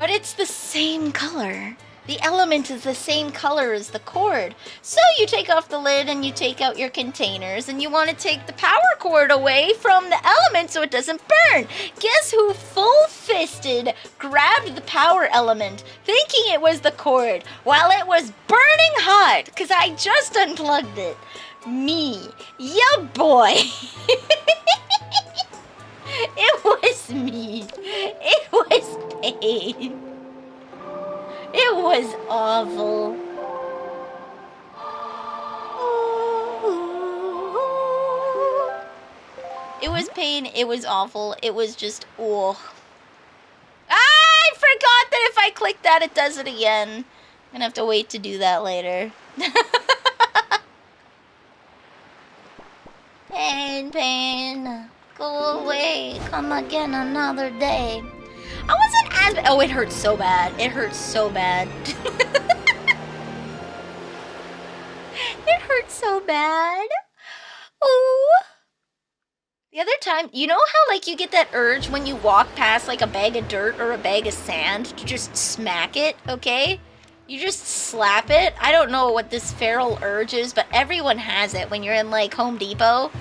But it's the same color. The element is the same color as the cord. So you take off the lid and you take out your containers and you want to take the power cord away from the element so it doesn't burn. Guess who full-fisted grabbed the power element thinking it was the cord while it was burning hot because I just unplugged it. Me. Yeah, boy. It was me. It was pain. It was awful. It was pain. It was awful. It was just, oh. I forgot that if I click that, it does it again. I'm gonna have to wait to do that later. Pain, pain. Go away. Come again another day. I wasn't as... Oh, it hurts so bad. It hurts so bad. It hurts so bad. Oh. The other time, you know how, like, you get that urge when you walk past, like, a bag of dirt or a bag of sand to just smack it, okay? You just slap it. I don't know what this feral urge is, but everyone has it when you're in, like, Home Depot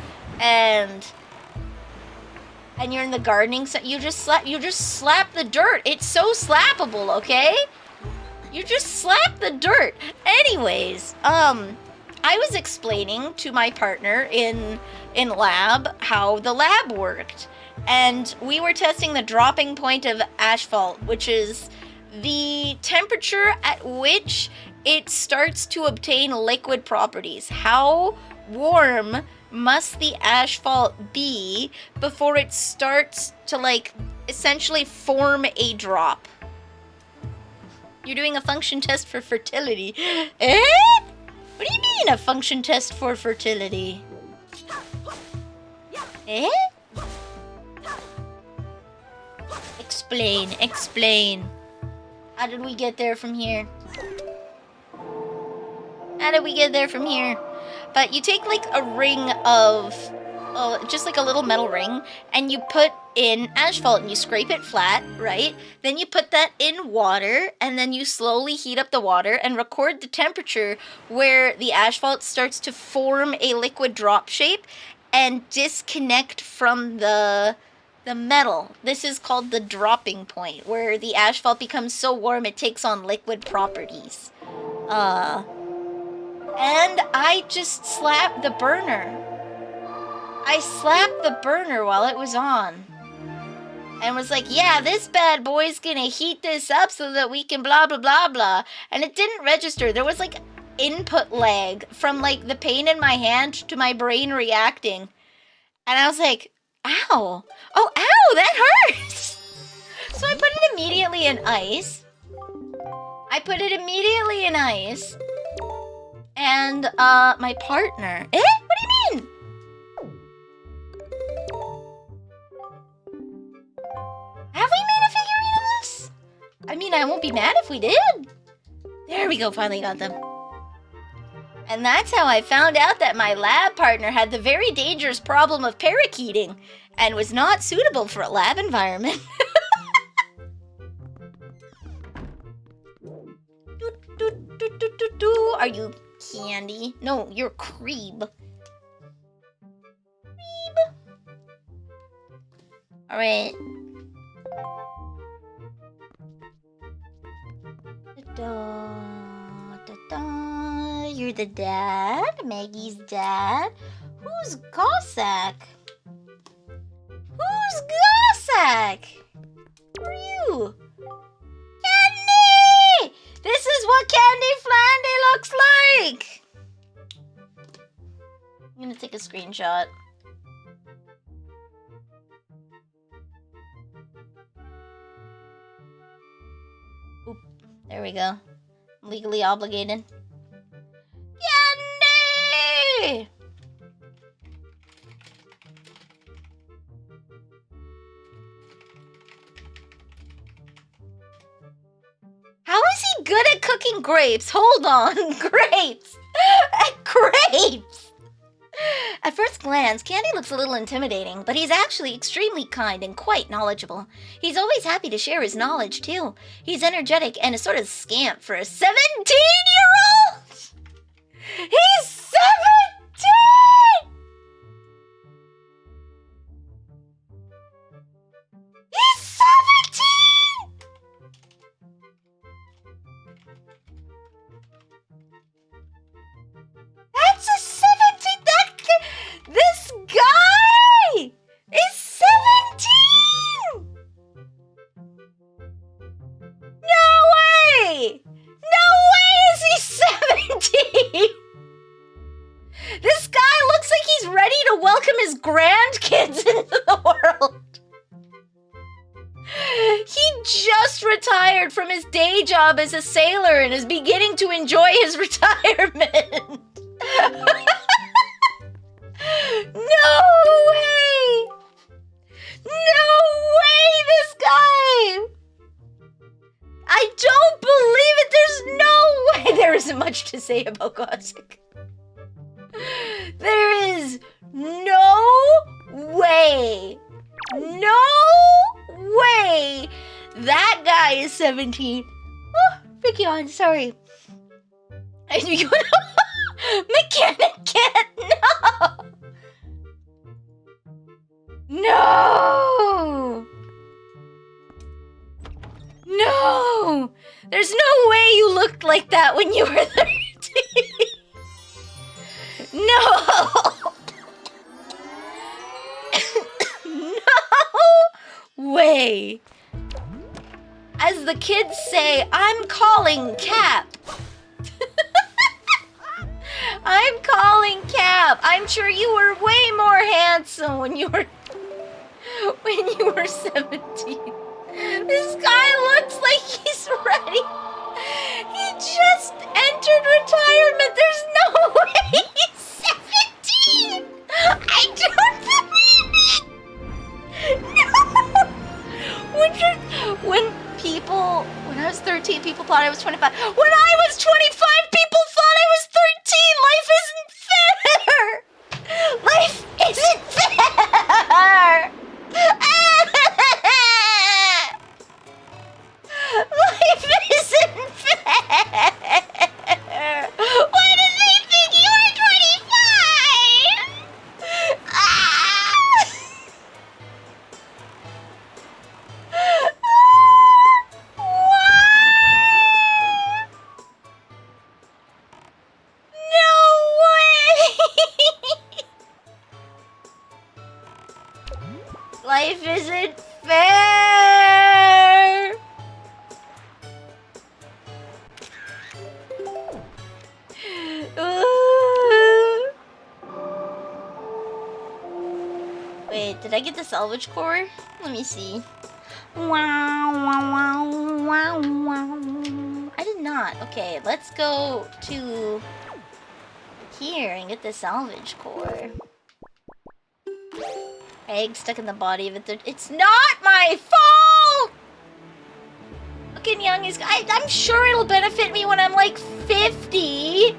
and you're in the gardening, so you just slap the dirt. It's so slappable, okay? You just slap the dirt. Anyways, I was explaining to my partner in lab how the lab worked, and we were testing the dropping point of asphalt, which is the temperature at which it starts to obtain liquid properties. How warm must the asphalt be before it starts to, like, essentially form a drop? You're doing a function test for fertility. Eh? What do you mean a function test for fertility? Eh? Explain, explain. How did we get there from here? How did we get there from here? But you take, like, a ring of, just like a little metal ring, and you put in asphalt and you scrape it flat, right? Then you put that in water, and then you slowly heat up the water and record the temperature where the asphalt starts to form a liquid drop shape and disconnect from the metal. This is called the dropping point, where the asphalt becomes so warm it takes on liquid properties. And I just slapped the burner. I slapped the burner while it was on. And was like, yeah, this bad boy's gonna heat this up so that we can blah, blah, blah, blah. And it didn't register. There was, like, input lag from, like, the pain in my hand to my brain reacting. And I was like, ow. Oh, ow, that hurts. So I put it immediately in ice. And, my partner... Eh? What do you mean? Have we made a figurine of this? I mean, I won't be mad if we did. There we go, finally got them. And that's how I found out that my lab partner had the very dangerous problem of parakeeting and was not suitable for a lab environment. Are you candy? No, you're Creeb. Alright. You're the dad? Maggie's dad? Who's Gossack? Who's Gossack? Who are you? Candy! This is what Candy Flandy looks like! I'm gonna take a screenshot. Oop, there we go. I'm legally obligated. Candy! How is he good at cooking grapes? Hold on, grapes! Grapes! At first glance, Candy looks a little intimidating, but he's actually extremely kind and quite knowledgeable. He's always happy to share his knowledge, too. He's energetic and a sort of scamp for a 17-year-old! He's 17! He's 17! That's a 17! This guy is 17! No way! No way is he 17! This guy looks like he's ready to welcome his grandkids into the world. He just retired from his day job as a sailor and is beginning to enjoy his retirement. No way! No way, this guy! I don't believe it! There's no way! There isn't much to say about Gossick. There is no way! No way! That guy is 17. Oh, Ricky on, sorry. Mechanic cat, no! No! No! There's no way you looked like that when you were 13. No! No way! As the kids say, I'm calling Cap. I'm calling Cap. I'm sure you were way more handsome when you were 17. This guy looks like he's ready. He just entered retirement. There's no way he's 17. I don't believe it. No. When I was 13, people thought I was 25. When I was 25, people thought I was 13. Life isn't fair. Life isn't fair. Why did they think you were 25? No way! Life isn't fair. Wait, did I get the salvage core? Let me see. Wow, wow, wow, wow, wow. I did not. Okay, let's go to here and get the salvage core. Egg stuck in the body of it. It's not my fault! Looking young is... I'm sure it'll benefit me when I'm like 50.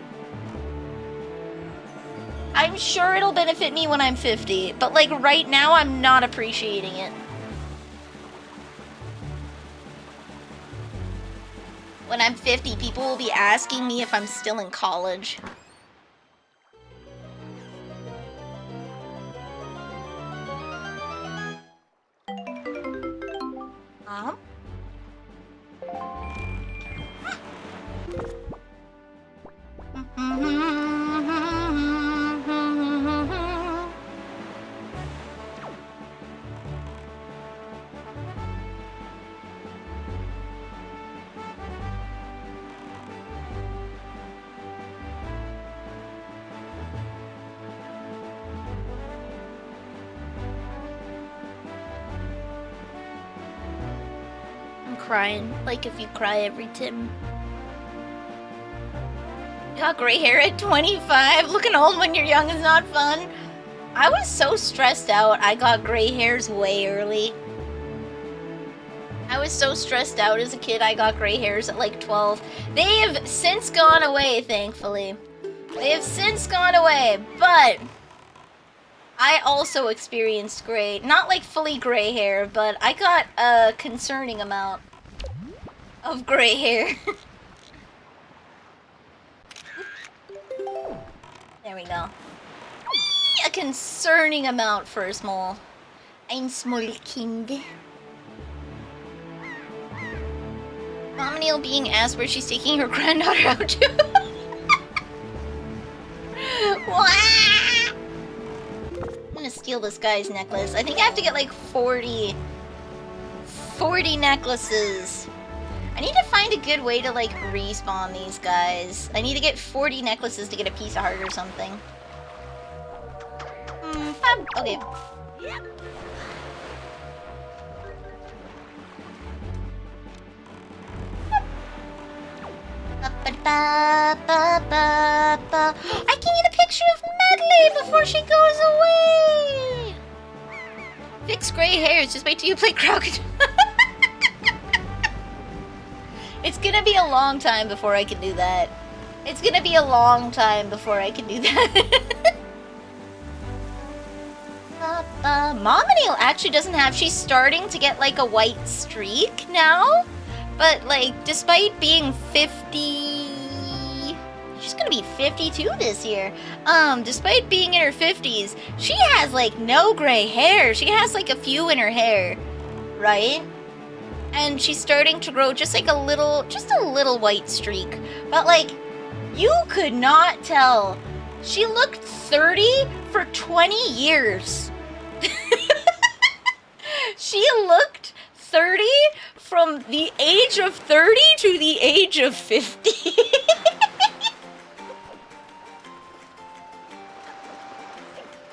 I'm sure it'll benefit me when I'm 50. But like right now, I'm not appreciating it. When I'm 50, people will be asking me if I'm still in college. Crying, like if you cry every Tim. Got gray hair at 25. Looking old when you're young is not fun. I was so stressed out. I got gray hairs way early. I was so stressed out as a kid. I got gray hairs at like 12. They have since gone away, thankfully. They have since gone away, but I also experienced gray, not like fully gray hair, but I got a concerning amount of gray hair. There we go. A concerning amount for a small. Ein small kind. Mom Neil being asked where she's taking her granddaughter out to. Wah! I'm gonna steal this guy's necklace. I think I have to get like 40 necklaces. I need to find a good way to like respawn these guys. I need to get 40 necklaces to get a piece of heart or something. Okay. I can get a picture of Medley before she goes away! Fix gray hairs, just wait till you play Crockett. It's gonna be a long time before I can do that. It's gonna be a long time before I can do that. Mom Neil actually doesn't have, she's starting to get like a white streak now. But like, despite being 50, she's gonna be 52 this year. Despite being in her 50s, she has like no gray hair. She has like a few in her hair, right? And she's starting to grow just like a little white streak. But like, you could not tell. She looked 30 for 20 years. She looked 30 from the age of 30 to the age of 50.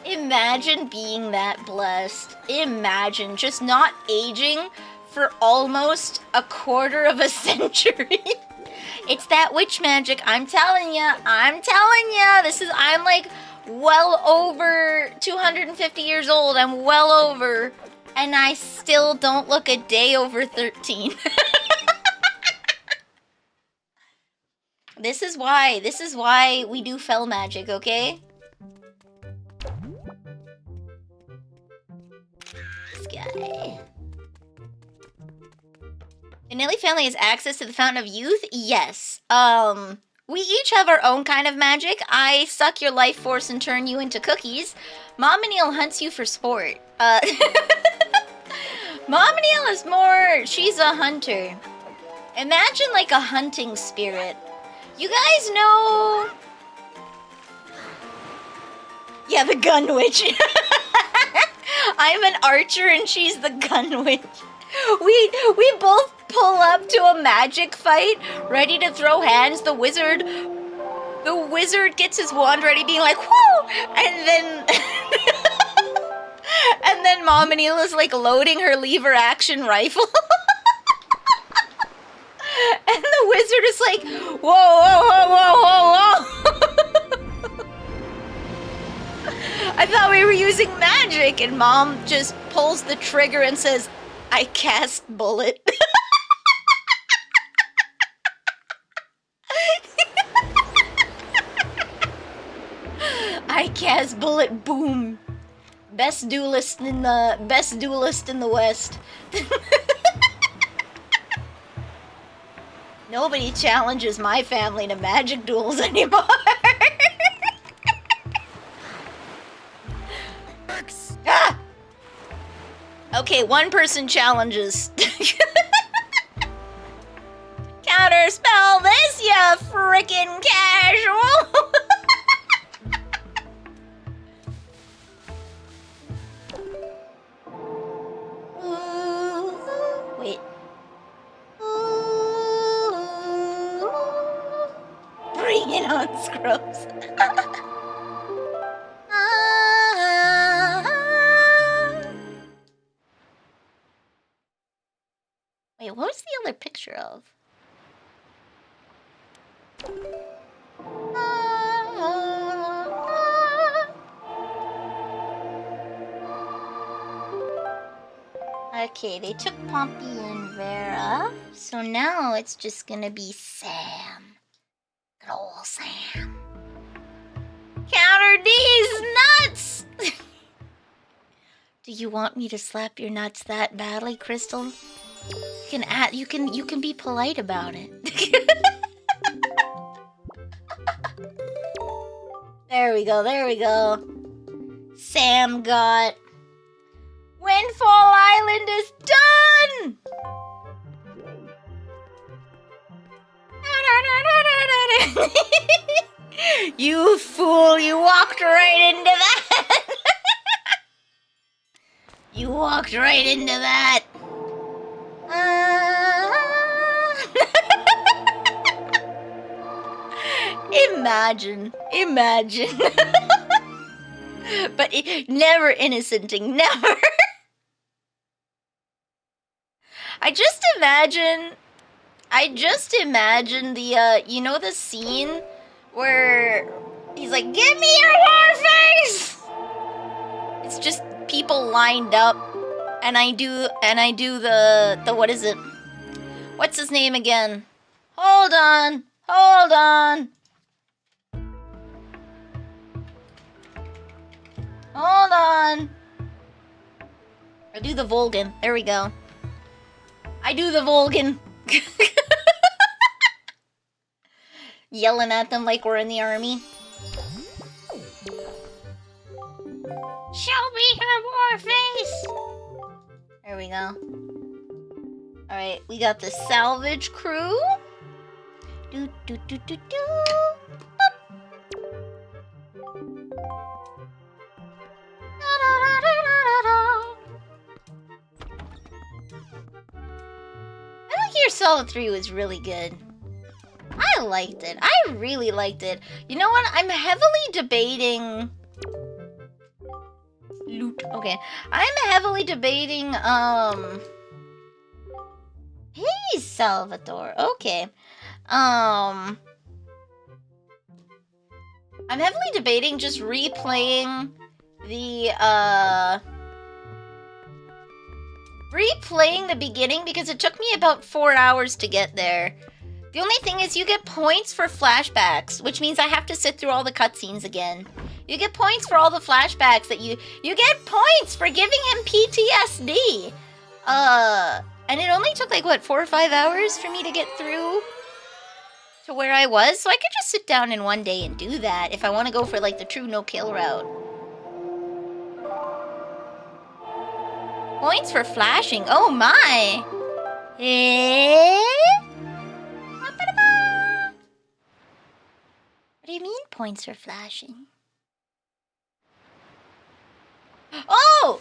Imagine being that blessed. Imagine just not aging for almost a quarter of a century. It's that witch magic, I'm telling ya. I'm like well over 250 years old. I'm well over, and I still don't look a day over 13. This is why we do fell magic, okay? This guy. The Nelly family has access to the Fountain of Youth? Yes. We each have our own kind of magic. I suck your life force and turn you into cookies. Mom and Neil hunts you for sport. Mom and Neil is more, she's a hunter. Imagine like a hunting spirit. You guys know... Yeah, the gun witch. I'm an archer and she's the gun witch. We both pull up to a magic fight, ready to throw hands. The wizard gets his wand ready, being like, whoo! And then... and then Mom Neil is like loading her lever action rifle. And the wizard is like, whoa, whoa, whoa, whoa, whoa, whoa. I thought we were using magic. And Mom just pulls the trigger and says, I cast bullet. I cast bullet, boom. Best duelist in the West. Nobody challenges my family to magic duels anymore. Ah! Okay, one person challenges. Counterspell this, you frickin' casual! Wait. Bring it on, Scrubs. Wait, what was the other picture of? Okay, they took Pompey and Vera, so now it's just gonna be Sam. Good old Sam. Counter these nuts! Do you want me to slap your nuts that badly, Crystal? You can be polite about it. There we go, there we go. Sam got Windfall Island is done! You fool, you walked right into that! You walked right into that! Imagine. But never innocenting, never. I just imagine the, you know the scene where he's like, give me your war face! It's just people lined up, and I do the what is it? What's his name again? Hold on. I do the Volgan. There we go. I do the Volgan. Yelling at them like we're in the army. Show me her war face! There we go. Alright, we got the salvage crew. Do. Metal Gear Solid 3 was really good. I liked it. I really liked it. You know what? I'm heavily debating... Loot. Okay. I'm heavily debating, Hey, Salvatore. Okay. I'm heavily debating just replaying the, replaying the beginning because it took me about 4 hours to get there. The only thing is you get points for flashbacks, which means I have to sit through all the cutscenes again. You get points for all the flashbacks that you get points for giving him PTSD. And it only took like, what, 4 or 5 hours for me to get through to where I was? So I could just sit down in one day and do that if I want to go for like the true no-kill route. Points for flashing. Oh my. What do you mean points for flashing? Oh!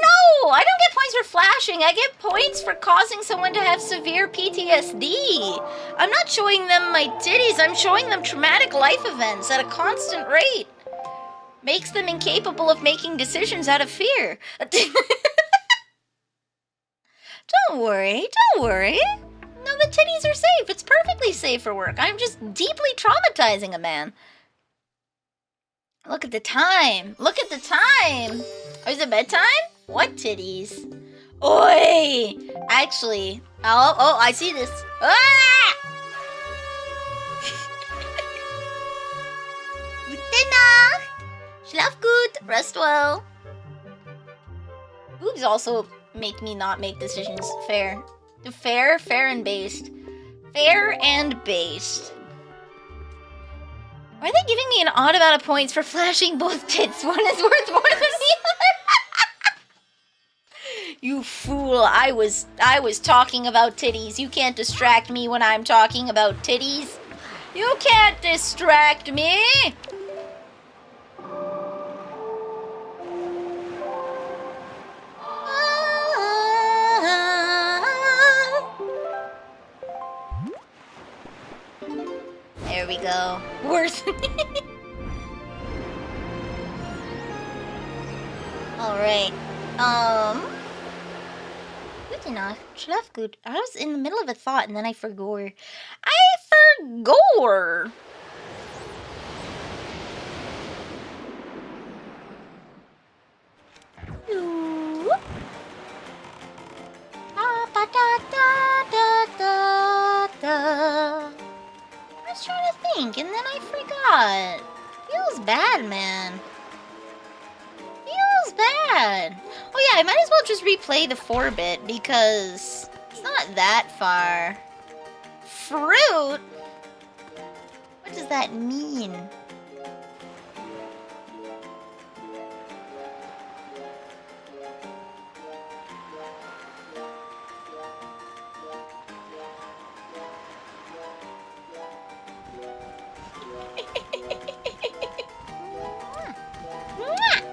No! I don't get points for flashing. I get points for causing someone to have severe PTSD. I'm not showing them my titties. I'm showing them traumatic life events at a constant rate. Makes them incapable of making decisions out of fear. Don't worry. No, the titties are safe. It's perfectly safe for work. I'm just deeply traumatizing a man. Look at the time. Oh, is it bedtime? What titties? Oi! Actually, oh, I see this. Ah! Gute Nacht. Schlaf gut. Rest well. Boobs also make me not make decisions fair. Fair and based. Fair and based. Why are they giving me an odd amount of points for flashing both tits? One is worth more than the other. You fool, I was talking about titties. You can't distract me when I'm talking about titties. You can't distract me. There we go. Worth. Alright. Gute Nacht. Schlaf gut. I was in the middle of a thought and then I forgot. I was trying to think, and then I forgot. Feels bad, man. Feels bad. Oh yeah, I might as well just replay the 4-bit because it's not that far. Fruit? What does that mean?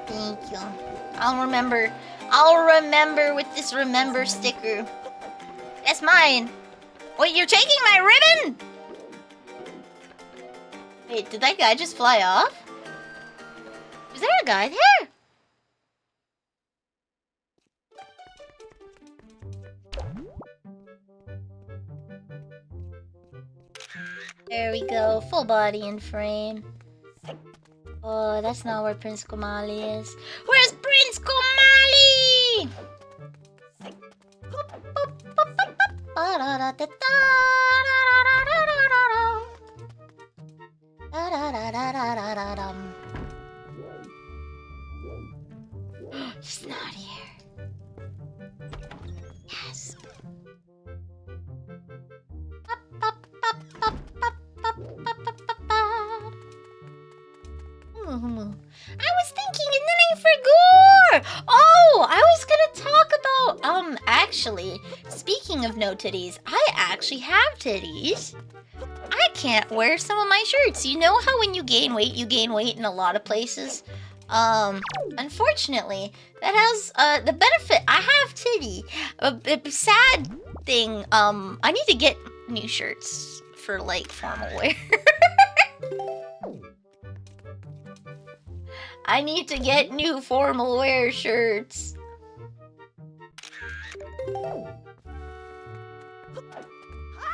Thank you. I'll remember with this remember sticker. That's mine. Wait, you're taking my ribbon? Wait, did that guy just fly off? Is there a guy there? There we go, full body in frame. Oh, that's not where Prince Komali is. Where's Prince Komali? He's not here. Yes. I was thinking and then I forgot. Oh, I was gonna talk about, actually, speaking of no titties, I actually have titties. I can't wear some of my shirts. You know how when you gain weight in a lot of places? Unfortunately, that has, the benefit, I have titty. A sad thing, I need to get new shirts for, like, formal wear. I need to get new formal wear shirts.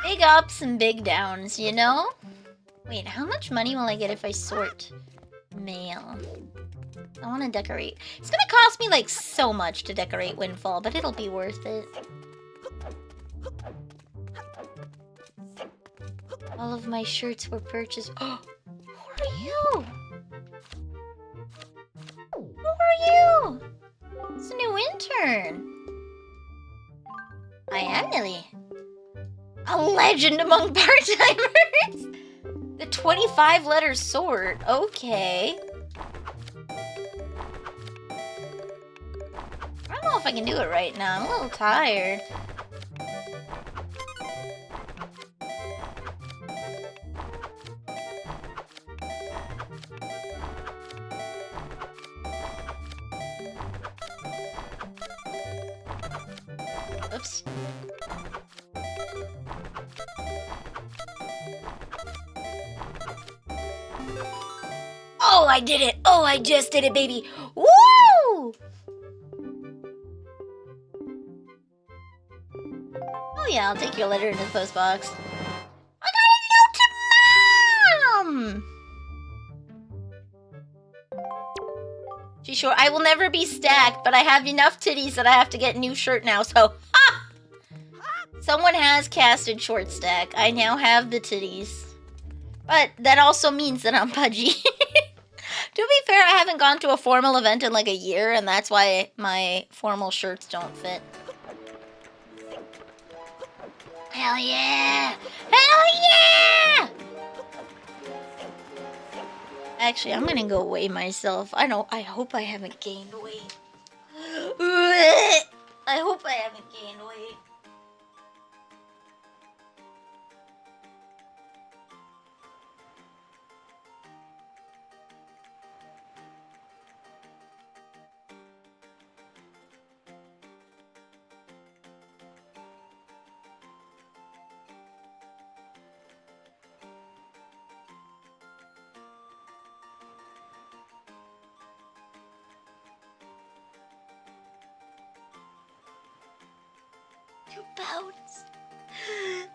Big ups and big downs, you know? Wait, how much money will I get if I sort mail? I want to decorate. It's gonna cost me, like, so much to decorate Windfall, but it'll be worth it. All of my shirts were purchased. Oh, who are you? Who are you? It's a new intern. I am Millie. A legend among part-timers. The 25-letter sort. Okay. I don't know if I can do it right now. I'm a little tired. Oops. Oh, I did it! Oh, I just did it, baby! Woo! Oh yeah, I'll take your letter into the post box. I got a note to Mom! She's sure I will never be stacked, but I have enough titties that I have to get a new shirt now, so... Ah! Someone has casted short stack. I now have the titties. But that also means that I'm pudgy. To be fair, I haven't gone to a formal event in like a year, and that's why my formal shirts don't fit. Hell yeah! Hell yeah! Actually, I'm gonna go weigh myself. I hope I haven't gained weight. I hope I haven't gained weight. Pounds.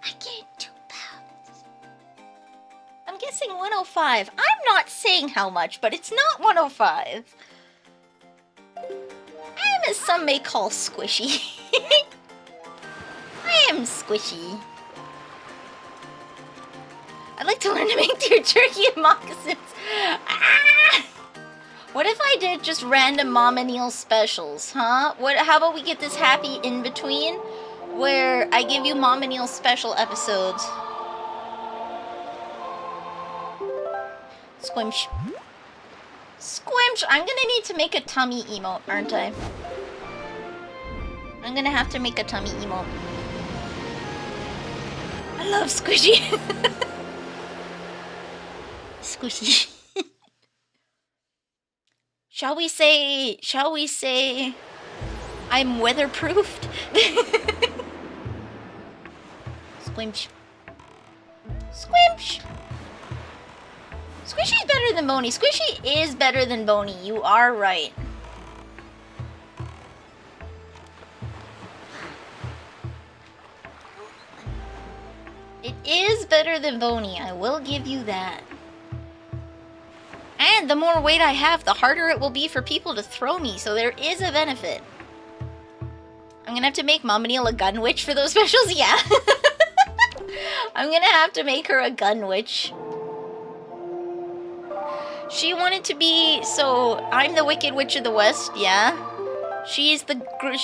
I gained 2 pounds. I'm guessing 105. I'm not saying how much, but it's not 105. I am, as some may call, squishy. I am squishy. I'd like to learn to make deer jerky and moccasins. Ah! What if I did just random Mama Neil specials, huh? How about we get this happy in between where I give you Mama Neil special episodes? Squimsh. Squimsh! I'm gonna need to make a tummy emote, aren't I? I'm gonna have to make a tummy emote. I love Squishy. Squishy. Shall we say I'm weatherproofed? Squimsh. Squimsh. Squishy's better than Boney. Squishy is better than Boney. You are right. It is better than Boney. I will give you that. And the more weight I have, the harder it will be for people to throw me. So there is a benefit. I'm gonna have to make Mama Neil a gun witch for those specials. Yeah. I'm gonna have to make her a gun witch. She wanted to be, so I'm the Wicked Witch of the West, yeah? She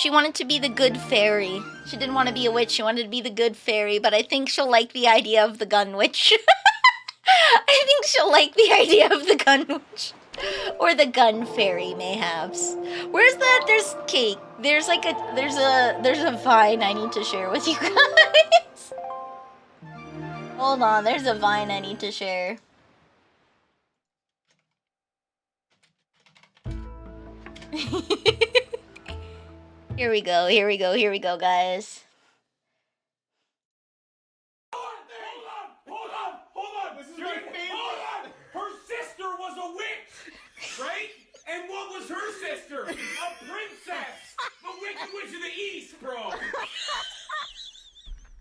wanted to be the good fairy. She didn't want to be a witch, she wanted to be the good fairy, but I think she'll like the idea of the gun witch. I think she'll like the idea of the gun witch. Or the gun fairy, mayhaps. Where's that? There's cake. There's a vine I need to share with you guys. Hold on, there's a vine I need to share. Here we go, guys. Hold on! This is my favorite. Hold on! Her sister was a witch, right? And what was her sister? A princess! The Wicked Witch of the East, bro!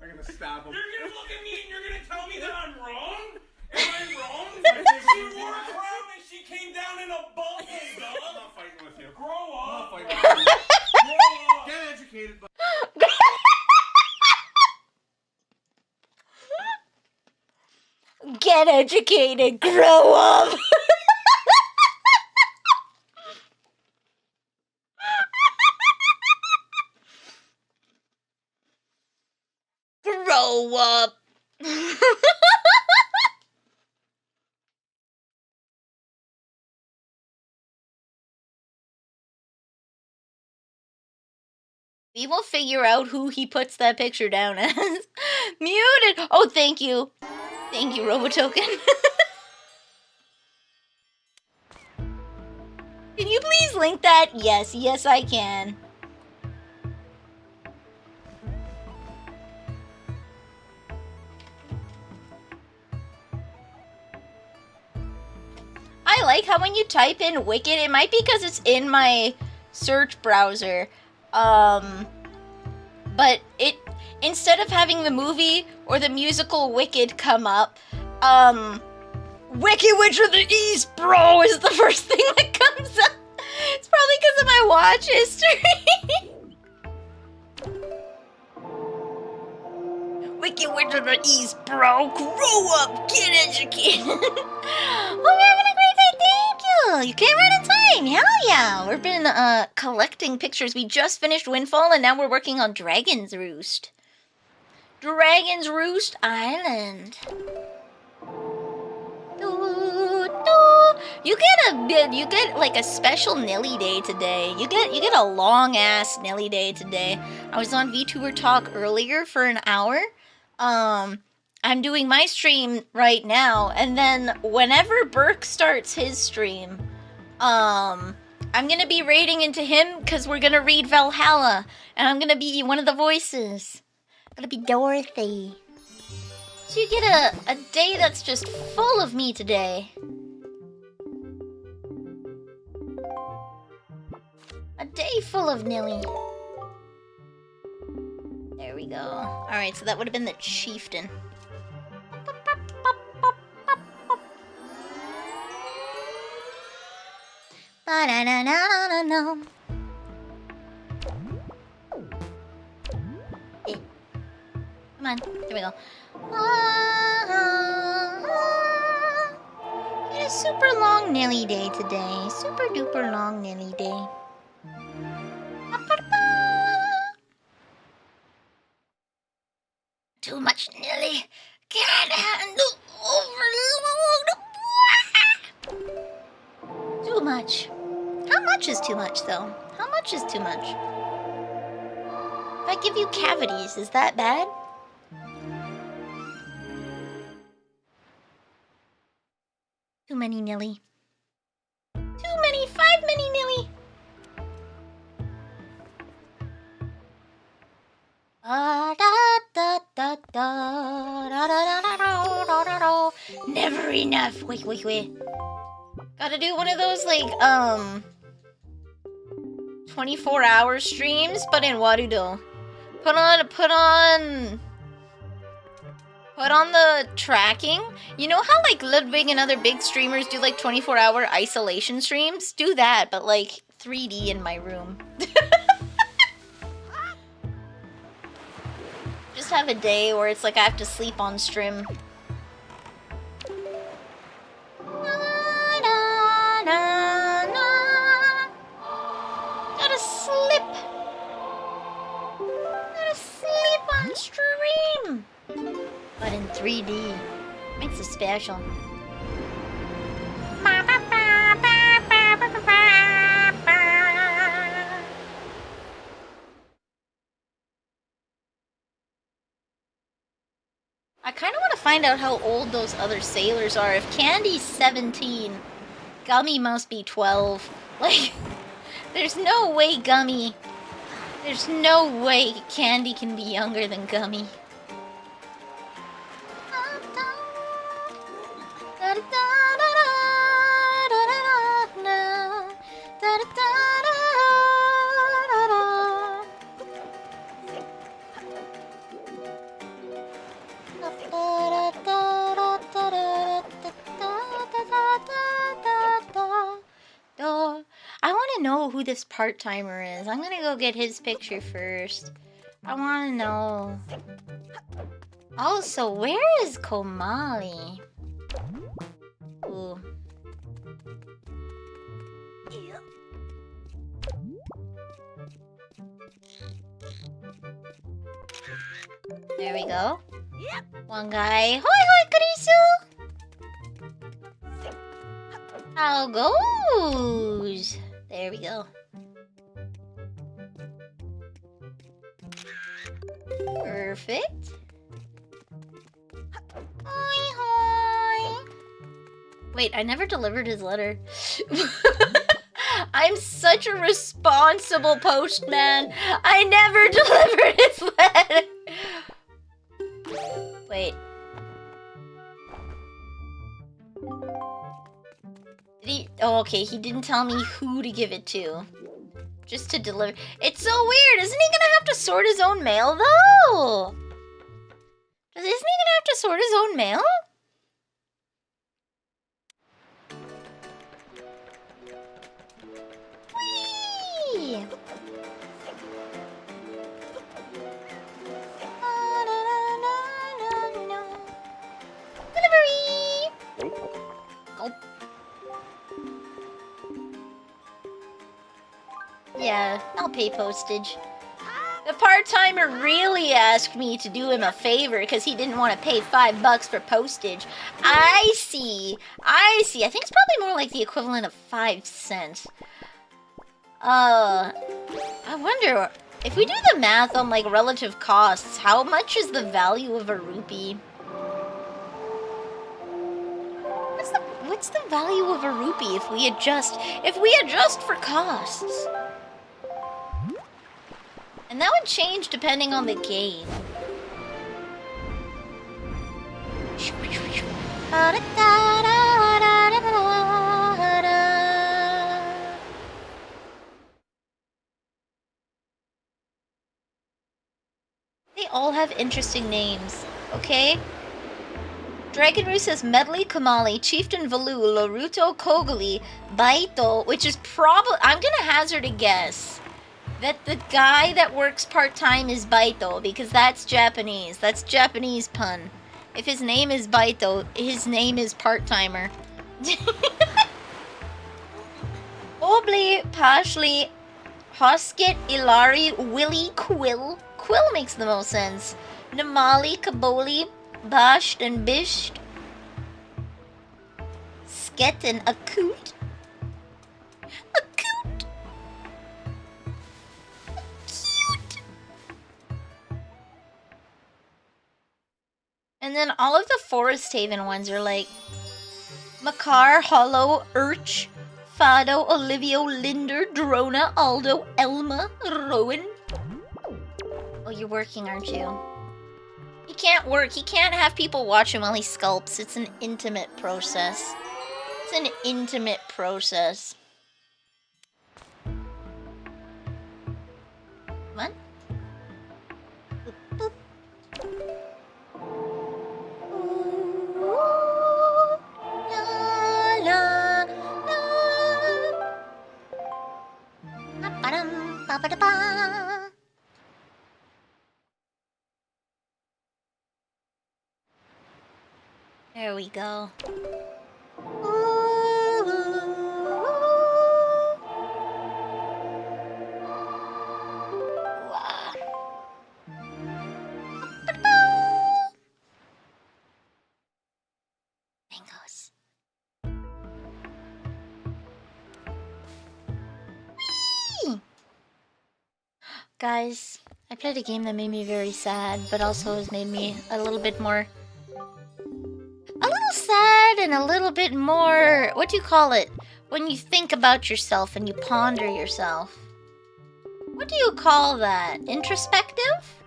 I'm gonna stab him. You're gonna look at me and you're gonna tell me that I'm wrong? Am I wrong? She wore a crown and she came down in a bubble, dog! I'm not fighting with you. Grow up! I'm not fighting with you. Grow up! Get educated, bud. Get educated, grow up! Grow up! We will figure out who he puts that picture down as. Muted! Oh, thank you. Thank you, Robotoken. Can you please link that? Yes, yes I can. I like how when you type in Wicked, it might be because it's in my search browser. But it, instead of having the movie or the musical Wicked come up, Wicked Witch of the East, bro, is the first thing that comes up. It's probably because of my watch history. Wicked Witch of the East, bro. Grow up, get educated. Hope you're having a great day. Thank you. You came right in time. Hell yeah. We've been collecting pictures. We just finished Windfall, and now we're working on Dragon's Roost. Dragon's Roost Island. You get like a special Nilly day today. You get a long ass Nilly day today. I was on VTuber Talk earlier for an hour. I'm doing my stream right now, and then whenever Burke starts his stream, I'm gonna be raiding into him because we're gonna read Valhalla, and I'm gonna be one of the voices. I'm gonna be Dorothy. So you get a day that's just full of me today. A day full of Nilly. There we go. Alright, so that would have been the chieftain. Ba-da-da-da-da-da. Eh. Come on, there we go. Get a super long Nilly day today. Super duper long Nilly day. Too much Nilly. Can't handle overload. Too much. How much is too much, though? How much is too much? If I give you cavities, is that bad? Too many Nilly. Too many, 5 many Nilly. Never enough. Wait. Gotta do one of those, like, 24-hour streams, but in Warudo. Put on the tracking. You know how, like, Ludwig and other big streamers do, like, 24-hour isolation streams? Do that, but, like, 3D in my room. Just have a day where it's like I have to sleep on stream. Gotta sleep on stream. But in 3D. Makes it special. I kind of want to find out how old those other sailors are. If Candy's 17, Gummy must be 12. Like, there's no way Gummy... There's no way Candy can be younger than Gummy. I want to know who this part-timer is. I'm gonna go get his picture first. I want to know. Also, where is Komali? Ooh. There we go. One guy. Hoi hoi, Karisu! How goes? There we go. Perfect. Hoi hoi. Wait, I never delivered his letter. I'm such a responsible postman. I never delivered his letter. Wait. Did he? Oh, okay. He didn't tell me who to give it to. Just to deliver. It's so weird. Isn't he gonna have to sort his own mail, though? Isn't he gonna have to sort his own mail? Whee! Delivery! Oh. Yeah, I'll pay postage. The part-timer really asked me to do him a favor because he didn't want to pay $5 for postage. I see. I think it's probably more like the equivalent of 5 cents. I wonder, if we do the math on, like, relative costs, how much is the value of a rupee? What's the value of a rupee if we adjust for costs? And that would change depending on the game. They all have interesting names, okay? Dragonroo says Medley Kamali, Chieftain Valu, Laruto Kogli, Baito, which is probably... I'm gonna hazard a guess that the guy that works part-time is Baito, because that's Japanese. That's Japanese pun. If his name is Baito, his name is part-timer. Obli, Pashli, Hosket, Ilari, Willy, Quill. Quill makes the most sense. Namali, Kaboli, Basht, and Bisht. Sket and Akut. Akut. Cute. And then all of the Forest Haven ones are like Makar, Hollow, Urch, Fado, Olivio, Linder, Drona, Aldo, Elma, Rowan. Oh, you're working, aren't you? He can't work. He can't have people watch him while he sculpts. It's an intimate process. It's an intimate process. What? Boop, boop. Ooh, la, la, la. Ba-ba-dum, ba-ba-da-ba. There we go. Mangoes. Whee! Guys, I played a game that made me very sad, but also has made me a little bit more... a little sad and a little bit more... what do you call it? When you think about yourself and you ponder yourself. What do you call that? Introspective?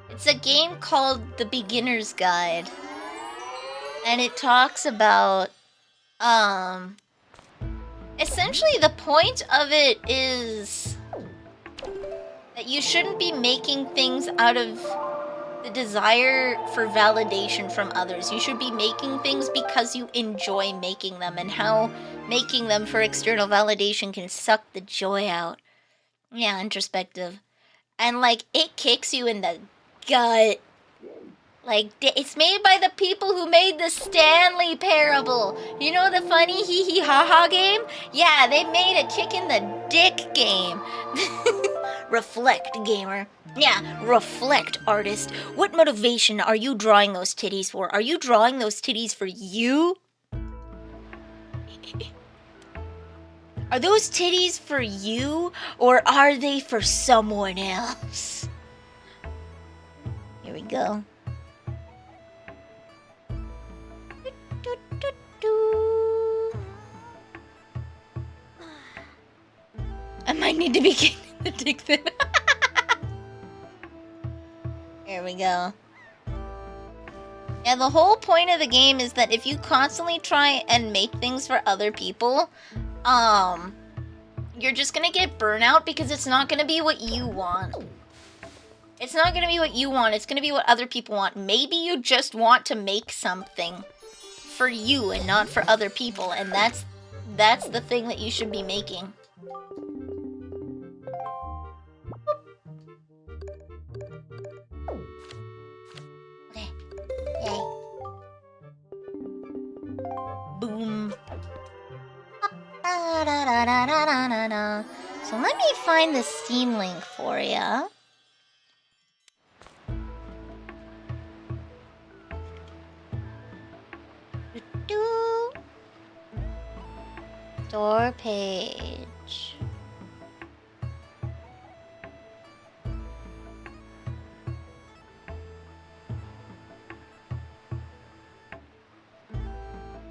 It's a game called The Beginner's Guide. And it talks about, essentially the point of it is that you shouldn't be making things out of the desire for validation from others. You should be making things because you enjoy making them, and how making them for external validation can suck the joy out. Yeah, introspective. And, like, it kicks you in the gut. Like, it's made by the people who made the Stanley Parable. You know the funny hee-hee-ha-ha game? Yeah, they made a kick in the dick game. Reflect, gamer. Yeah, reflect, artist. What motivation are you drawing those titties for? Are you drawing those titties for you? Are those titties for you, or are they for someone else? Here we go. I might need to be getting the dick then. There we go. Yeah, the whole point of the game is that if you constantly try and make things for other people, you're just gonna get burnout because it's not gonna be what you want. It's not gonna be what you want, it's gonna be what other people want. Maybe you just want to make something for you and not for other people, and that's the thing that you should be making. Okay. Yay. Boom. So let me find the Steam link for ya. Store page.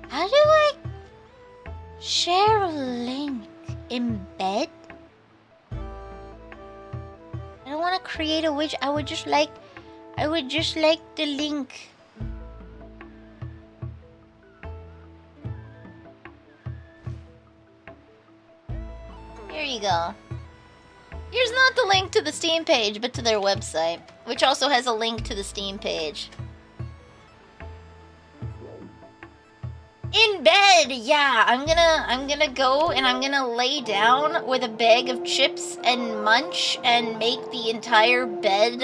How do I share a link? Embed? I don't want to create a widget. I would just like the link. Here you go. Here's not the link to the Steam page, but to their website, which also has a link to the Steam page. In bed, yeah. I'm gonna go and I'm gonna lay down with a bag of chips and munch and make the entire bed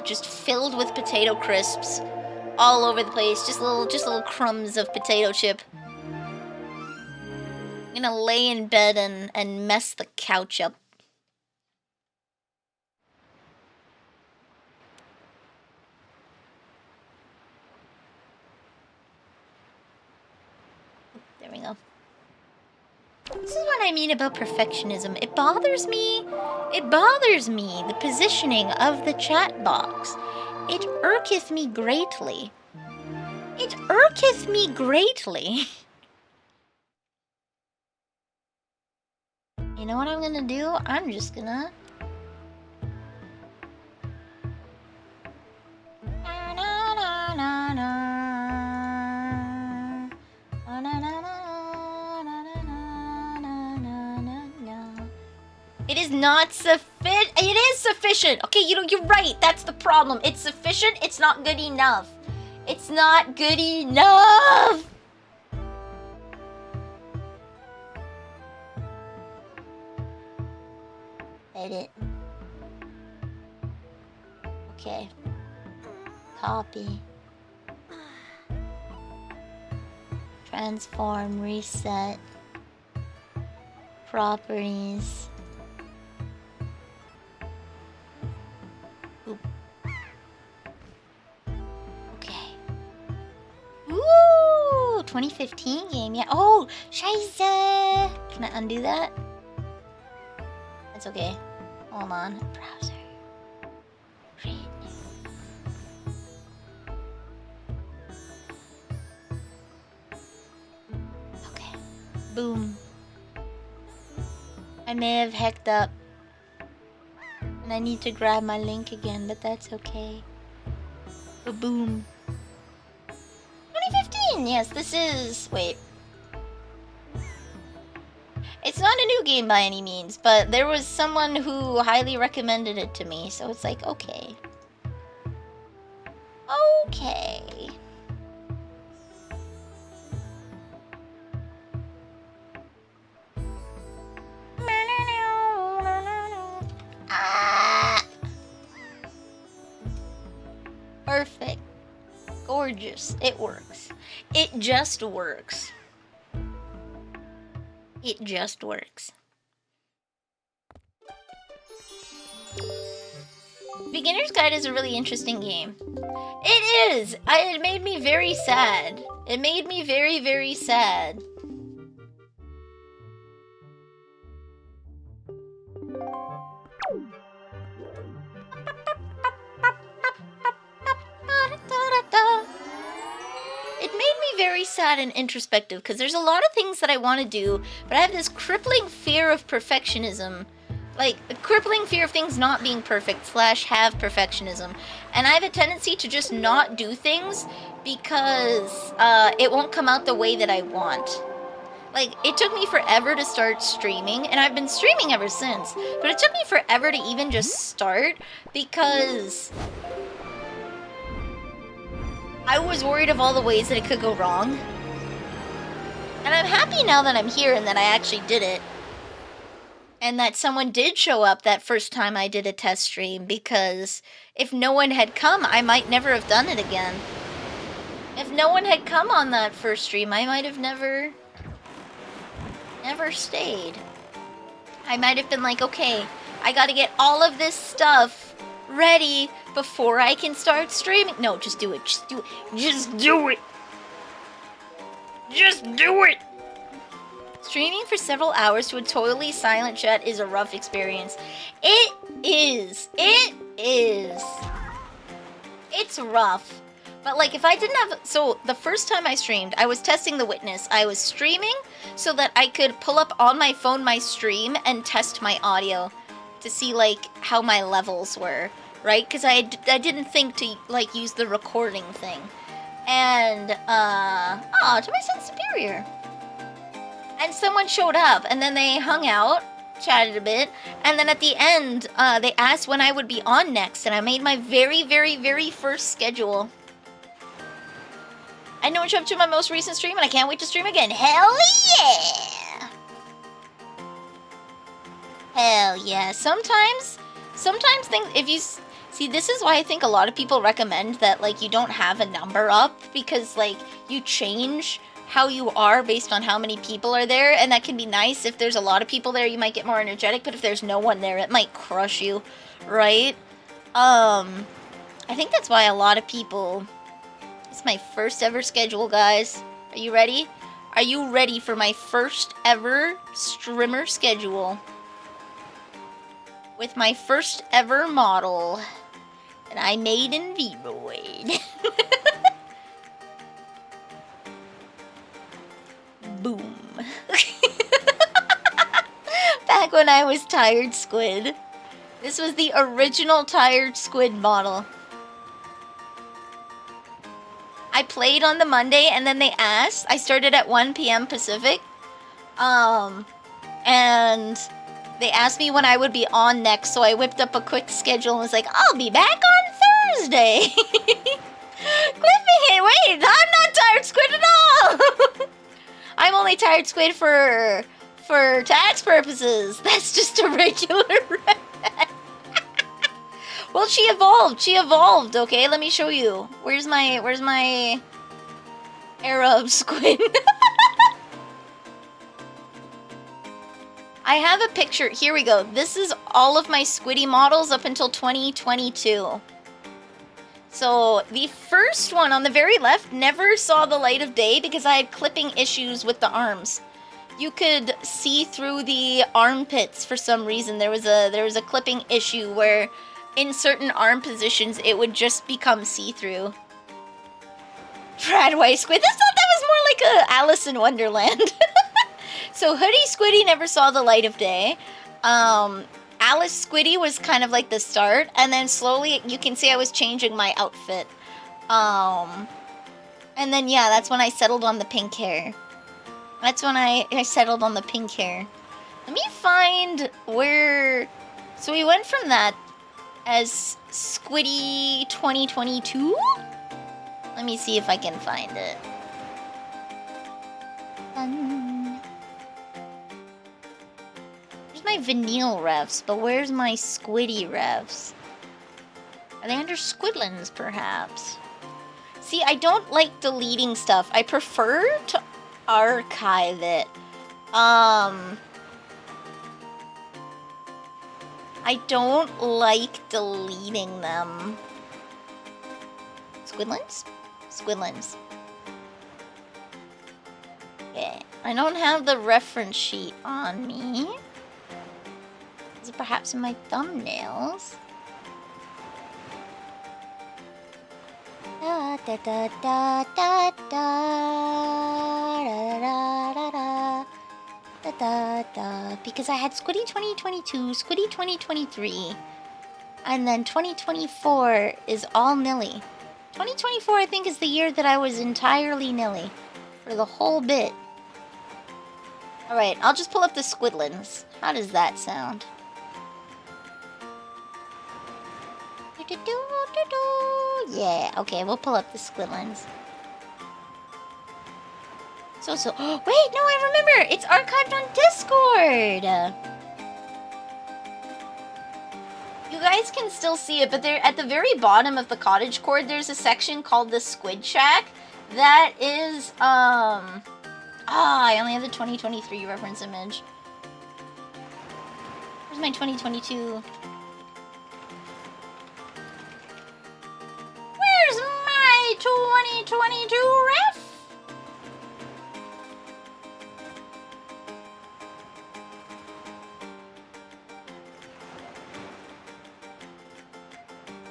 just filled with potato crisps all over the place. Just little crumbs of potato chip. I'm gonna lay in bed and mess the couch up. There we go. This is what I mean about perfectionism. It bothers me. It bothers me, the positioning of the chat box. It irketh me greatly. It irketh me greatly. You know what I'm gonna do? I'm just gonna... It is not sufficient. It is sufficient. Okay, you're right. That's the problem. It's sufficient. It's not good enough. It's not good enough. Edit. Okay. Copy. Transform, reset. Properties. Oop. Okay. Ooh, 2015 game, yeah. Oh, Scheiße. Can I undo that? That's okay. Hold on. Browser. Renew. Okay. Boom. I may have hacked up. And I need to grab my link again, but that's okay. Boom. 2015! Yes, this is... Wait. It's not a new game by any means, but there was someone who highly recommended it to me, so it's like, okay. Okay. Ah! Perfect. Gorgeous. It works. It just works. It just works. Beginner's Guide is a really interesting game. It is! It made me very sad. It made me very, very sad. It made me very sad and introspective because there's a lot of things that I want to do, but I have this crippling fear of perfectionism. Like, a crippling fear of things not being perfect / have perfectionism. And I have a tendency to just not do things because it won't come out the way that I want. Like, it took me forever to start streaming, and I've been streaming ever since, but it took me forever to even just start because I was worried of all the ways that it could go wrong. And I'm happy now that I'm here and that I actually did it. And that someone did show up that first time I did a test stream, because if no one had come, I might never have done it again. If no one had come on that first stream, I might have never stayed. I might have been like, okay, I gotta get all of this stuff ready before I can start streaming. No, just do it. Just do it. Just do it. Just do it. Streaming for several hours to a totally silent chat is a rough experience. It is. It is. It's rough. But like if I didn't have... So the first time I streamed, I was testing the witness. I was streaming so that I could pull up on my phone my stream and test my audio to see like how my levels were, right? Because I didn't think to like use the recording thing. And, to my sense superior. And someone showed up, and then they hung out, chatted a bit, and then at the end, they asked when I would be on next, and I made my very, very, very first schedule. I know it's up to my most recent stream, and I can't wait to stream again. Hell yeah! Hell yeah. Sometimes things, if you... See, this is why I think a lot of people recommend that, like, you don't have a number up, because, like, you change how you are based on how many people are there, and that can be nice. If there's a lot of people there, you might get more energetic, but if there's no one there, it might crush you, right? I think that's why a lot of people... It's my first ever schedule, guys. Are you ready? Are you ready for my first ever streamer schedule? With my first ever model that I made in VOD. Boom. Back when I was Tired Squid. This was the original Tired Squid model. I played on the Monday, and then they asked. I started at 1 p.m. Pacific. And they asked me when I would be on next, so I whipped up a quick schedule and was like, I'll be back on Thursday. Cliffy, wait, I'm not Tired Squid at all. I'm only Tired Squid for tax purposes. That's just a regular redhead. Well, she evolved, okay? Let me show you. Where's my era of squid? I have a picture. Here we go. This is all of my squiddy models up until 2022. So the first one on the very left never saw the light of day because I had clipping issues with the arms. You could see through the armpits for some reason. There was a clipping issue where in certain arm positions it would just become see-through. Rad white squid. I thought that was more like a Alice in Wonderland. So Hoodie Squiddy never saw the light of day. Alice Squiddy was kind of like the start, and then slowly you can see I was changing my outfit. And then yeah, that's when I settled on the pink hair. That's when I settled on the pink hair. Let me find where... So we went from that as Squiddy 2022? Let me see if I can find it. Where's my Vanille refs? But where's my Squiddy refs? Are they under Squidlands, perhaps? See, I don't like deleting stuff. I prefer to archive it. I don't like deleting them. Squidlands? Squidlands. Okay. I don't have the reference sheet on me. Is it perhaps in my thumbnails? Da da da da da da da da da da da. Because I had Squiddy 2022, Squiddy 2023, and then 2024 is all nilly. 2024, I think, is the year that I was entirely nilly for the whole bit. Alright, I'll just pull up the Squidlands. How does that sound? Yeah, okay, we'll pull up the Squidlands. So, wait, no, I remember! It's archived on Discord! You guys can still see it, but there, at the very bottom of the cottage cord, there's a section called the Squid Shack. That is, I only have the 2023 reference image. Where's my 2022? Where's my 2022 ref?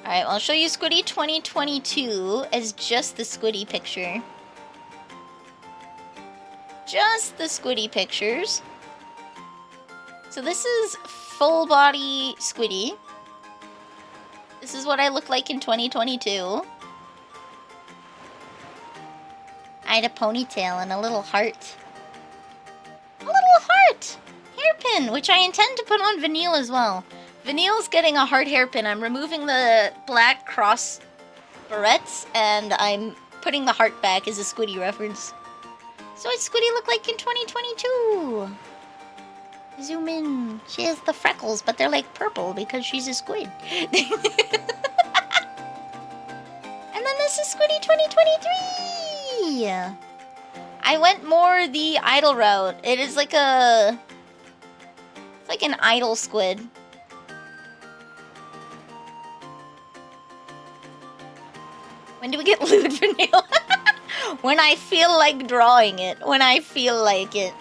Alright, well, I'll show you Squiddy 2022 as just the Squiddy picture. Just the Squiddy pictures. So this is full body Squiddy. This is what I look like in 2022. I had a ponytail and a little heart. A little heart! Hairpin, which I intend to put on Vanille as well. Vanille's getting a heart hairpin. I'm removing the black cross barrettes, and I'm putting the heart back as a Squiddy reference. So what's Squiddy look like in 2022? Zoom in. She has the freckles, but they're like purple because she's a squid. And then this is Squiddy 2023! I went more the idle route. It is like a... It's like an idle squid. When do we get lewd vanilla? When I feel like drawing it. When I feel like it.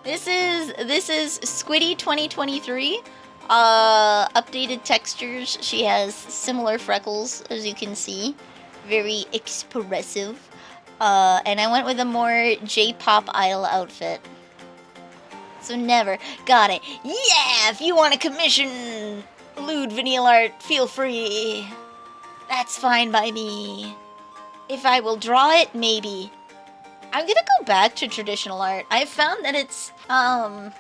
This is Squiddy 2023. Updated textures. She has similar freckles, as you can see. Very expressive. And I went with a more J-pop idol outfit. So never. Got it. Yeah! If you want to commission lewd vanilla art, feel free. That's fine by me. If I will draw it, maybe. I'm gonna go back to traditional art. I've found that it's, Aww.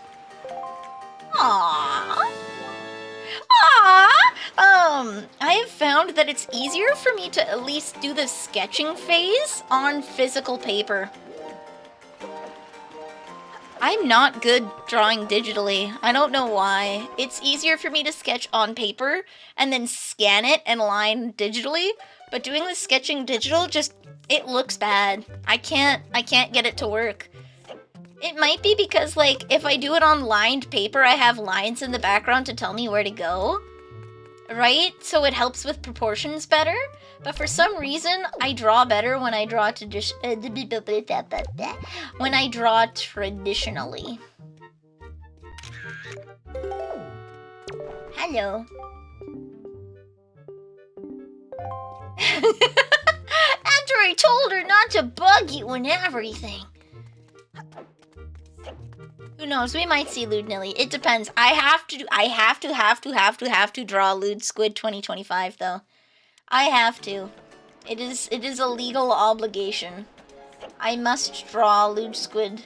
I have found that it's easier for me to at least do the sketching phase on physical paper. I'm not good drawing digitally. I don't know why. It's easier for me to sketch on paper and then scan it and line digitally, but doing the sketching digital just, it looks bad. I can't get it to work. It might be because, like, if I do it on lined paper, I have lines in the background to tell me where to go, right? So it helps with proportions better. But for some reason, I draw better when I draw when I draw traditionally. Hello. After I told her not to bug you and everything. Who knows? We might see Lewd Nilly. It depends. I have to draw Lewd Squid 2025 though. I have to. It is a legal obligation. I must draw Lewd Squid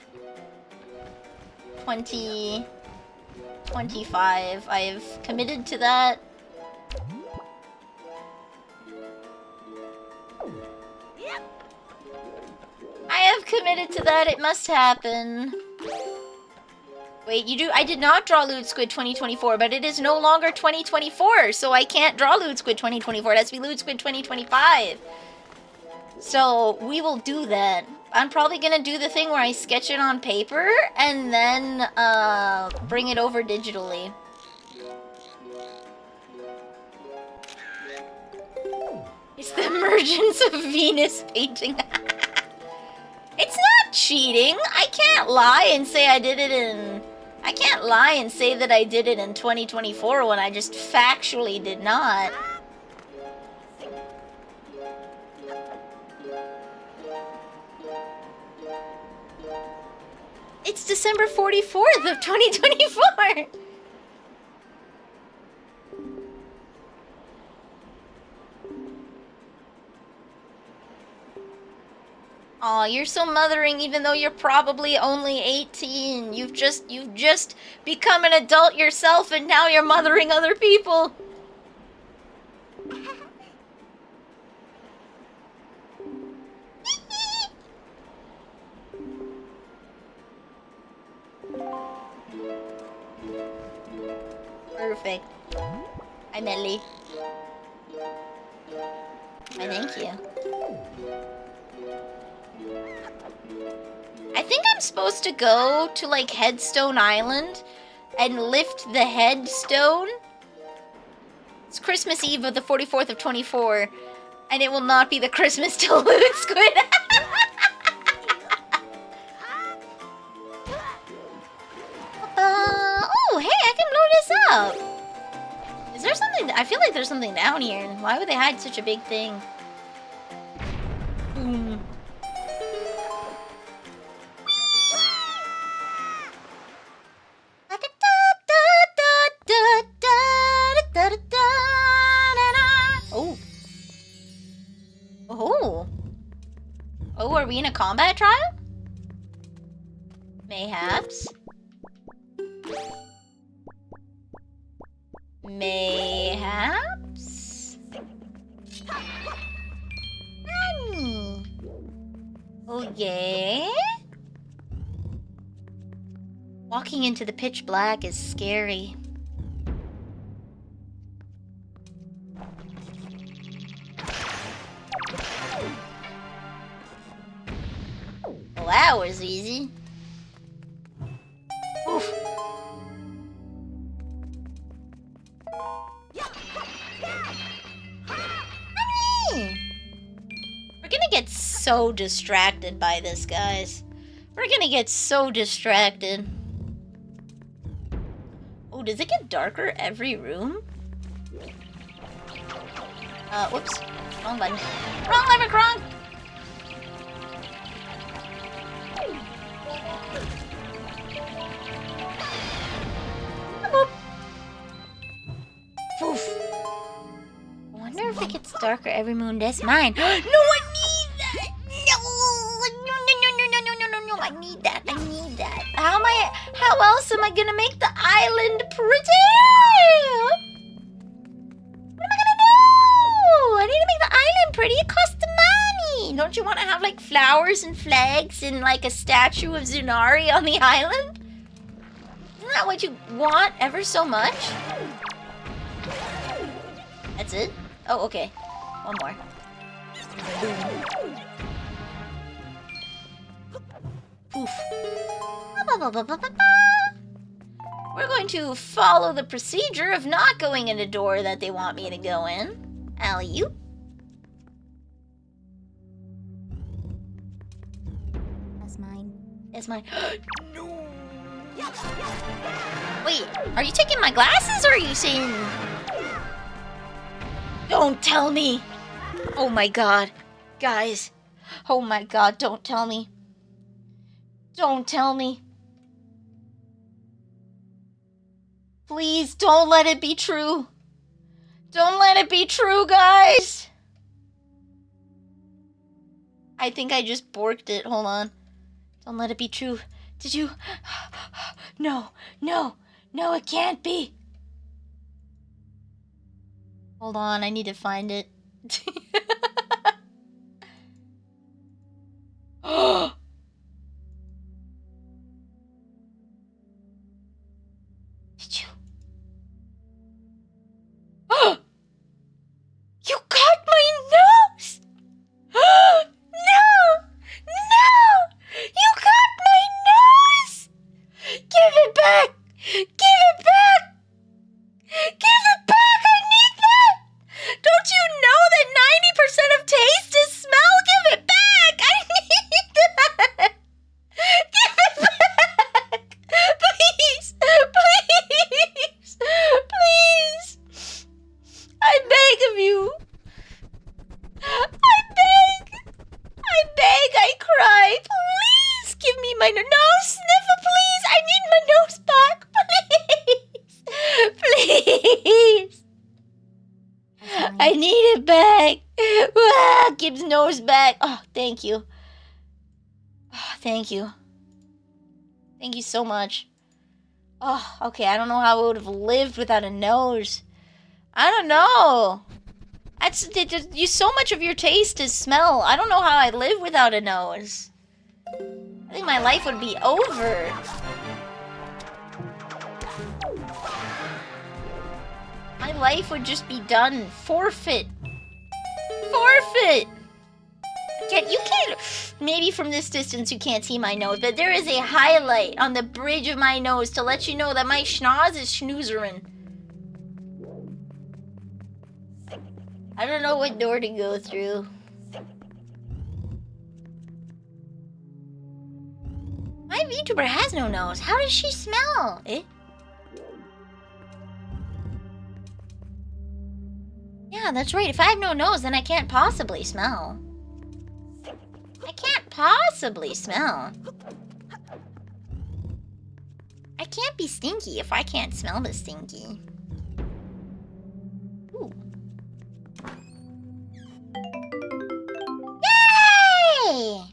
2025. I have committed to that. I have committed to that. It must happen. Wait, I did not draw Lewd Squid 2024, but it is no longer 2024, so I can't draw Lewd Squid 2024. It has to be Lewd Squid 2025. So, we will do that. I'm probably gonna do the thing where I sketch it on paper, and then, bring it over digitally. It's the emergence of Venus painting. It's not cheating. I can't lie and say I did it in... I can't lie and say that I did it in 2024 when I just factually did not. It's December 44th of 2024! Aw, you're so mothering even though you're probably only 18. You've just become an adult yourself and now you're mothering other people. Perfect. I'm Ellie. Why, thank you. I think I'm supposed to go to, like, Headstone Island and lift the headstone. It's Christmas Eve of the 44th of 24, and it will not be the Christmas till Lewd Squid. Oh, hey, I can blow this up. Is there something? I feel like there's something down here. Why would they hide such a big thing? Boom. Oh. Oh. Oh, are we in a combat trial? Mayhaps. Mayhaps. Okay. Walking into the pitch black is scary. Well, that was easy. Oof. We're gonna get so distracted by this, guys. We're gonna get so distracted. Oh, does it get darker every room? Whoops. Wrong button. Wrong lever, wrong! Boop. Poof. I wonder if it gets darker every moon. That's mine. No, I need that! No, I need that. I need that. How else am I gonna make the island pretty? What am I gonna do? I need to make the island pretty. It costs money. Don't you want to have like flowers and flags and like a statue of Zunari on the island? Isn't that what you want ever so much? That's it? Oh, okay. One more. Poof. We're going to follow the procedure of not going in a door that they want me to go in. Alley-oop. That's mine. That's mine. No. Wait, are you taking my glasses or are you saying... Don't tell me! Oh my god. Guys. Oh my god, don't tell me. Don't tell me. Please don't let it be true. Don't let it be true, guys. I think I just borked it. Hold on. Don't let it be true. Did you? No, no, no, it can't be. Hold on, I need to find it. Did you? You got my nose! No! No! You got my nose! Give it back! Give it back! Give it back! I need that! Don't you know that 90% of taste is smell? Give it back! I need that! Give it back! Please! Please! Please! I beg of you! I beg, I cry. Please give me my nose. No, Sniffer, please. I need my nose back. Please. Please. I need it back. Ah, Gibbs' nose back. Oh, thank you. Oh, thank you. Thank you so much. Oh, okay. I don't know how I would have lived without a nose. I don't know. You so much of your taste is smell. I don't know how I live without a nose. I think my life would be over. My life would just be done. Forfeit. Forfeit. You can't. Maybe from this distance you can't see my nose, but there is a highlight on the bridge of my nose to let you know that my schnoz is schnoozering. I don't know what door to go through. My VTuber has no nose. How does she smell? Eh? Yeah, that's right. If I have no nose, then I can't possibly smell. I can't possibly smell. I can't be stinky if I can't smell the stinky. Ooh. Yay!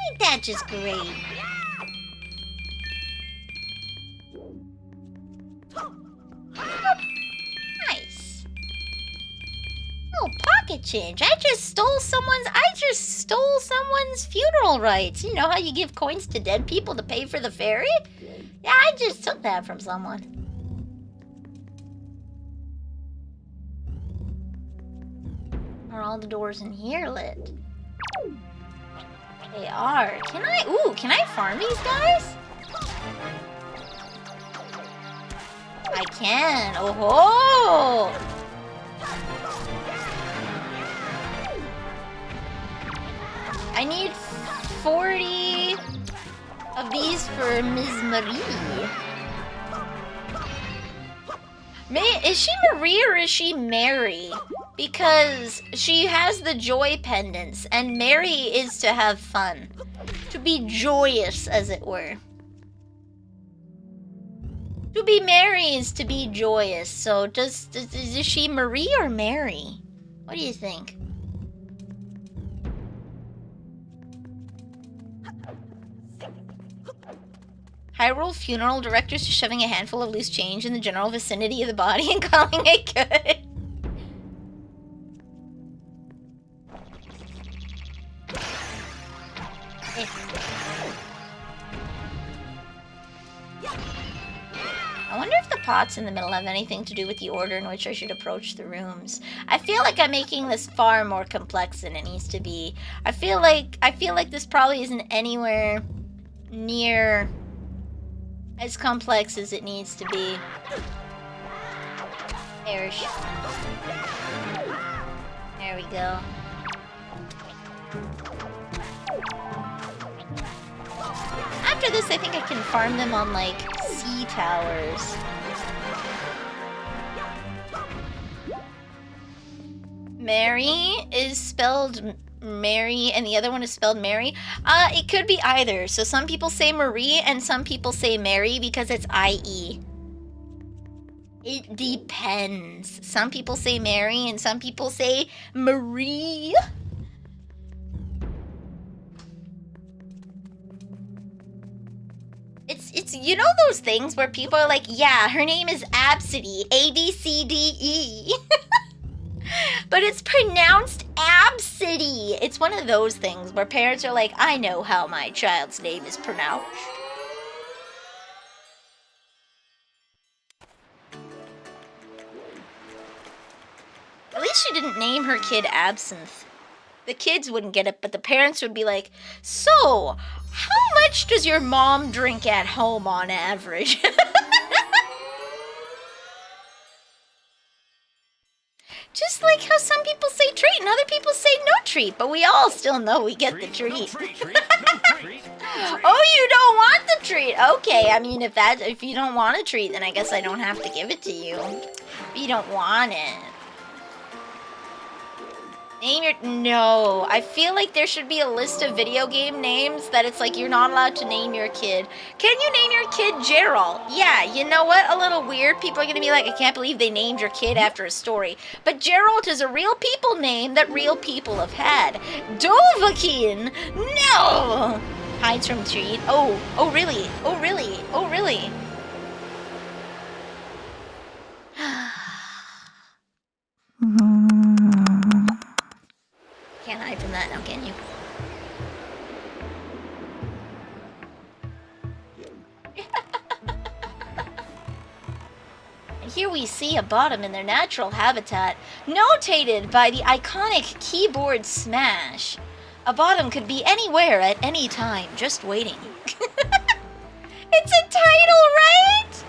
Ain't that just great? Nice. Oh, pocket change. I just stole someone's funeral rites. You know how you give coins to dead people to pay for the ferry? Yeah, I just took that from someone. Are all the doors in here lit? They are. Can I farm these guys? I can. Oh-ho! I need 40 of these for Ms. Marie. Is she Marie or is she Mary? Because she has the joy pendants, and Mary is to have fun. To be joyous, as it were. To be merry is to be joyous. So is she Marie or Mary? What do you think? Hyrule funeral directors to shoving a handful of loose change in the general vicinity of the body and calling it good. I wonder if the pots in the middle have anything to do with the order in which I should approach the rooms. I feel like I'm making this far more complex than it needs to be. I feel like this probably isn't anywhere near as complex as it needs to be. There we go. After this, I think I can farm them on, like, sea towers. Mary is spelled Mary, and the other one is spelled Mary. It could be either. So some people say Marie, and some people say Mary because it's I-E. It depends. Some people say Mary, and some people say Marie. It's you know those things where people are like, yeah, her name is Absidy, A-B-C-D-E. But it's pronounced Absidy. It's one of those things where parents are like, I know how my child's name is pronounced. At least she didn't name her kid Absinthe. The kids wouldn't get it, but the parents would be like, so, how much does your mom drink at home on average? Just like how some people say treat and other people say no treat, but we all still know we get the treat. No treat, no treat. Oh, you don't want the treat? Okay, I mean, if you don't want a treat, then I guess I don't have to give it to you. If you don't want it. Name your... No. I feel like there should be a list of video game names that it's like you're not allowed to name your kid. Can you name your kid Gerald? Yeah, you know what? A little weird. People are going to be like, I can't believe they named your kid after a story. But Gerald is a real people name that real people have had. Dovahkiin! No! Hides from treat. Oh really? Oh, really? Oh, really? Can't hide from that now, can you? And here we see a bottom in their natural habitat, notated by the iconic keyboard smash. A bottom could be anywhere at any time, just waiting. It's a title, right?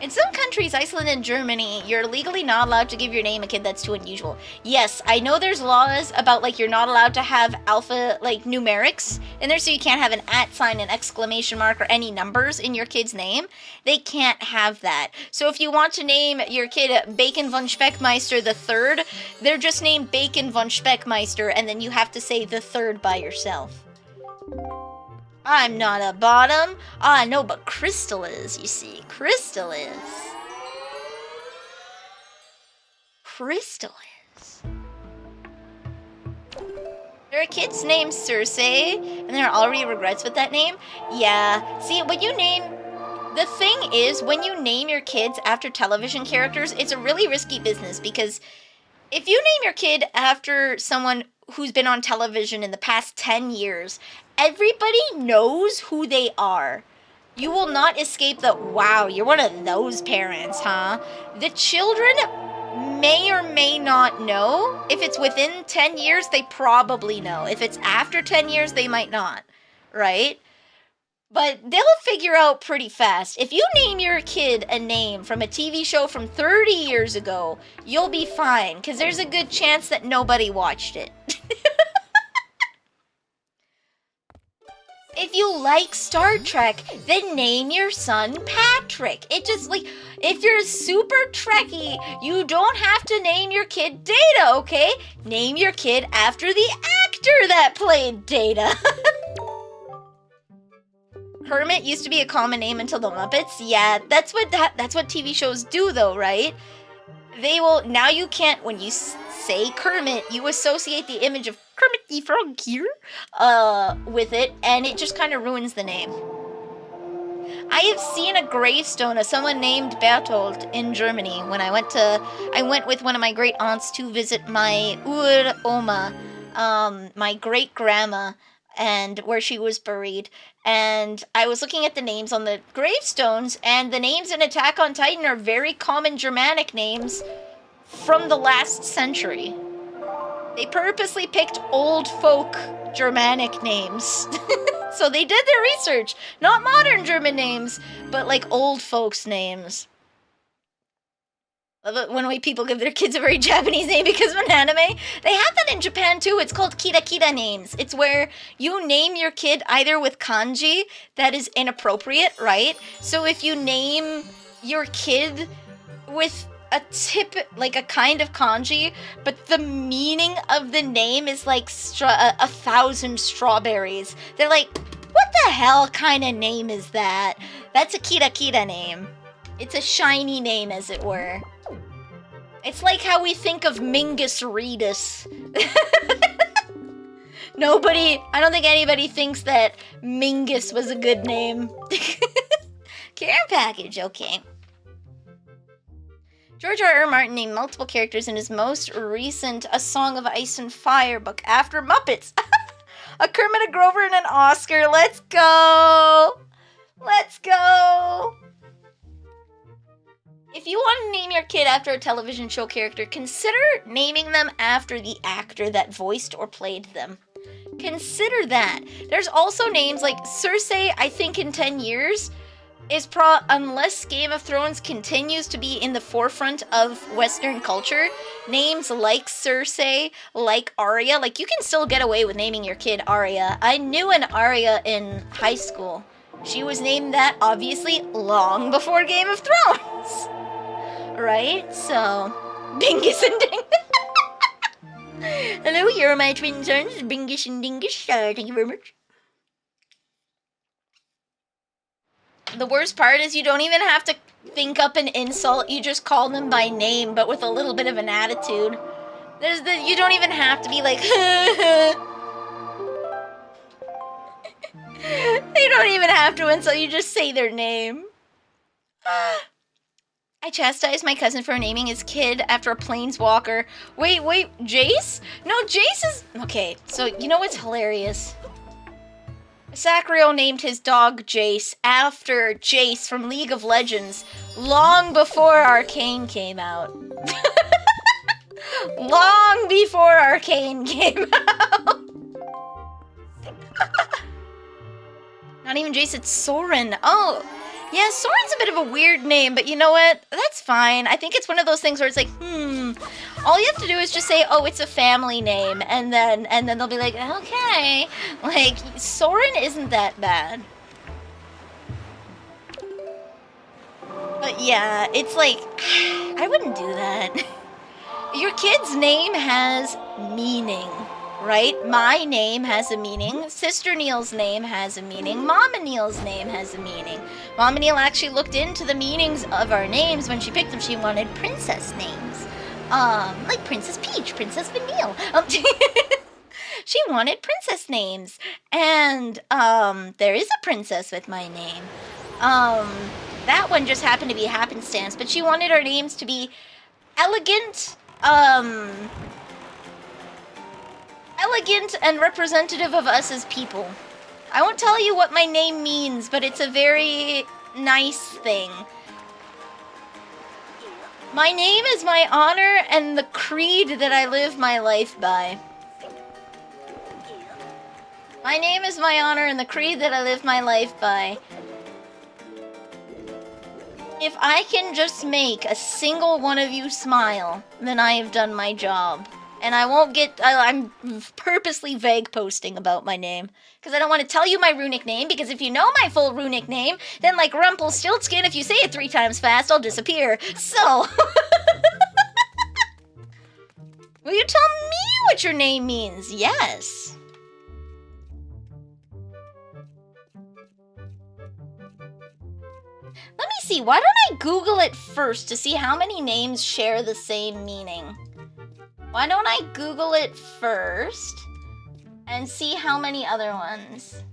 In some countries, Iceland and Germany, you're legally not allowed to give your name a kid that's too unusual. Yes, I know there's laws about, like, you're not allowed to have alpha, like, numerics in there, so you can't have an @ sign, an exclamation mark, or any numbers in your kid's name. They can't have that. So if you want to name your kid Bacon von Speckmeister the Third, they're just named Bacon von Speckmeister, and then you have to say the third by yourself. I'm not a bottom. Ah, no, but Crystal is, you see. Crystal is. Crystal is. There are kids named Cersei, and there are already regrets with that name. Yeah. See, when you name... The thing is, when you name your kids after television characters, it's a really risky business, because if you name your kid after someone who's been on television in the past 10 years, everybody knows who they are. You will not escape the, wow, you're one of those parents, huh? The children may or may not know. If it's within 10 years, they probably know. If it's after 10 years, they might not, right? But they'll figure out pretty fast. If you name your kid a name from a TV show from 30 years ago, you'll be fine, because there's a good chance that nobody watched it. If you like Star Trek, then name your son Patrick. It just, like, if you're super Trekkie, you don't have to name your kid Data, okay? Name your kid after the actor that played Data. Kermit used to be a common name until the Muppets. Yeah, that's what TV shows do, though, right? They will, now you can't, when you say Kermit, you associate the image of Kermit the Frog here with it, and it just kind of ruins the name. I have seen a gravestone of someone named Bertolt in Germany when I went with one of my great aunts to visit my Uroma, my great grandma, and where she was buried. And I was looking at the names on the gravestones, and the names in Attack on Titan are very common Germanic names from the last century. They purposely picked old folk Germanic names. So they did their research. Not modern German names, but like old folks' names. When people give their kids a very Japanese name because of an anime. They have that in Japan too. It's called kira names. It's where you name your kid either with kanji that is inappropriate, right? So if you name your kid with like a kind of kanji, but the meaning of the name is like 1,000 strawberries. They're like, what the hell kind of name is that? That's a kira name. It's a shiny name, as it were. It's like how we think of Mingus Redus. I don't think anybody thinks that Mingus was a good name. Care package, okay. George R.R. Martin named multiple characters in his most recent A Song of Ice and Fire book after Muppets. A Kermit, a Grover, and an Oscar. Let's go! Let's go! If you want to name your kid after a television show character, consider naming them after the actor that voiced or played them. Consider that. There's also names like Cersei, I think in 10 years, is unless Game of Thrones continues to be in the forefront of Western culture, names like Cersei, like Arya, like you can still get away with naming your kid Arya. I knew an Arya in high school. She was named that, obviously, long before Game of Thrones. Right? So, Bingus and Dingus. Hello, here are my twin sons, Bingus and Dingus. Thank you very much. The worst part is you don't even have to think up an insult. You just call them by name, but with a little bit of an attitude. You don't even have to be like, They don't even have to insult, you just say their name. I chastised my cousin for naming his kid after a planeswalker. Wait, Jace? No, Jace is... Okay, so you know what's hilarious? Sakurai named his dog Jace after Jace from League of Legends long before Arcane came out. Long before Arcane came out. Not even Jace, it's Soren. Oh, yeah, Soren's a bit of a weird name, but you know what? That's fine. I think it's one of those things where it's like, all you have to do is just say, oh, it's a family name, and then they'll be like, okay. Like, Soren isn't that bad. But yeah, it's like, I wouldn't do that. Your kid's name has meaning, right? My name has a meaning. Sister Neil's name has a meaning. Mama Neil's name has a meaning. Mama Neil actually looked into the meanings of our names when she picked them. She wanted princess names. Like Princess Peach, Princess Vanille. She wanted princess names. And, there is a princess with my name. That one just happened to be happenstance, but she wanted our names to be elegant, elegant and representative of us as people. I won't tell you what my name means, but it's a very nice thing. My name is my honor and the creed that I live my life by. My name is my honor and the creed that I live my life by. If I can just make a single one of you smile, then I have done my job. And I won't get... I'm purposely vague posting about my name. Because I don't want to tell you my runic name, because if you know my full runic name, then like Rumpelstiltskin, if you say it 3 times fast, I'll disappear. So... Will you tell me what your name means? Yes. Let me see, why don't I Google it first to see how many names share the same meaning? Why don't I Google it first and see how many other ones?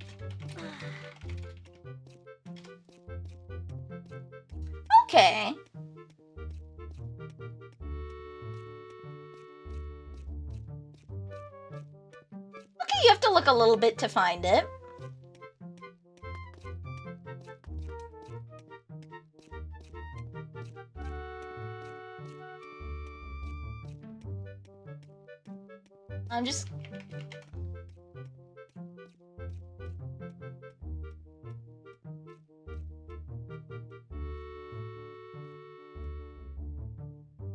Okay. Okay, you have to look a little bit to find it. I'm just...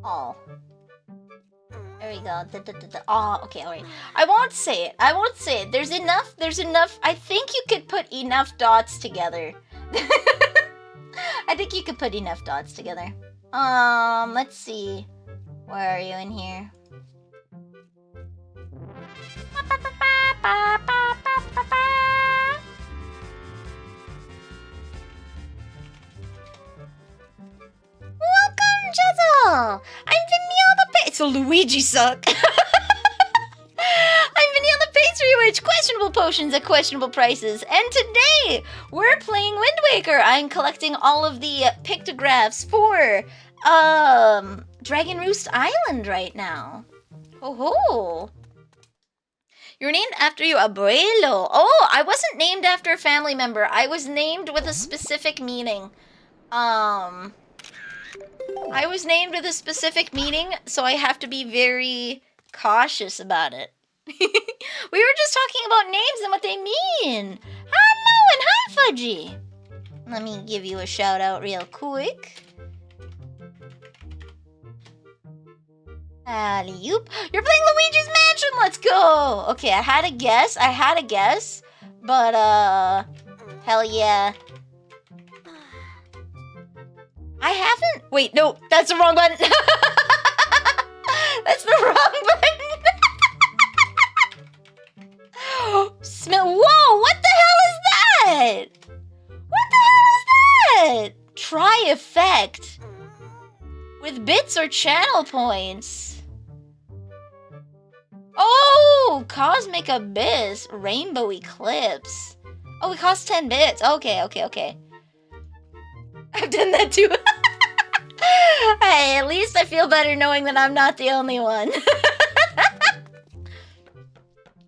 Oh. There we go. Oh, okay, alright. I won't say it. I won't say it. There's enough. I think you could put enough dots together. I think you could put enough dots together. Let's see. Where are you in here? Welcome, Jizzle! I'm Vanille the It's a Luigi suck. I'm Vanille the Pastry Witch, questionable potions at questionable prices. And today, we're playing Wind Waker. I'm collecting all of the pictographs for, Dragon Roost Island right now. Ho ho! You're named after your abuelo. Oh, I wasn't named after a family member. I was named with a specific meaning. I was named with a specific meaning, so I have to be very cautious about it. We were just talking about names and what they mean. Hello and hi, Fudgy. Let me give you a shout out real quick. Alley-oop. You're playing Luigi's Mansion, let's go! Okay, I had a guess, but, hell yeah. I haven't... Wait, no, that's the wrong button. That's the wrong button. Smell... Whoa, what the hell is that? What the hell is that? Try effect. With bits or channel points. Oh, Cosmic Abyss, Rainbow Eclipse. Oh, it costs 10 bits. Okay. I've done that too. Hey, at least I feel better knowing that I'm not the only one.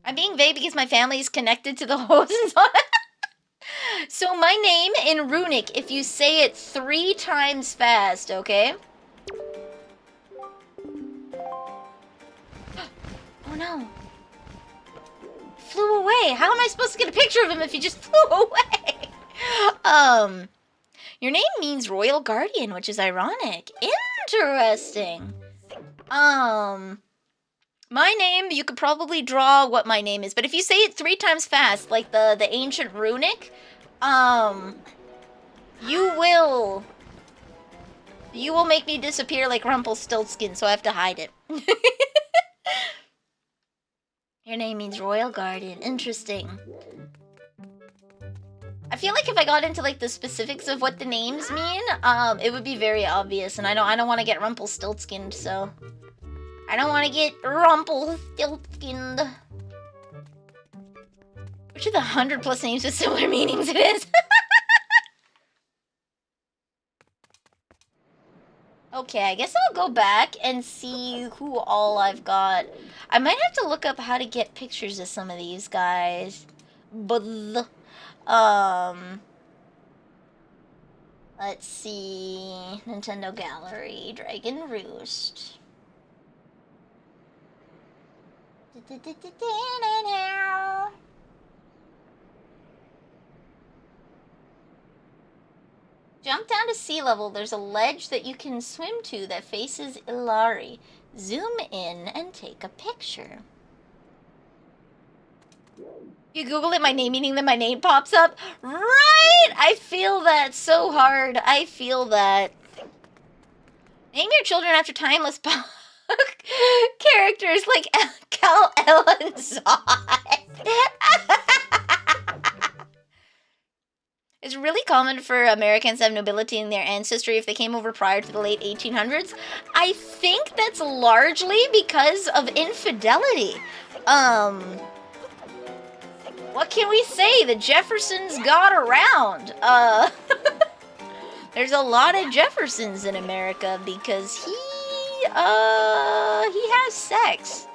I'm being vague because my family is connected to the Hosens on it. So my name in Runic, if you say it 3 times fast, okay? Oh no. Flew away. How am I supposed to get a picture of him if he just flew away? Your name means Royal Guardian, which is ironic. Interesting. My name, you could probably draw what my name is, but if you say it 3 times fast, like the ancient Runic, you will make me disappear like Rumpelstiltskin, so I have to hide it. Your name means Royal Guardian. Interesting. I feel like if I got into like the specifics of what the names mean, it would be very obvious, and I don't want to get Rumpelstiltskined, so I don't want to get Rumpelstiltskined. Which of the 100+ names with similar meanings it is? Okay, I guess I'll go back and see who all I've got. I might have to look up how to get pictures of some of these guys. But Let's see. Nintendo Gallery, Dragon Roost. Jump down to sea level. There's a ledge that you can swim to that faces Ilari. Zoom in and take a picture. You Google it, my name, meaning that my name pops up. Right! I feel that so hard. I feel that. Name your children after timeless characters like Kal-El and Zod. It's really common for Americans to have nobility in their ancestry if they came over prior to the late 1800s. I think that's largely because of infidelity. What can we say? The Jeffersons got around. There's a lot of Jeffersons in America because he has sex.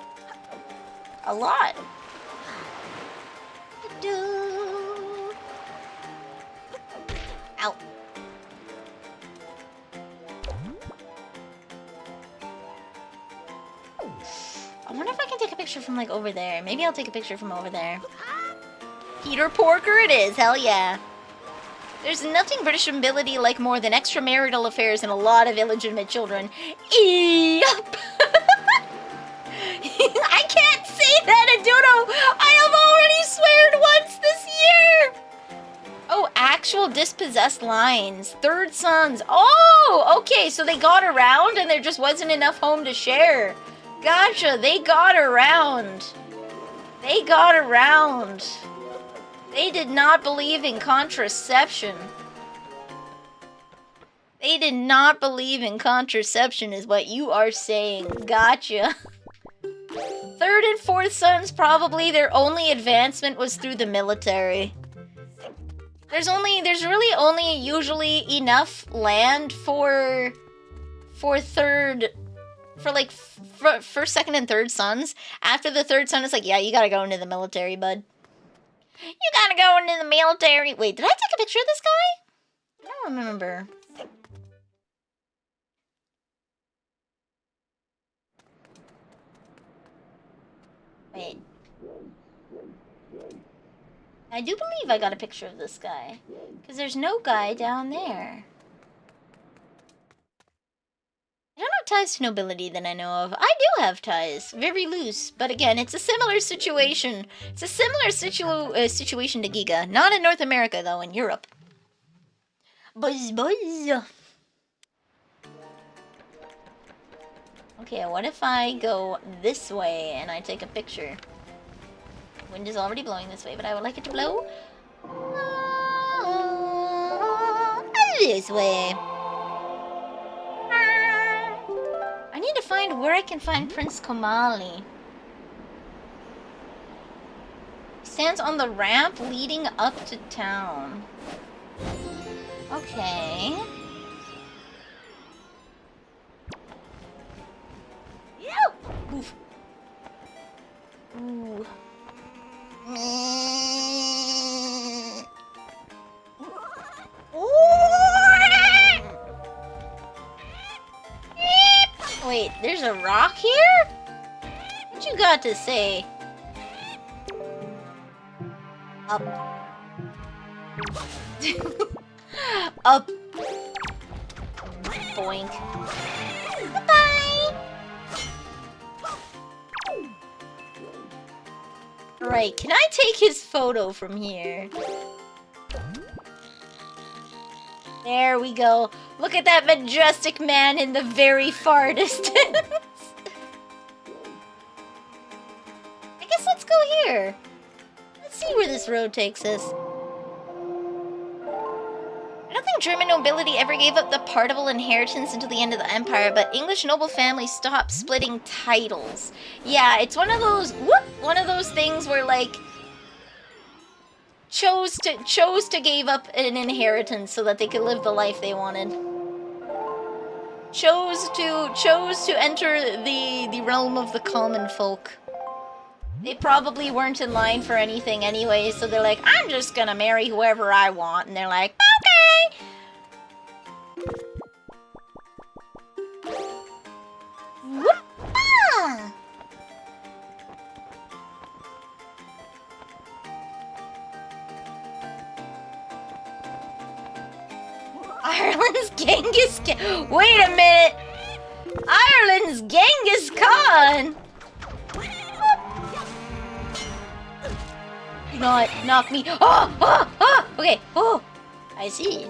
A lot. Ow. I wonder if I can take a picture from like over there. Maybe I'll take a picture from over there. Peter Porker it is, hell yeah. There's nothing British nobility like more than extramarital affairs and a lot of illegitimate children. Yup. I can't say that, Aduno! I have already sweared once this year! Oh, actual dispossessed lines. Third sons. Oh, okay, so they got around and there just wasn't enough home to share. Gotcha, they got around. They got around. They did not believe in contraception. They did not believe in contraception is what you are saying. Gotcha. Third and fourth sons, probably their only advancement was through the military. There's really only usually enough land for first, second, and third sons. After the third son, it's like, yeah, you gotta go into the military, bud. You gotta go into the military. Wait, did I take a picture of this guy? I don't remember. Wait. I do believe I got a picture of this guy. Because there's no guy down there. I don't have ties to nobility that I know of. I do have ties. Very loose. But again, it's a similar situation. It's a similar situation to Giga. Not in North America, though. In Europe. Buzz, buzz. Okay, what if I go this way and I take a picture? Wind is already blowing this way, but I would like it to blow this way. I need to find where I can find Prince Komali. He stands on the ramp leading up to town. Okay. Oof. Ooh. Wait, there's a rock here? What you got to say? Up. Up. Boink. Bye-bye. Right, can I take his photo from here? There we go. Look at that majestic man in the very far distance. I guess let's go here. Let's see where this road takes us. I don't think German nobility ever gave up the partible inheritance until the end of the empire, but English noble families stopped splitting titles. Yeah, it's one of those things where like chose to give up an inheritance so that they could live the life they wanted. Chose to enter the realm of the common folk. They probably weren't in line for anything anyway, so they're like, I'm just gonna marry whoever I want, and they're like, okay. Ireland's Genghis Khan. Wait a minute. Ireland's Genghis Khan. Do not knock me. Oh, oh, oh. Okay. Oh, I see.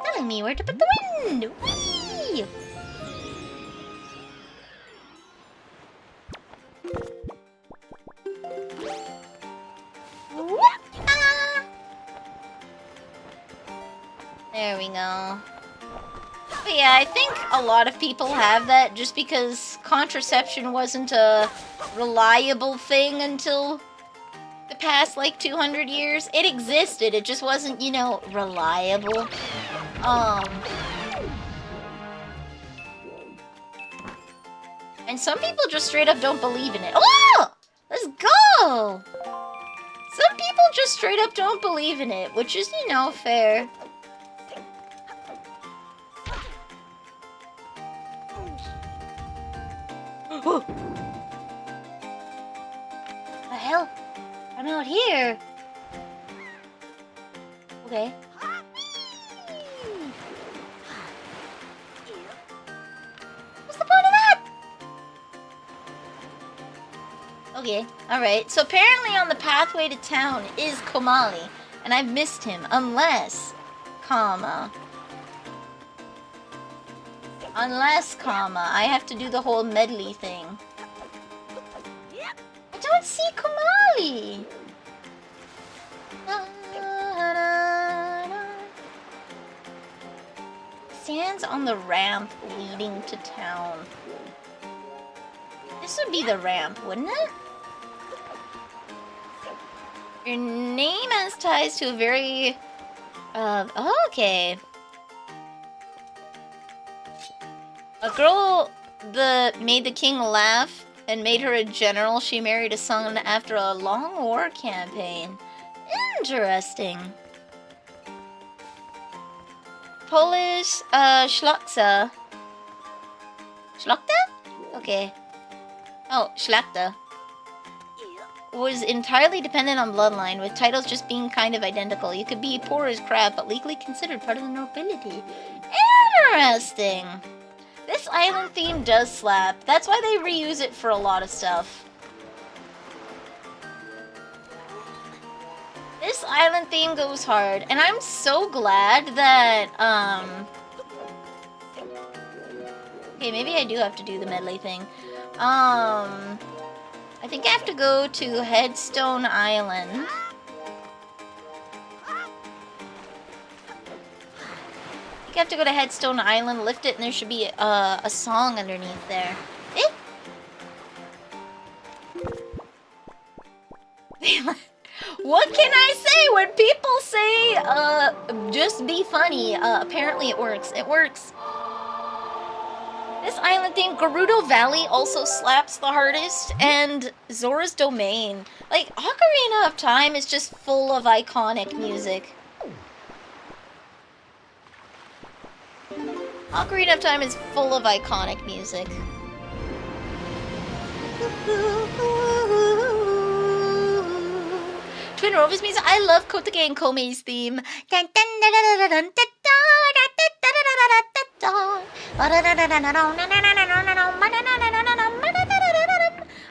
Telling me where to put the wind. Whee! There we go. But yeah, I think a lot of people have that just because contraception wasn't a reliable thing until the past like 200 years. It existed, it just wasn't, you know, reliable. And some people just straight up don't believe in it. Oh! Let's go! Some people just straight up don't believe in it, which is, you know, fair. Oh. The hell? I'm out here. Okay. What's the point of that? Okay, alright. So apparently on the pathway to town is Komali, and I've missed him, unless, comma, I have to do the whole medley thing. I don't see Komali! Stands on the ramp leading to town. This would be the ramp, wouldn't it? Your name has ties to a very... okay. A girl made the king laugh and made her a general. She married a son after a long war campaign. Interesting. Polish, Szlachta. Szlachta? Okay. Oh, Szlachta. Was entirely dependent on bloodline, with titles just being kind of identical. You could be poor as crap, but legally considered part of the nobility. Interesting. This island theme does slap. That's why they reuse it for a lot of stuff. This island theme goes hard, and I'm so glad that, okay, maybe I do have to do the medley thing. I think I have to go to Headstone Island. I have to go to Headstone Island, lift it, and there should be a song underneath there. Eh? What can I say when people say, just be funny? Apparently it works. It works. This island theme, Gerudo Valley also slaps the hardest, and Zora's Domain. Like, Ocarina of Time is just full of iconic music. Ocarina of Time is full of iconic music. Twin Rovers music. I love Kotake and Komei's theme.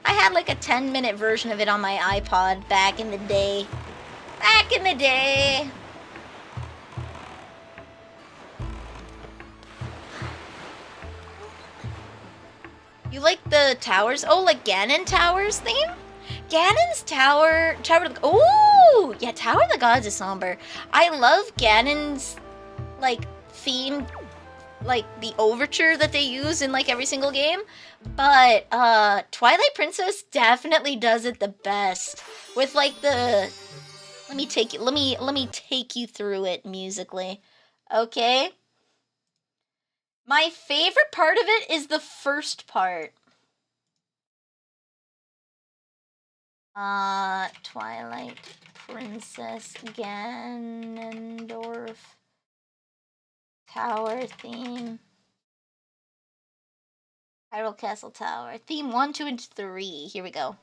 I had like a 10-minute version of it on my iPod back in the day. Back in the day. You like the towers? Oh, like Ganon Towers theme? Ganon's Tower of the... Ooh! Yeah, Tower of the Gods is somber. I love Ganon's, like, theme, like, the overture that they use in, like, every single game. But, Twilight Princess definitely does it the best. With, like, the... Let me take you through it musically. Okay? My favorite part of it is the first part. Twilight Princess Ganondorf Tower theme. Hyrule Castle Tower. Theme 1, 2, and 3. Here we go.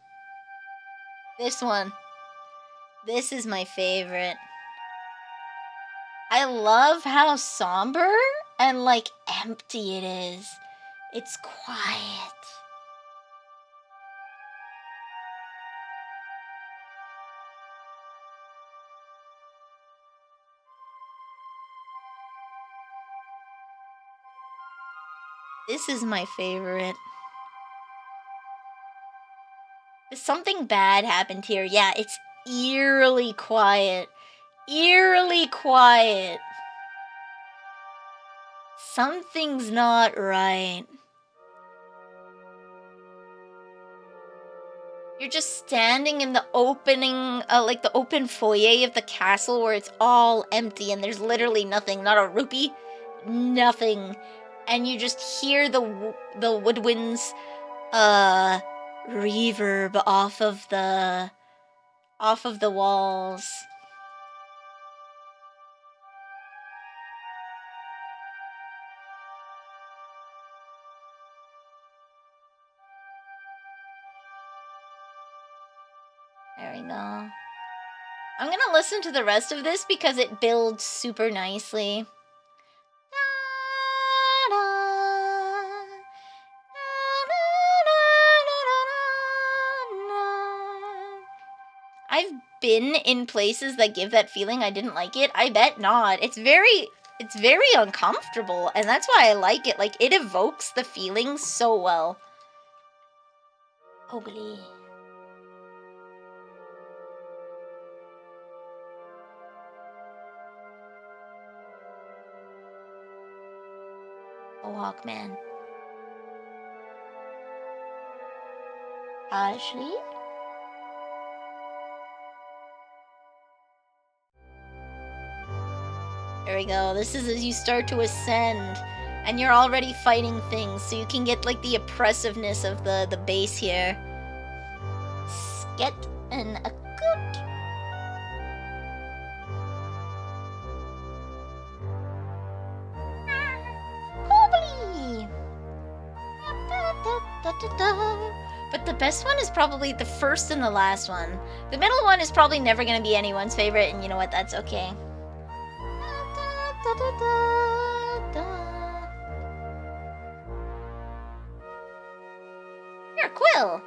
This one. This is my favorite. I love how somber and, like, empty it is. It's quiet. This is my favorite. Something bad happened here. Yeah, it's eerily quiet. Eerily quiet. Something's not right. You're just standing in the opening, like the open foyer of the castle where it's all empty and there's literally nothing. Not a rupee. Nothing. And you just hear the woodwinds, reverb off of the walls. There we go. I'm gonna listen to the rest of this because it builds super nicely. I've been in places that give that feeling. I didn't like it. I bet not. It's very uncomfortable, and that's why I like it. Like, it evokes the feeling so well. Ugly. Oh, Hawkman. Ashley? There we go. This is as you start to ascend, and you're already fighting things, so you can get, like, the oppressiveness of the base here. Sket and a good. Hobbly! But the best one is probably the first and the last one. The middle one is probably never gonna be anyone's favorite, and you know what? That's okay. Here, Quill.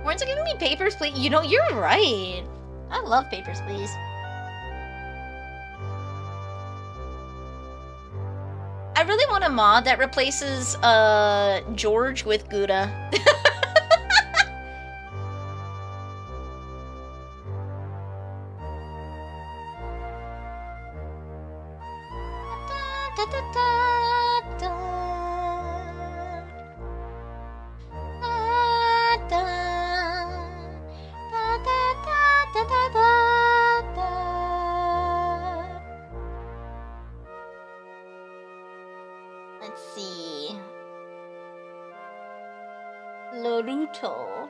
Horns are giving me Papers, Please. You know, you're right. I love Papers, Please. I really want a mod that replaces George with Gouda. Let's see. Loruto.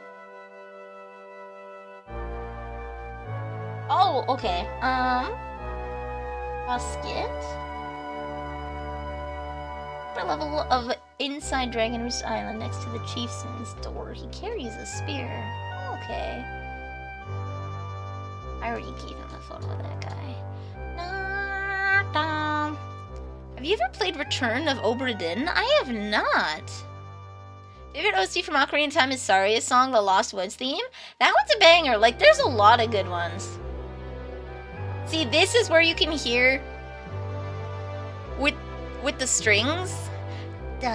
Oh, okay. Basket. Upper level of inside Dragon Roost Island next to the chieftain's door. He carries a spear. Okay. I already gave him a photo of that guy. Have you ever played Return of Obra Dinn? I have not. Favorite OC from Ocarina of Time is Saria's song, The Lost Woods theme. That one's a banger. Like, there's a lot of good ones. See, this is where you can hear with the strings. Da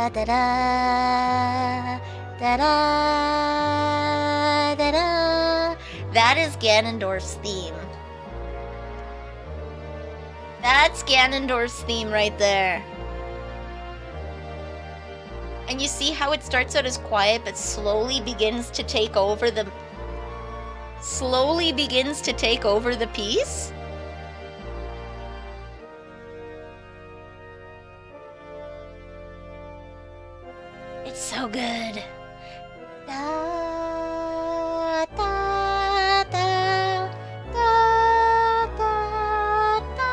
da da da da da da. That is Ganondorf's theme. That's Ganondorf's theme right there. And you see how it starts out as quiet, but slowly begins to take over the piece? so good. Da, da, da, da, da, da.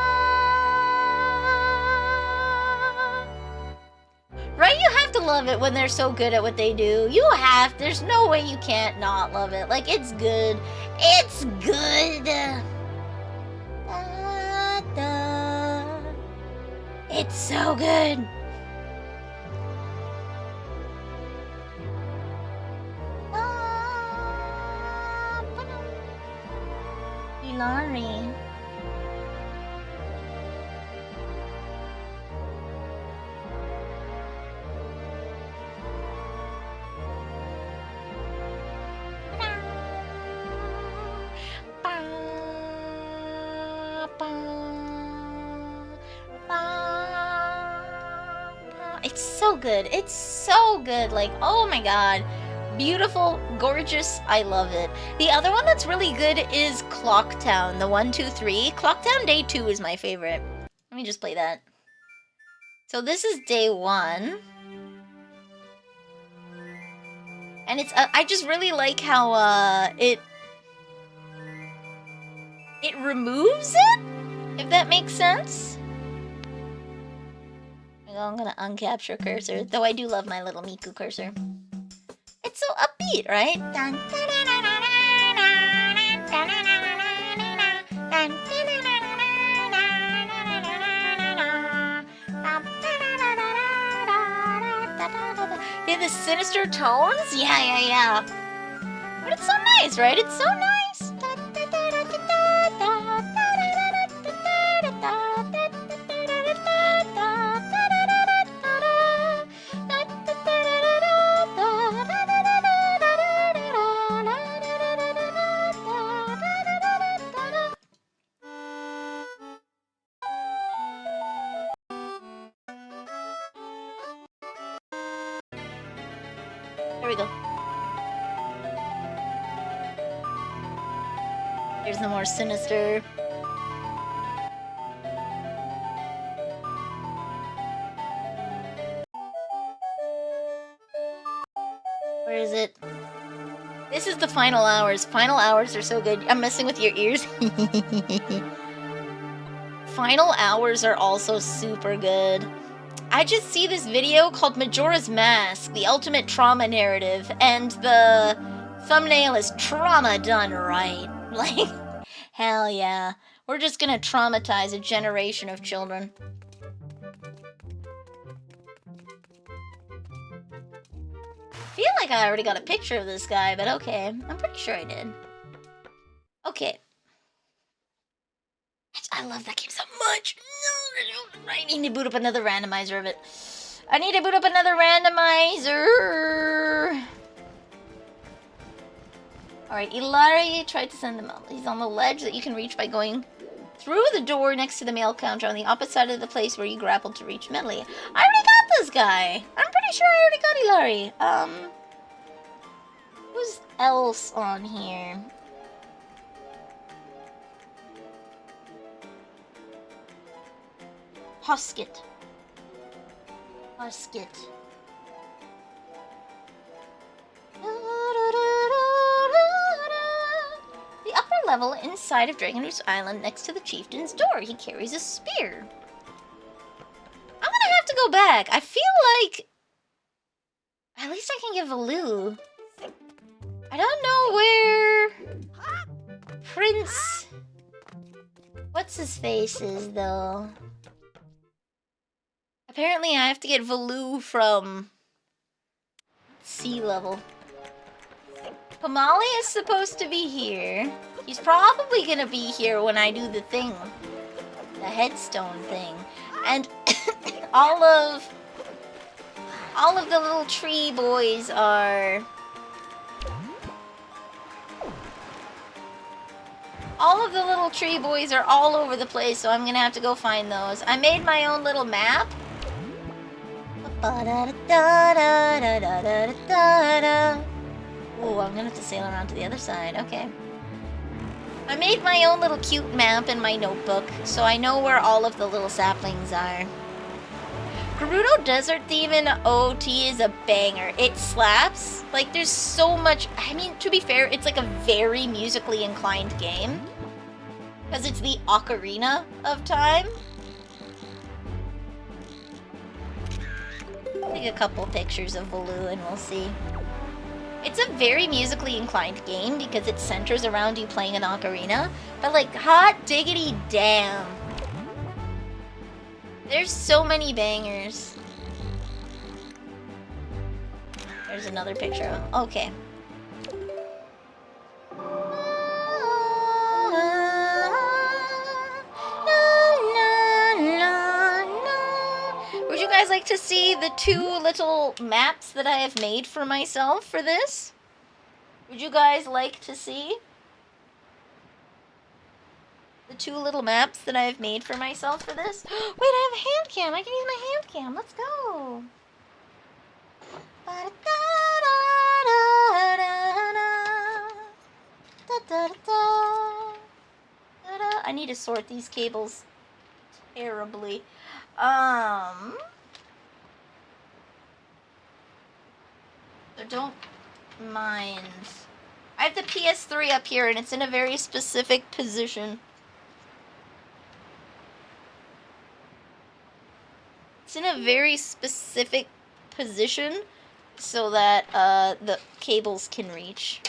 Right? You have to love it when they're so good at what they do. You have. There's no way you can't not love it. Like, it's good. It's good. Da, da. It's so good. Hilari. It's so good. It's so good. Like, oh my god. Beautiful, gorgeous, I love it. The other one that's really good is Clocktown, the 1, 2, 3. Clocktown Day 2 is my favorite. Let me just play that. So this is Day 1. And it's, I just really like how, it removes it? If that makes sense? I'm gonna uncapture cursor, though I do love my little Miku cursor. It's so upbeat, right? Yeah, the sinister tones? Yeah. But it's so nice, right? It's so nice. There we go. Here's the more sinister. Where is it? This is the final hours. Final hours are so good. I'm messing with your ears. Final hours are also super good. I just see this video called Majora's Mask, the ultimate trauma narrative, and the thumbnail is trauma done right. Like, hell yeah. We're just gonna traumatize a generation of children. I feel like I already got a picture of this guy, but okay. I'm pretty sure I did. Okay. I love that game so much. I need to boot up another randomizer of it. I need to boot up another randomizer. Alright, Ilari tried to send them out. He's on the ledge that you can reach by going through the door next to the mail counter on the opposite side of the place where you grappled to reach Medley. I already got this guy. I'm pretty sure I already got Ilari. Who's else on here? Hosket. The upper level inside of Dragonroost Island next to the chieftain's door. He carries a spear. I'm gonna have to go back. I feel like at least I can give a Lou. I don't know where Prince what's his face is though. Apparently I have to get Valoo from sea level. Kamali is supposed to be here. He's probably gonna be here when I do the thing. The headstone thing. And all of the little tree boys are... All of the little tree boys are all over the place, so I'm gonna have to go find those. I made my own little map. Ooh, I'm gonna have to sail around to the other side. Okay. I made my own little cute map in my notebook, so I know where all of the little saplings are. Gerudo Desert theme in OT is a banger. It slaps. Like, there's so much. I mean, to be fair, it's like a very musically inclined game. Because it's the Ocarina of Time. Take a couple pictures of Volu and we'll see. It's a very musically inclined game because it centers around you playing an ocarina. But like, hot diggity damn. There's so many bangers. There's another picture of him. Okay. Would you guys like to see the 2 little maps that I have made for myself for this? Would you guys like to see the 2 little maps that I have made for myself for this? Wait, I have a hand cam. I can use my hand cam. Let's go. I need to sort these cables terribly. So don't mind. I have the PS3 up here and it's in a very specific position. It's in a very specific position so that the cables can reach.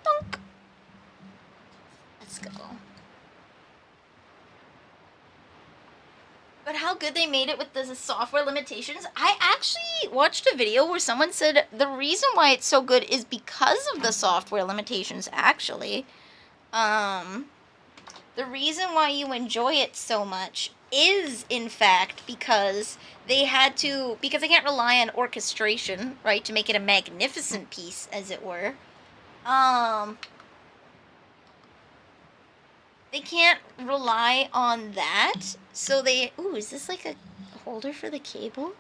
Donk. Let's go. But how good they made it with the software limitations. I actually watched a video where someone said the reason why it's so good is because of the software limitations, actually. The reason why you enjoy it so much is, in fact, because they had to, because they can't rely on orchestration, right, to make it a magnificent piece, as it were. They can't rely on that, so they... Ooh, is this like a holder for the cable?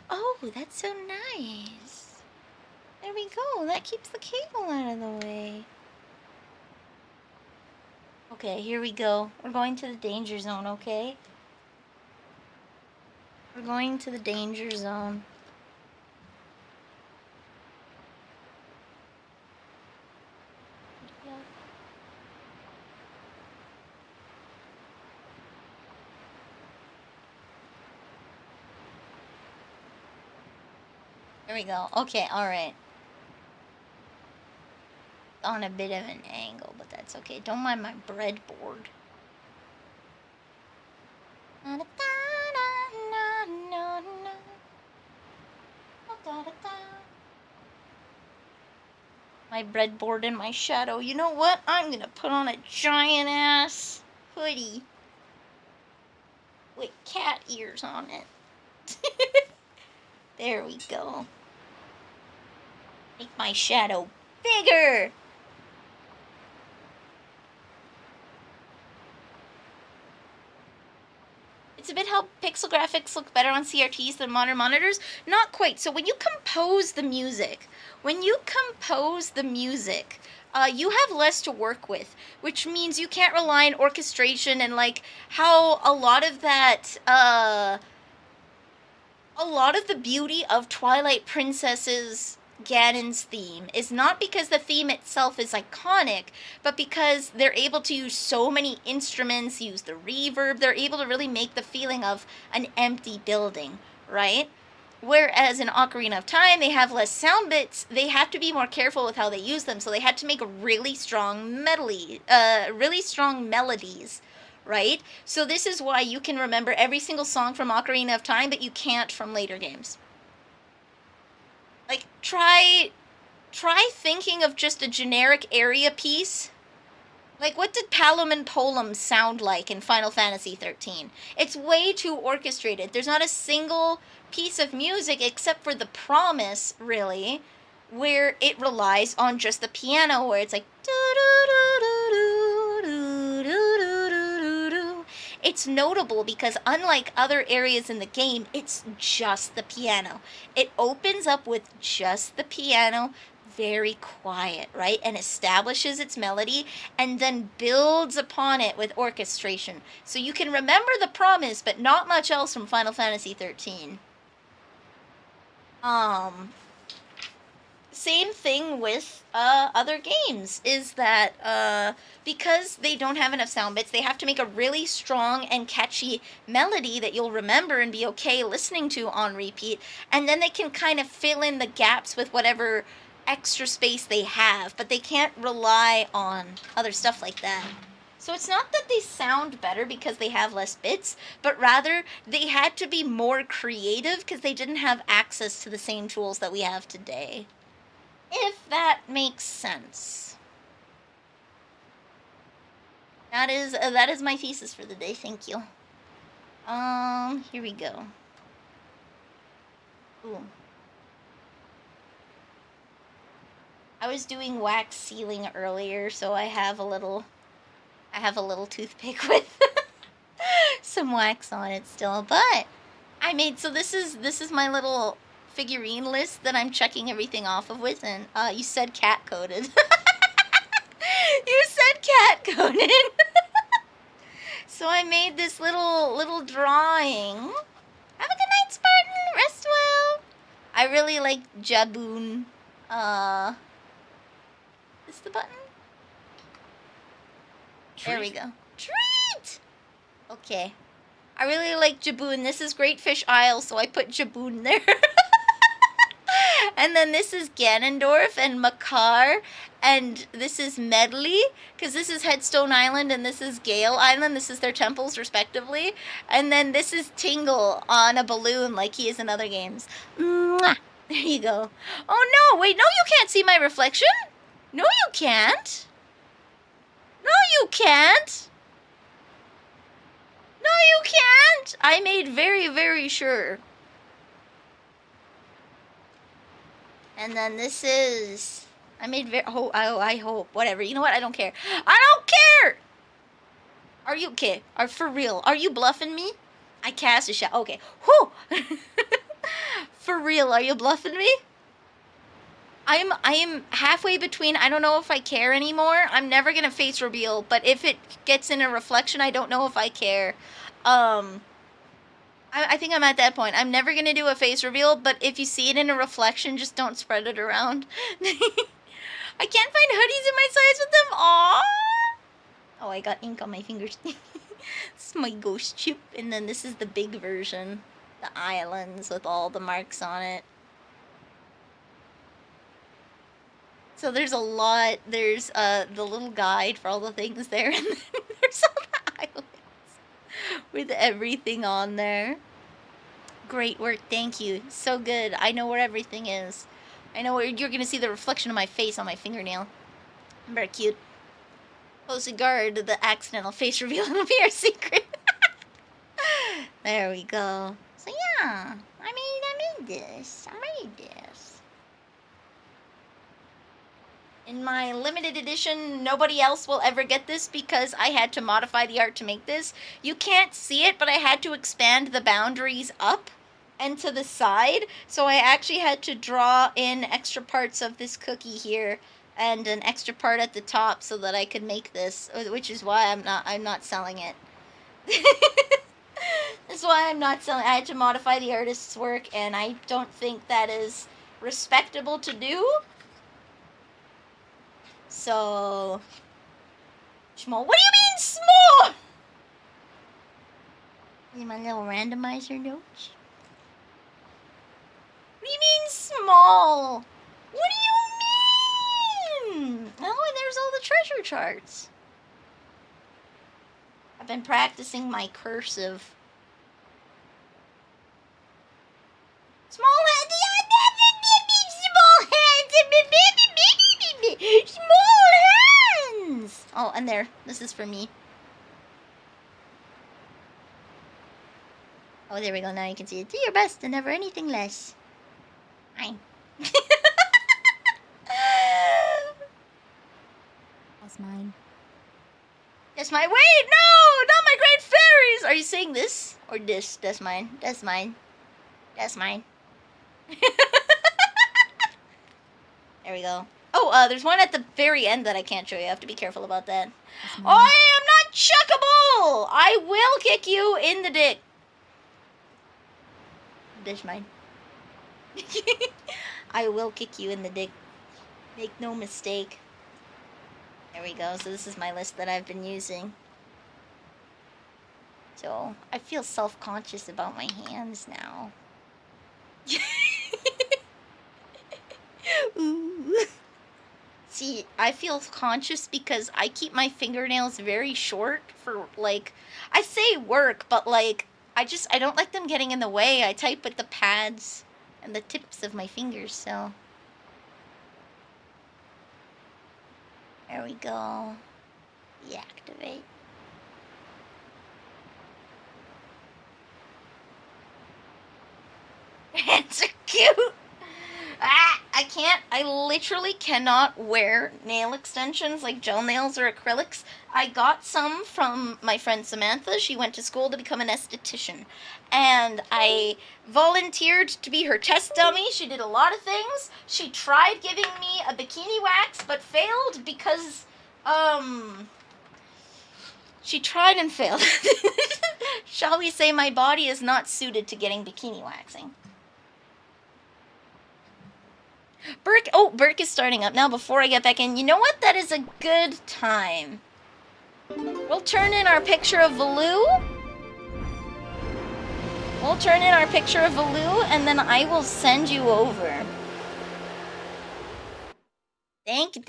Oh, that's so nice. There we go. That keeps the cable out of the way. Okay, here we go. We're going to the danger zone, okay? We're going to the danger zone. There we go. Okay, alright. On a bit of an angle, but that's okay. Don't mind my breadboard. My breadboard and my shadow. You know what? I'm gonna put on a giant ass hoodie with cat ears on it. There we go. Make my shadow bigger. It's a bit how pixel graphics look better on CRTs than modern monitors. Not quite. So when you compose the music, you have less to work with, which means you can't rely on orchestration and like how a lot of that, a lot of the beauty of Twilight Princess's Ganon's theme is not because the theme itself is iconic, but because they're able to use so many instruments, use the reverb, they're able to really make the feeling of an empty building, right? Whereas in Ocarina of Time, they have less sound bits, they have to be more careful with how they use them, so they had to make really strong melodies, right? So this is why you can remember every single song from Ocarina of Time, but you can't from later games. Like, try thinking of just a generic area piece. Like, what did Palom and Polum sound like in Final Fantasy XIII? It's way too orchestrated. There's not a single piece of music except for the Promise, really, where it relies on just the piano, where it's like... It's notable because unlike other areas in the game, it's just the piano. It opens up with just the piano, very quiet, right? And establishes its melody and then builds upon it with orchestration. So you can remember the promise, but not much else from Final Fantasy 13. Same thing with other games, is that because they don't have enough sound bits, they have to make a really strong and catchy melody that you'll remember and be okay listening to on repeat, and then they can kind of fill in the gaps with whatever extra space they have, but they can't rely on other stuff like that. So it's not that they sound better because they have less bits, but rather they had to be more creative because they didn't have access to the same tools that we have today. If that makes sense. That is my thesis for the day. Thank you. Here we go. Ooh. I was doing wax sealing earlier, so I have a little toothpick with some wax on it still, but I made, so this is my little figurine list that I'm checking everything off of with, and you said cat coded. You said cat coded. So I made this little drawing. Have a good night, Spartan. Rest well. I really like Jaboon. Is the button? Treat. There we go. Treat. Okay. I really like Jaboon. This is Great Fish Isle, so I put Jaboon there. And then this is Ganondorf and Makar, and this is Medley, because this is Headstone Island and this is Gale Island. This is their temples, respectively. And then this is Tingle on a balloon like he is in other games. Mwah! There you go. Oh no, wait, no, you can't see my reflection. No, you can't. No, you can't. No, you can't. I made very, very sure. And then this is, I made very, oh, I hope, whatever. You know what? I don't care. I don't care! Are you, okay, for real, are you bluffing me? I cast a shot, okay. Whew! For real, are you bluffing me? I am halfway between, I don't know if I care anymore. I'm never gonna face reveal, but if it gets in a reflection, I don't know if I care. I think I'm at that point. I'm never going to do a face reveal, but if you see it in a reflection, just don't spread it around. I can't find hoodies in my size with them. Aww. Oh, I got ink on my fingers. This is my ghost chip, and then this is the big version. The islands with all the marks on it. So there's a lot. There's the little guide for all the things there, and then there's all the islands with everything on there. Great work, thank you. So good. I know where everything is. I know where you're gonna see the reflection of my face on my fingernail. Very cute. Closely guard the accidental face reveal. It'll be our secret. There we go. So yeah, I made this. In my limited edition, nobody else will ever get this because I had to modify the art to make this. You can't see it, but I had to expand the boundaries up and to the side. So I actually had to draw in extra parts of this cookie here and an extra part at the top so that I could make this, which is why I'm not selling it. That's why I'm not selling. I had to modify the artist's work, and I don't think that is respectable to do. So, small. What do you mean small? Is my little randomizer notes? What do you mean small? What do you mean? Oh, and there's all the treasure charts. I've been practicing my cursive. Small hands. Small hands. Oh, and there. This is for me. Oh, there we go. Now you can see it. Do your best and never anything less. Fine. That's mine. That's my. Wait, no! Not my great fairies! Are you saying this? Or this? That's mine. That's mine. That's mine. There we go. Oh, there's one at the very end that I can't show you. I have to be careful about that. That's mine. I am not chuckable! I will kick you in the dick. That's mine. I will kick you in the dick. Make no mistake. There we go. So this is my list that I've been using. So I feel self-conscious about my hands now. Ooh. See, I feel conscious because I keep my fingernails very short for, like, I say work, but, like, I don't like them getting in the way. I type with the pads and the tips of my fingers, so. There we go. Deactivate. Hands are cute! I literally cannot wear nail extensions like gel nails or acrylics. I got some from my friend Samantha. She went to school to become an esthetician. And I volunteered to be her test dummy. She did a lot of things. She tried giving me a bikini wax, but failed because, she tried and failed. Shall we say my body is not suited to getting bikini waxing. Burke is starting up now before I get back in. You know what? That is a good time. We'll turn in our picture of Valoo. And then I will send you over. Thank you.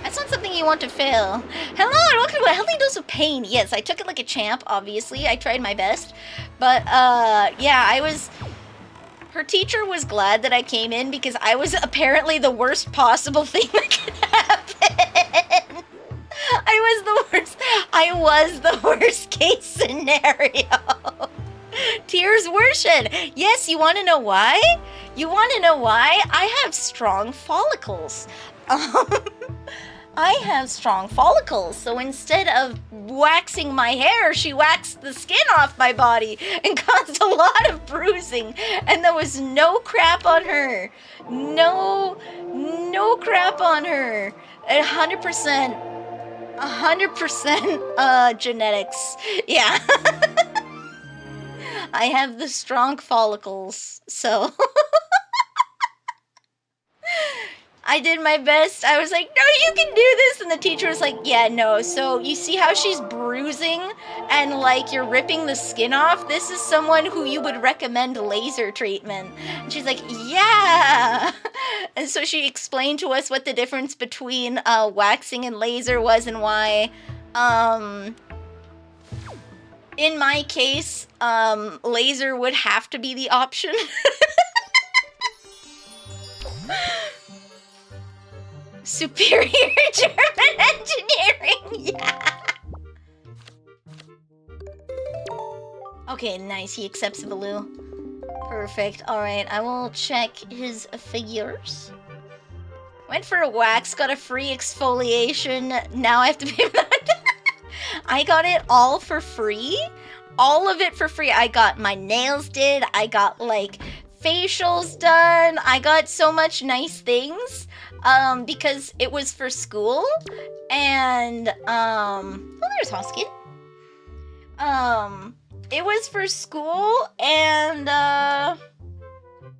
That's not something you want to fail. Hello and welcome to a healthy dose of pain. Yes, I took it like a champ, obviously. I tried my best. But, yeah, her teacher was glad that I came in because I was apparently the worst possible thing that could happen. I was the worst case scenario. Tears were shed. Yes, you want to know why? I have strong follicles. I have strong follicles, so instead of waxing my hair, she waxed the skin off my body and caused a lot of bruising, and there was no crap on her. No crap on her. 100% genetics. Yeah. I have the strong follicles, so... I did my best. I was like, no, you can do this. And the teacher was like, yeah, no. So you see how she's bruising and like you're ripping the skin off? This is someone who you would recommend laser treatment. And she's like, yeah. And so she explained to us what the difference between waxing and laser was and why. In my case, laser would have to be the option. Superior German engineering, yeah. Okay, nice. He accepts Valoo. Perfect. Alright, I will check his figures. Went for a wax, got a free exfoliation. Now I have to pay for that. I got it all for free. All of it for free. I got my nails did. I got, like, facials done. I got so much nice things. Because it was for school, and, oh, there's Hoskin. It was for school, and,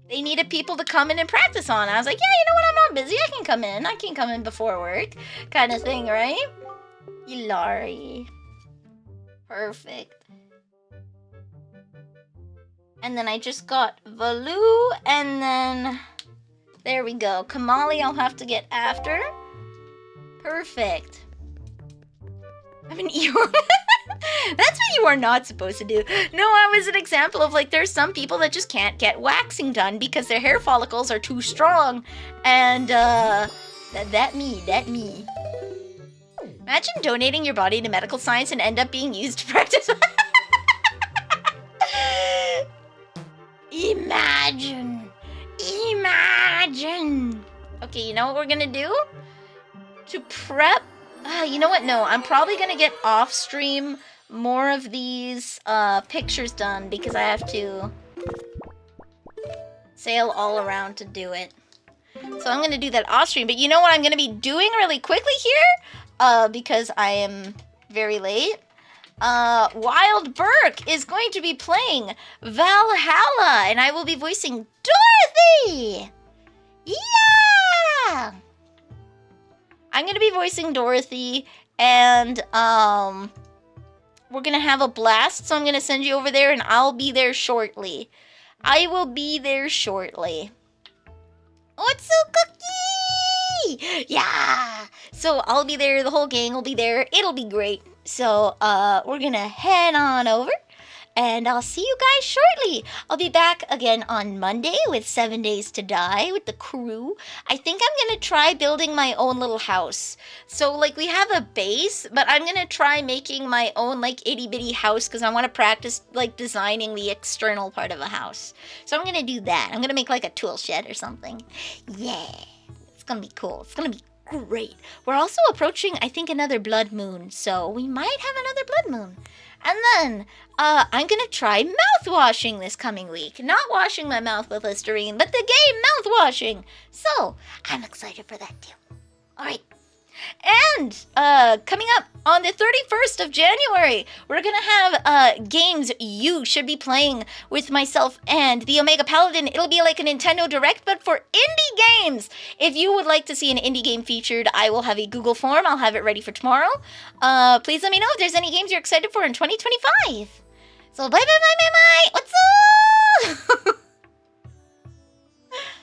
they needed people to come in and practice on. I was like, yeah, you know what, I'm not busy, I can come in before work, kind of thing, right? Ilari. Perfect. And then I just got Valoo, and then... There we go. Kamali I'll have to get after. Perfect. I'm an Eeyore. That's what you are not supposed to do. No, I was an example of, like, there's some people that just can't get waxing done because their hair follicles are too strong. And, that me. Imagine donating your body to medical science and end up being used to practice. Imagine. Okay, you know what we're gonna do? To prep... you know what? No, I'm probably gonna get off-stream more of these pictures done because I have to sail all around to do it. So I'm gonna do that off stream. But you know what I'm gonna be doing really quickly here? Because I am very late. Wild Burke is going to be playing Valhalla, and I will be voicing Dorothy! Yeah! I'm gonna be voicing Dorothy, and, we're gonna have a blast, so I'm gonna send you over there, and I'll be there shortly. I will be there shortly. What's so cookie? Yeah! So I'll be there, the whole gang will be there, it'll be great. So, we're gonna head on over, and I'll see you guys shortly. I'll be back again on Monday with 7 Days to Die with the crew. I think I'm gonna try building my own little house. So, like, we have a base, but I'm gonna try making my own, like, itty-bitty house, because I want to practice, like, designing the external part of a house. So I'm gonna do that. I'm gonna make, like, a tool shed or something. Yeah. It's gonna be cool. It's gonna be great. We're also approaching, I think, another blood moon, so we might have another blood moon. And then, I'm gonna try mouth washing this coming week. Not washing my mouth with Listerine, but the game mouth washing. So, I'm excited for that too. Alright. And, coming up on the 31st of January, we're gonna have, games you should be playing with myself and the Omega Paladin. It'll be like a Nintendo Direct, but for indie games. If you would like to see an indie game featured, I will have a Google form. I'll have it ready for tomorrow. Please let me know if there's any games you're excited for in 2025. So, bye. What's up?